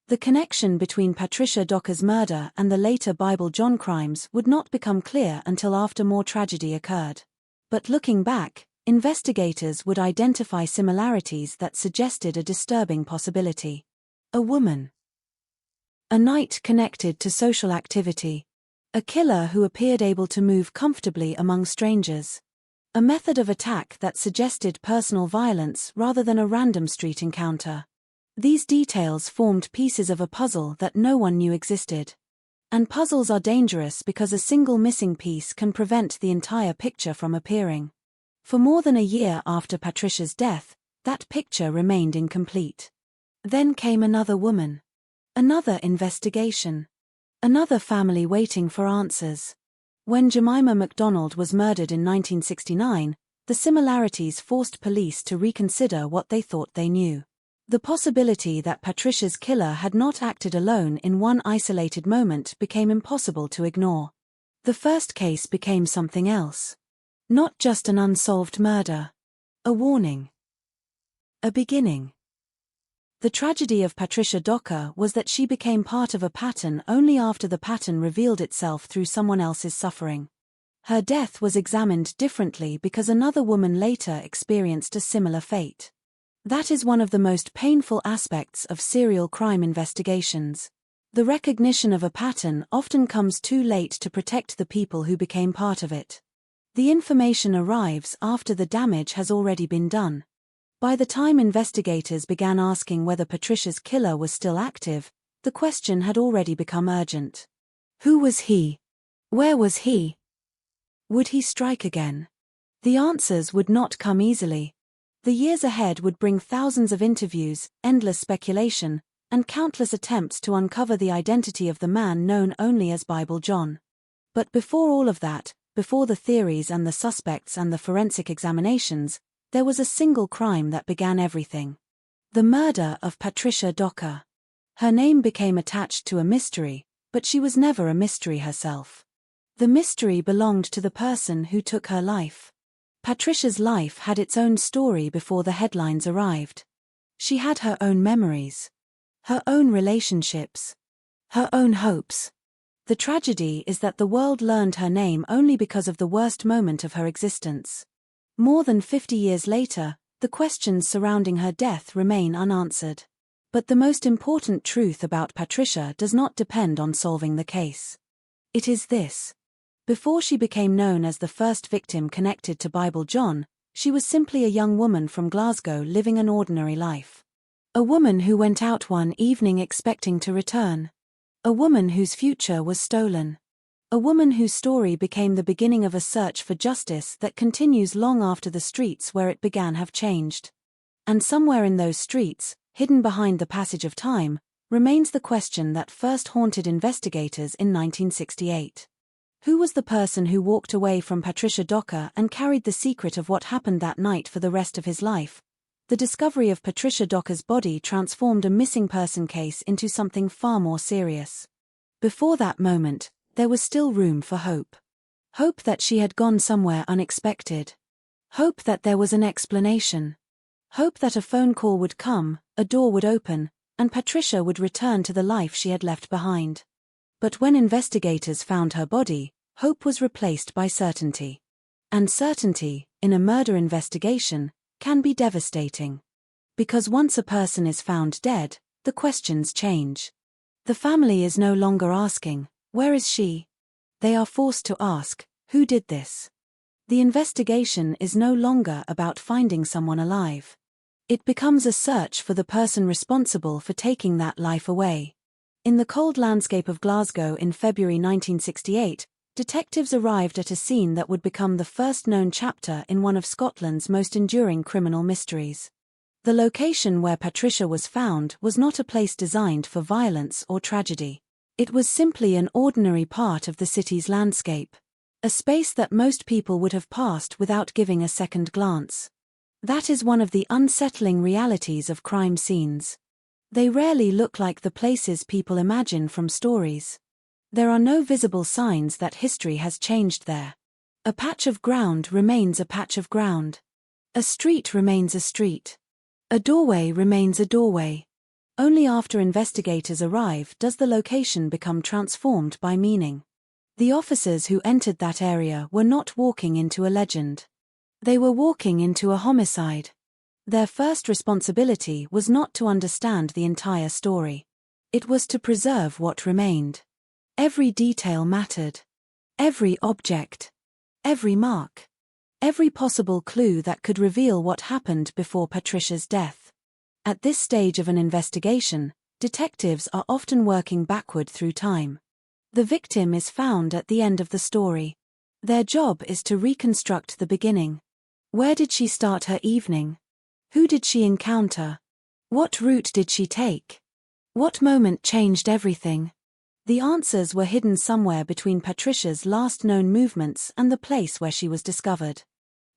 The connection between Patricia Docker's murder and the later Bible John crimes would not become clear until after more tragedy occurred. But looking back, investigators would identify similarities that suggested a disturbing possibility. A woman. A night connected to social activity. A killer who appeared able to move comfortably among strangers. A method of attack that suggested personal violence rather than a random street encounter. These details formed pieces of a puzzle that no one knew existed. And puzzles are dangerous because a single missing piece can prevent the entire picture from appearing. For more than a year after Patricia's death, that picture remained incomplete. Then came another woman. Another investigation. Another family waiting for answers. When Jemima MacDonald was murdered in 1969, the similarities forced police to reconsider what they thought they knew. The possibility that Patricia's killer had not acted alone in one isolated moment became impossible to ignore. The first case became something else. Not just an unsolved murder. A warning. A beginning. The tragedy of Patricia Docker was that she became part of a pattern only after the pattern revealed itself through someone else's suffering. Her death was examined differently because another woman later experienced a similar fate. That is one of the most painful aspects of serial crime investigations. The recognition of a pattern often comes too late to protect the people who became part of it. The information arrives after the damage has already been done. By the time investigators began asking whether Patricia's killer was still active, the question had already become urgent. Who was he? Where was he? Would he strike again? The answers would not come easily. The years ahead would bring thousands of interviews, endless speculation, and countless attempts to uncover the identity of the man known only as Bible John. But before all of that, before the theories and the suspects and the forensic examinations, there was a single crime that began everything. The murder of Patricia Docker. Her name became attached to a mystery, but she was never a mystery herself. The mystery belonged to the person who took her life. Patricia's life had its own story before the headlines arrived. She had her own memories, her own relationships, her own hopes. The tragedy is that the world learned her name only because of the worst moment of her existence. More than 50 years later, the questions surrounding her death remain unanswered. But the most important truth about Patricia does not depend on solving the case. It is this. Before she became known as the first victim connected to Bible John, she was simply a young woman from Glasgow living an ordinary life. A woman who went out one evening expecting to return. A woman whose future was stolen. A woman whose story became the beginning of a search for justice that continues long after the streets where it began have changed. And somewhere in those streets, hidden behind the passage of time, remains the question that first haunted investigators in 1968. Who was the person who walked away from Patricia Docker and carried the secret of what happened that night for the rest of his life? The discovery of Patricia Docker's body transformed a missing person case into something far more serious. Before that moment, there was still room for hope. Hope that she had gone somewhere unexpected. Hope that there was an explanation. Hope that a phone call would come, a door would open, and Patricia would return to the life she had left behind. But when investigators found her body, hope was replaced by certainty. And certainty, in a murder investigation, can be devastating. Because once a person is found dead, the questions change. The family is no longer asking, "Where is she?" They are forced to ask, "Who did this?" The investigation is no longer about finding someone alive. It becomes a search for the person responsible for taking that life away. In the cold landscape of Glasgow in February 1968, detectives arrived at a scene that would become the first known chapter in one of Scotland's most enduring criminal mysteries. The location where Patricia was found was not a place designed for violence or tragedy. It was simply an ordinary part of the city's landscape. A space that most people would have passed without giving a second glance. That is one of the unsettling realities of crime scenes. They rarely look like the places people imagine from stories. There are no visible signs that history has changed there. A patch of ground remains a patch of ground. A street remains a street. A doorway remains a doorway. Only after investigators arrive does the location become transformed by meaning. The officers who entered that area were not walking into a legend. They were walking into a homicide. Their first responsibility was not to understand the entire story. It was to preserve what remained. Every detail mattered. Every object. Every mark. Every possible clue that could reveal what happened before Patricia's death. At this stage of an investigation, detectives are often working backward through time. The victim is found at the end of the story. Their job is to reconstruct the beginning. Where did she start her evening? Who did she encounter? What route did she take? What moment changed everything? The answers were hidden somewhere between Patricia's last known movements and the place where she was discovered.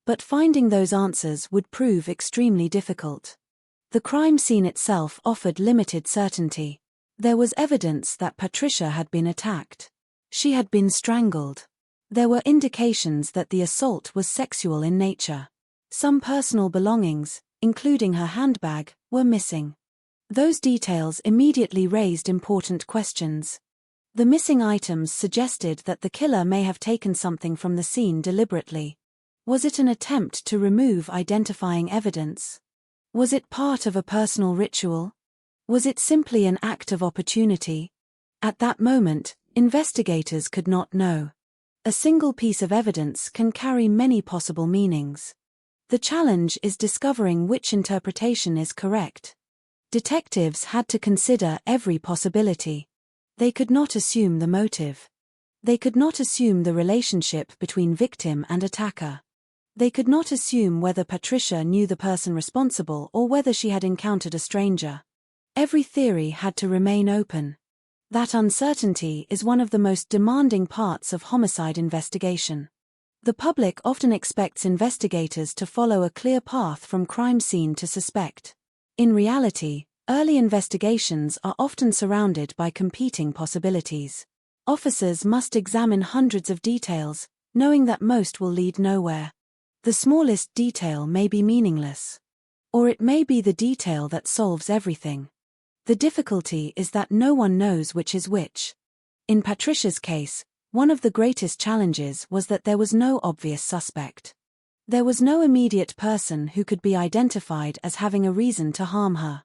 But finding those answers would prove extremely difficult. The crime scene itself offered limited certainty. There was evidence that Patricia had been attacked. She had been strangled. There were indications that the assault was sexual in nature. Some personal belongings, including her handbag, were missing. Those details immediately raised important questions. The missing items suggested that the killer may have taken something from the scene deliberately. Was it an attempt to remove identifying evidence? Was it part of a personal ritual? Was it simply an act of opportunity? At that moment, investigators could not know. A single piece of evidence can carry many possible meanings. The challenge is discovering which interpretation is correct. Detectives had to consider every possibility. They could not assume the motive. They could not assume the relationship between victim and attacker. They could not assume whether Patricia knew the person responsible or whether she had encountered a stranger. Every theory had to remain open. That uncertainty is one of the most demanding parts of homicide investigation. The public often expects investigators to follow a clear path from crime scene to suspect. In reality, early investigations are often surrounded by competing possibilities. Officers must examine hundreds of details, knowing that most will lead nowhere. The smallest detail may be meaningless. Or it may be the detail that solves everything. The difficulty is that no one knows which is which. In Patricia's case, one of the greatest challenges was that there was no obvious suspect. There was no immediate person who could be identified as having a reason to harm her.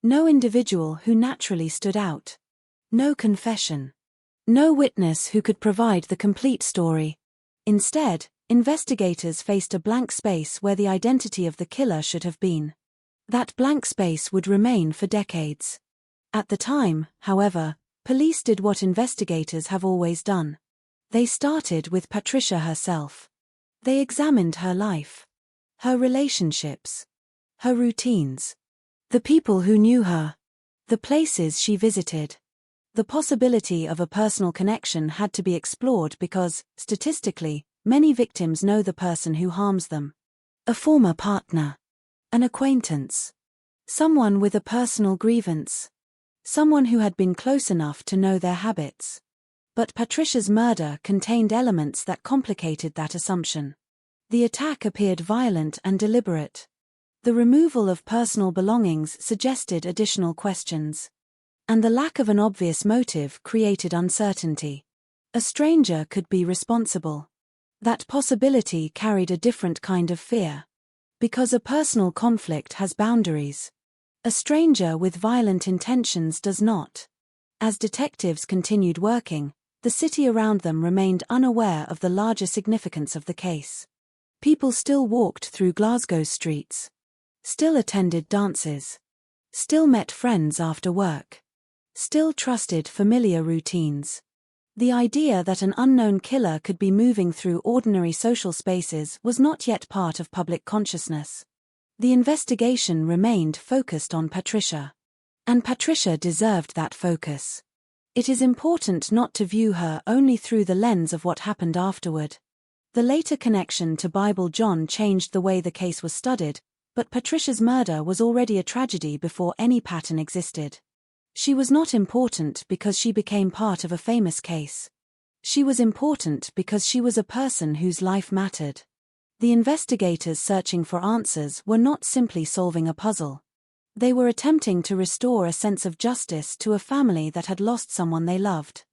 No individual who naturally stood out. No confession. No witness who could provide the complete story. Instead, investigators faced a blank space where the identity of the killer should have been. That blank space would remain for decades. At the time, however, police did what investigators have always done. They started with Patricia herself. They examined her life, her relationships, her routines, the people who knew her, the places she visited. The possibility of a personal connection had to be explored because, statistically, many victims know the person who harms them. A former partner. An acquaintance. Someone with a personal grievance. Someone who had been close enough to know their habits. But Patricia's murder contained elements that complicated that assumption. The attack appeared violent and deliberate. The removal of personal belongings suggested additional questions. And the lack of an obvious motive created uncertainty. A stranger could be responsible. That possibility carried a different kind of fear. Because a personal conflict has boundaries. A stranger with violent intentions does not. As detectives continued working, the city around them remained unaware of the larger significance of the case. People still walked through Glasgow's streets. Still attended dances. Still met friends after work. Still trusted familiar routines. The idea that an unknown killer could be moving through ordinary social spaces was not yet part of public consciousness. The investigation remained focused on Patricia. And Patricia deserved that focus. It is important not to view her only through the lens of what happened afterward. The later connection to Bible John changed the way the case was studied, but Patricia's murder was already a tragedy before any pattern existed. She was not important because she became part of a famous case. She was important because she was a person whose life mattered. The investigators searching for answers were not simply solving a puzzle. They were attempting to restore a sense of justice to a family that had lost someone they loved.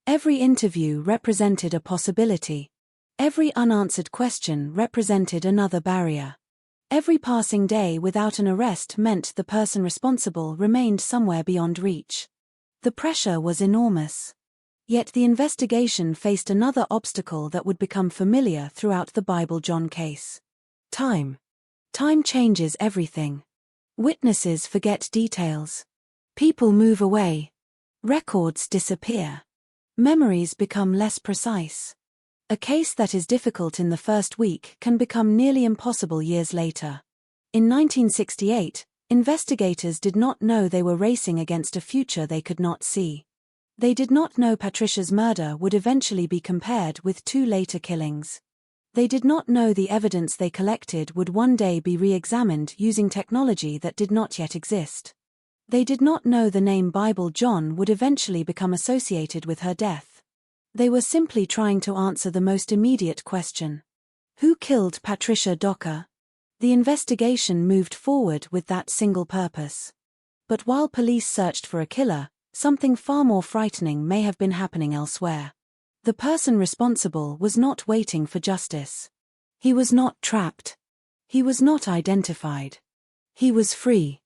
Every interview represented a possibility. Every unanswered question represented another barrier. Every passing day without an arrest meant the person responsible remained somewhere beyond reach. The pressure was enormous. Yet the investigation faced another obstacle that would become familiar throughout the Bible John case. Time. Time changes everything. Witnesses forget details. People move away. Records disappear. Memories become less precise. A case that is difficult in the first week can become nearly impossible years later. In 1968, investigators did not know they were racing against a future they could not see. They did not know Patricia's murder would eventually be compared with 2 later killings. They did not know the evidence they collected would one day be re-examined using technology that did not yet exist. They did not know the name Bible John would eventually become associated with her death. They were simply trying to answer the most immediate question. Who killed Patricia Docker? The investigation moved forward with that single purpose. But while police searched for a killer, something far more frightening may have been happening elsewhere. The person responsible was not waiting for justice. He was not trapped. He was not identified. He was free.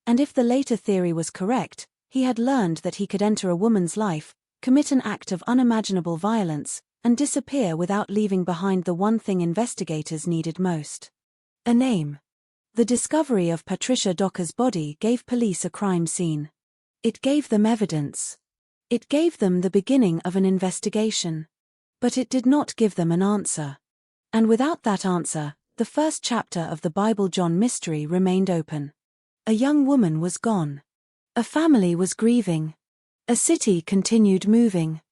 And if the later theory was correct, he had learned that he could enter a woman's life, commit an act of unimaginable violence, and disappear without leaving behind the one thing investigators needed most. A name. The discovery of Patricia Docker's body gave police a crime scene. It gave them evidence. It gave them the beginning of an investigation. But it did not give them an answer. And without that answer, the first chapter of the Bible John mystery remained open. A young woman was gone. A family was grieving. A city continued moving.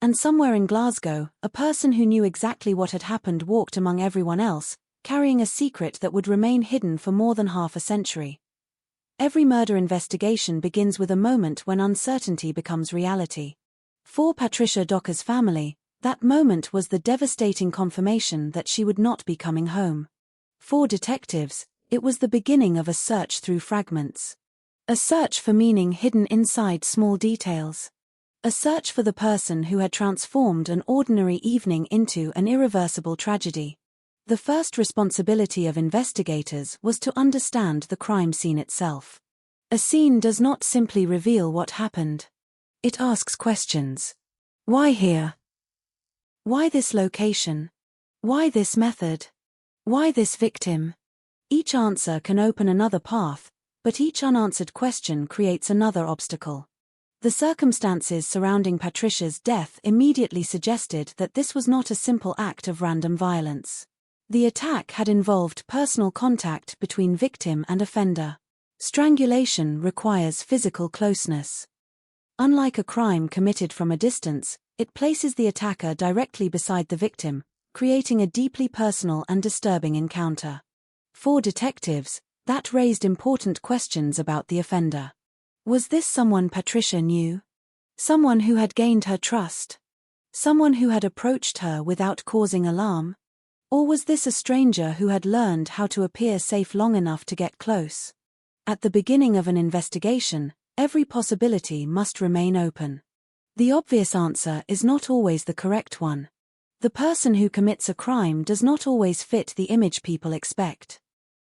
And somewhere in Glasgow, a person who knew exactly what had happened walked among everyone else, carrying a secret that would remain hidden for more than half a century. Every murder investigation begins with a moment when uncertainty becomes reality. For Patricia Docker's family, that moment was the devastating confirmation that she would not be coming home. For detectives, it was the beginning of a search through fragments. A search for meaning hidden inside small details. A search for the person who had transformed an ordinary evening into an irreversible tragedy. The first responsibility of investigators was to understand the crime scene itself. A scene does not simply reveal what happened. It asks questions. Why here? Why this location? Why this method? Why this victim? Each answer can open another path, but each unanswered question creates another obstacle. The circumstances surrounding Patricia's death immediately suggested that this was not a simple act of random violence. The attack had involved personal contact between victim and offender. Strangulation requires physical closeness. Unlike a crime committed from a distance, it places the attacker directly beside the victim, creating a deeply personal and disturbing encounter. For detectives, that raised important questions about the offender. Was this someone Patricia knew? Someone who had gained her trust? Someone who had approached her without causing alarm? Or was this a stranger who had learned how to appear safe long enough to get close? At the beginning of an investigation, every possibility must remain open. The obvious answer is not always the correct one. The person who commits a crime does not always fit the image people expect.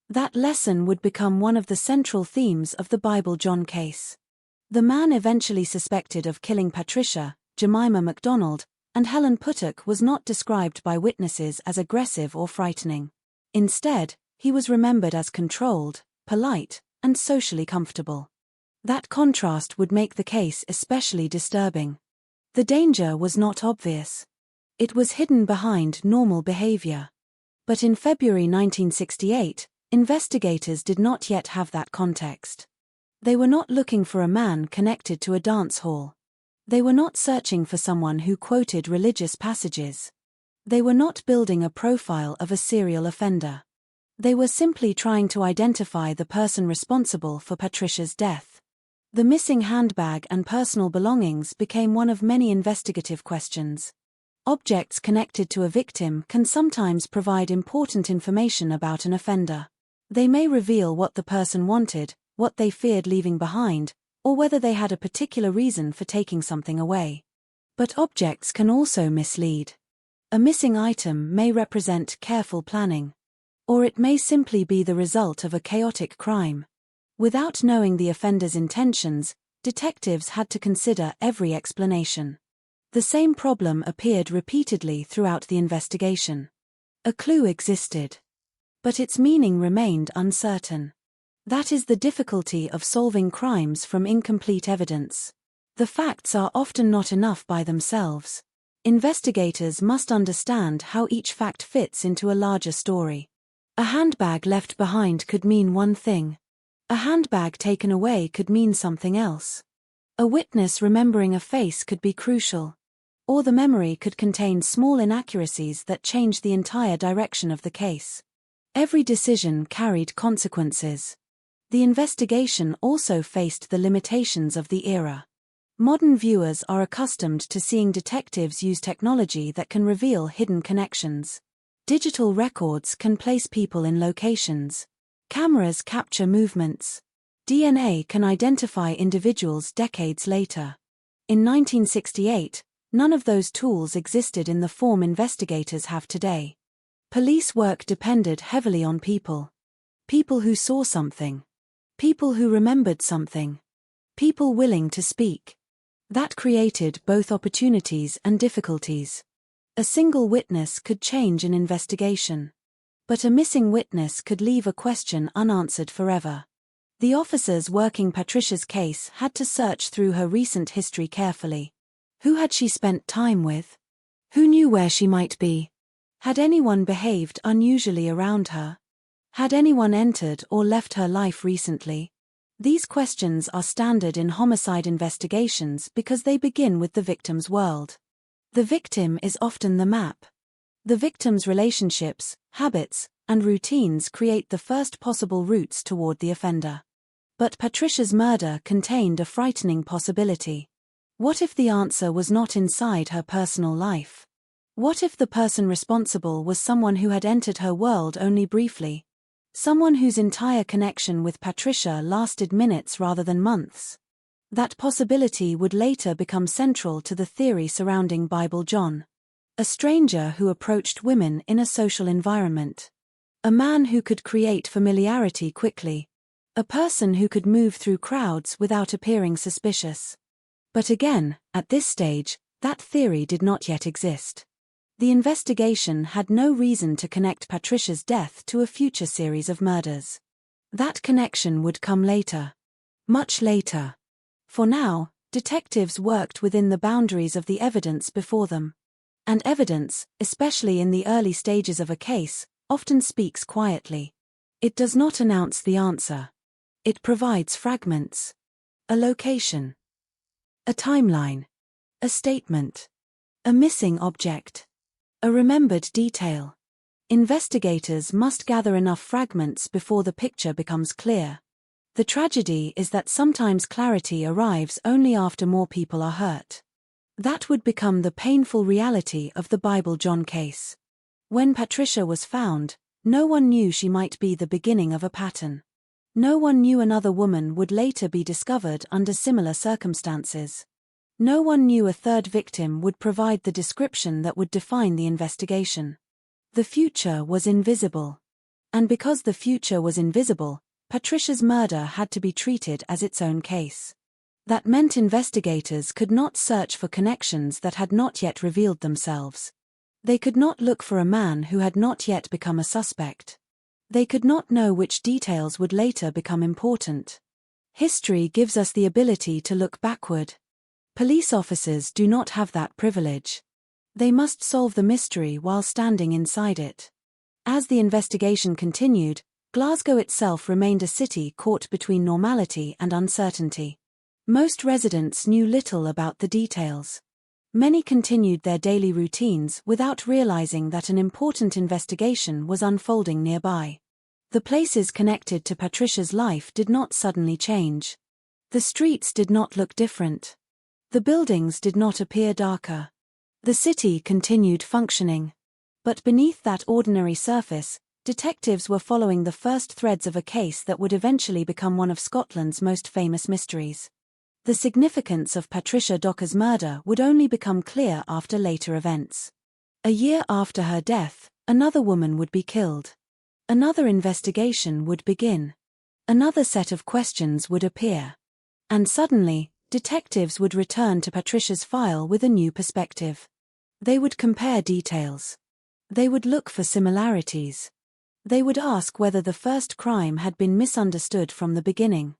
That lesson would become one of the central themes of the Bible John case. The man eventually suspected of killing Patricia, Jemima MacDonald, and Helen Puttock was not described by witnesses as aggressive or frightening. Instead, he was remembered as controlled, polite, and socially comfortable. That contrast would make the case especially disturbing. The danger was not obvious. It was hidden behind normal behavior. But in February 1968, investigators did not yet have that context. They were not looking for a man connected to a dance hall. They were not searching for someone who quoted religious passages. They were not building a profile of a serial offender. They were simply trying to identify the person responsible for Patricia's death. The missing handbag and personal belongings became one of many investigative questions. Objects connected to a victim can sometimes provide important information about an offender. They may reveal what the person wanted, what they feared leaving behind, or whether they had a particular reason for taking something away. But objects can also mislead. A missing item may represent careful planning. Or it may simply be the result of a chaotic crime. Without knowing the offender's intentions, detectives had to consider every explanation. The same problem appeared repeatedly throughout the investigation. A clue existed. But its meaning remained uncertain. That is the difficulty of solving crimes from incomplete evidence. The facts are often not enough by themselves. Investigators must understand how each fact fits into a larger story. A handbag left behind could mean one thing. A handbag taken away could mean something else. A witness remembering a face could be crucial. Or the memory could contain small inaccuracies that change the entire direction of the case. Every decision carried consequences. The investigation also faced the limitations of the era. Modern viewers are accustomed to seeing detectives use technology that can reveal hidden connections. Digital records can place people in locations. Cameras capture movements. DNA can identify individuals decades later. In 1968, none of those tools existed in the form investigators have today. Police work depended heavily on people. People who saw something. People who remembered something. People willing to speak. That created both opportunities and difficulties. A single witness could change an investigation. But a missing witness could leave a question unanswered forever. The officers working Patricia's case had to search through her recent history carefully. Who had she spent time with? Who knew where she might be? Had anyone behaved unusually around her? Had anyone entered or left her life recently? These questions are standard in homicide investigations because they begin with the victim's world. The victim is often the map. The victim's relationships, habits, and routines create the first possible routes toward the offender. But Patricia's murder contained a frightening possibility. What if the answer was not inside her personal life? What if the person responsible was someone who had entered her world only briefly? Someone whose entire connection with Patricia lasted minutes rather than months? That possibility would later become central to the theory surrounding Bible John. A stranger who approached women in a social environment. A man who could create familiarity quickly. A person who could move through crowds without appearing suspicious. But again, at this stage, that theory did not yet exist. The investigation had no reason to connect Patricia's death to a future series of murders. That connection would come later. Much later. For now, detectives worked within the boundaries of the evidence before them. And evidence, especially in the early stages of a case, often speaks quietly. It does not announce the answer. It provides fragments. A location. A timeline. A statement. A missing object. A remembered detail. Investigators must gather enough fragments before the picture becomes clear. The tragedy is that sometimes clarity arrives only after more people are hurt. That would become the painful reality of the Bible John case. When Patricia was found, no one knew she might be the beginning of a pattern. No one knew another woman would later be discovered under similar circumstances. No one knew a third victim would provide the description that would define the investigation. The future was invisible. And because the future was invisible, Patricia's murder had to be treated as its own case. That meant investigators could not search for connections that had not yet revealed themselves. They could not look for a man who had not yet become a suspect. They could not know which details would later become important. History gives us the ability to look backward. Police officers do not have that privilege. They must solve the mystery while standing inside it. As the investigation continued, Glasgow itself remained a city caught between normality and uncertainty. Most residents knew little about the details. Many continued their daily routines without realizing that an important investigation was unfolding nearby. The places connected to Patricia's life did not suddenly change. The streets did not look different. The buildings did not appear darker. The city continued functioning. But beneath that ordinary surface, detectives were following the first threads of a case that would eventually become one of Scotland's most famous mysteries. The significance of Patricia Docker's murder would only become clear after later events. A year after her death, another woman would be killed. Another investigation would begin. Another set of questions would appear. And suddenly, detectives would return to Patricia's file with a new perspective. They would compare details. They would look for similarities. They would ask whether the first crime had been misunderstood from the beginning.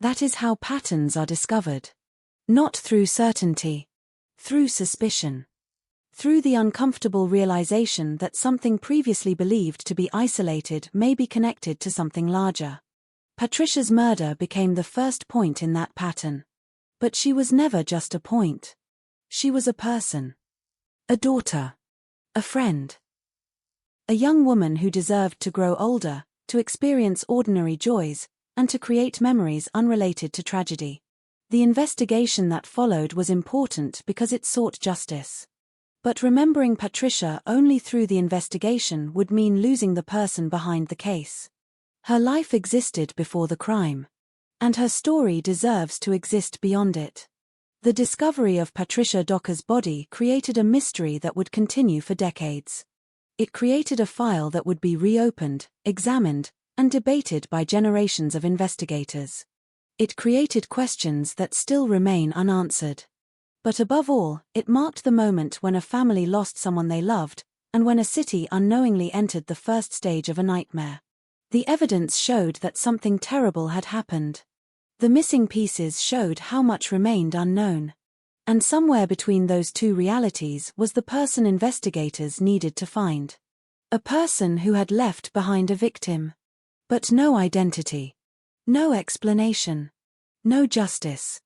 That is how patterns are discovered. Not through certainty. Through suspicion. Through the uncomfortable realization that something previously believed to be isolated may be connected to something larger. Patricia's murder became the first point in that pattern. But she was never just a point. She was a person. A daughter. A friend. A young woman who deserved to grow older, to experience ordinary joys, and to create memories unrelated to tragedy. The investigation that followed was important because it sought justice. But remembering Patricia only through the investigation would mean losing the person behind the case. Her life existed before the crime. And her story deserves to exist beyond it. The discovery of Patricia Docker's body created a mystery that would continue for decades. It created a file that would be reopened, examined, and debated by generations of investigators. It created questions that still remain unanswered. But above all, it marked the moment when a family lost someone they loved, and when a city unknowingly entered the first stage of a nightmare. The evidence showed that something terrible had happened. The missing pieces showed how much remained unknown. And somewhere between those two realities was the person investigators needed to find. A person who had left behind a victim. But no identity. No explanation. No justice.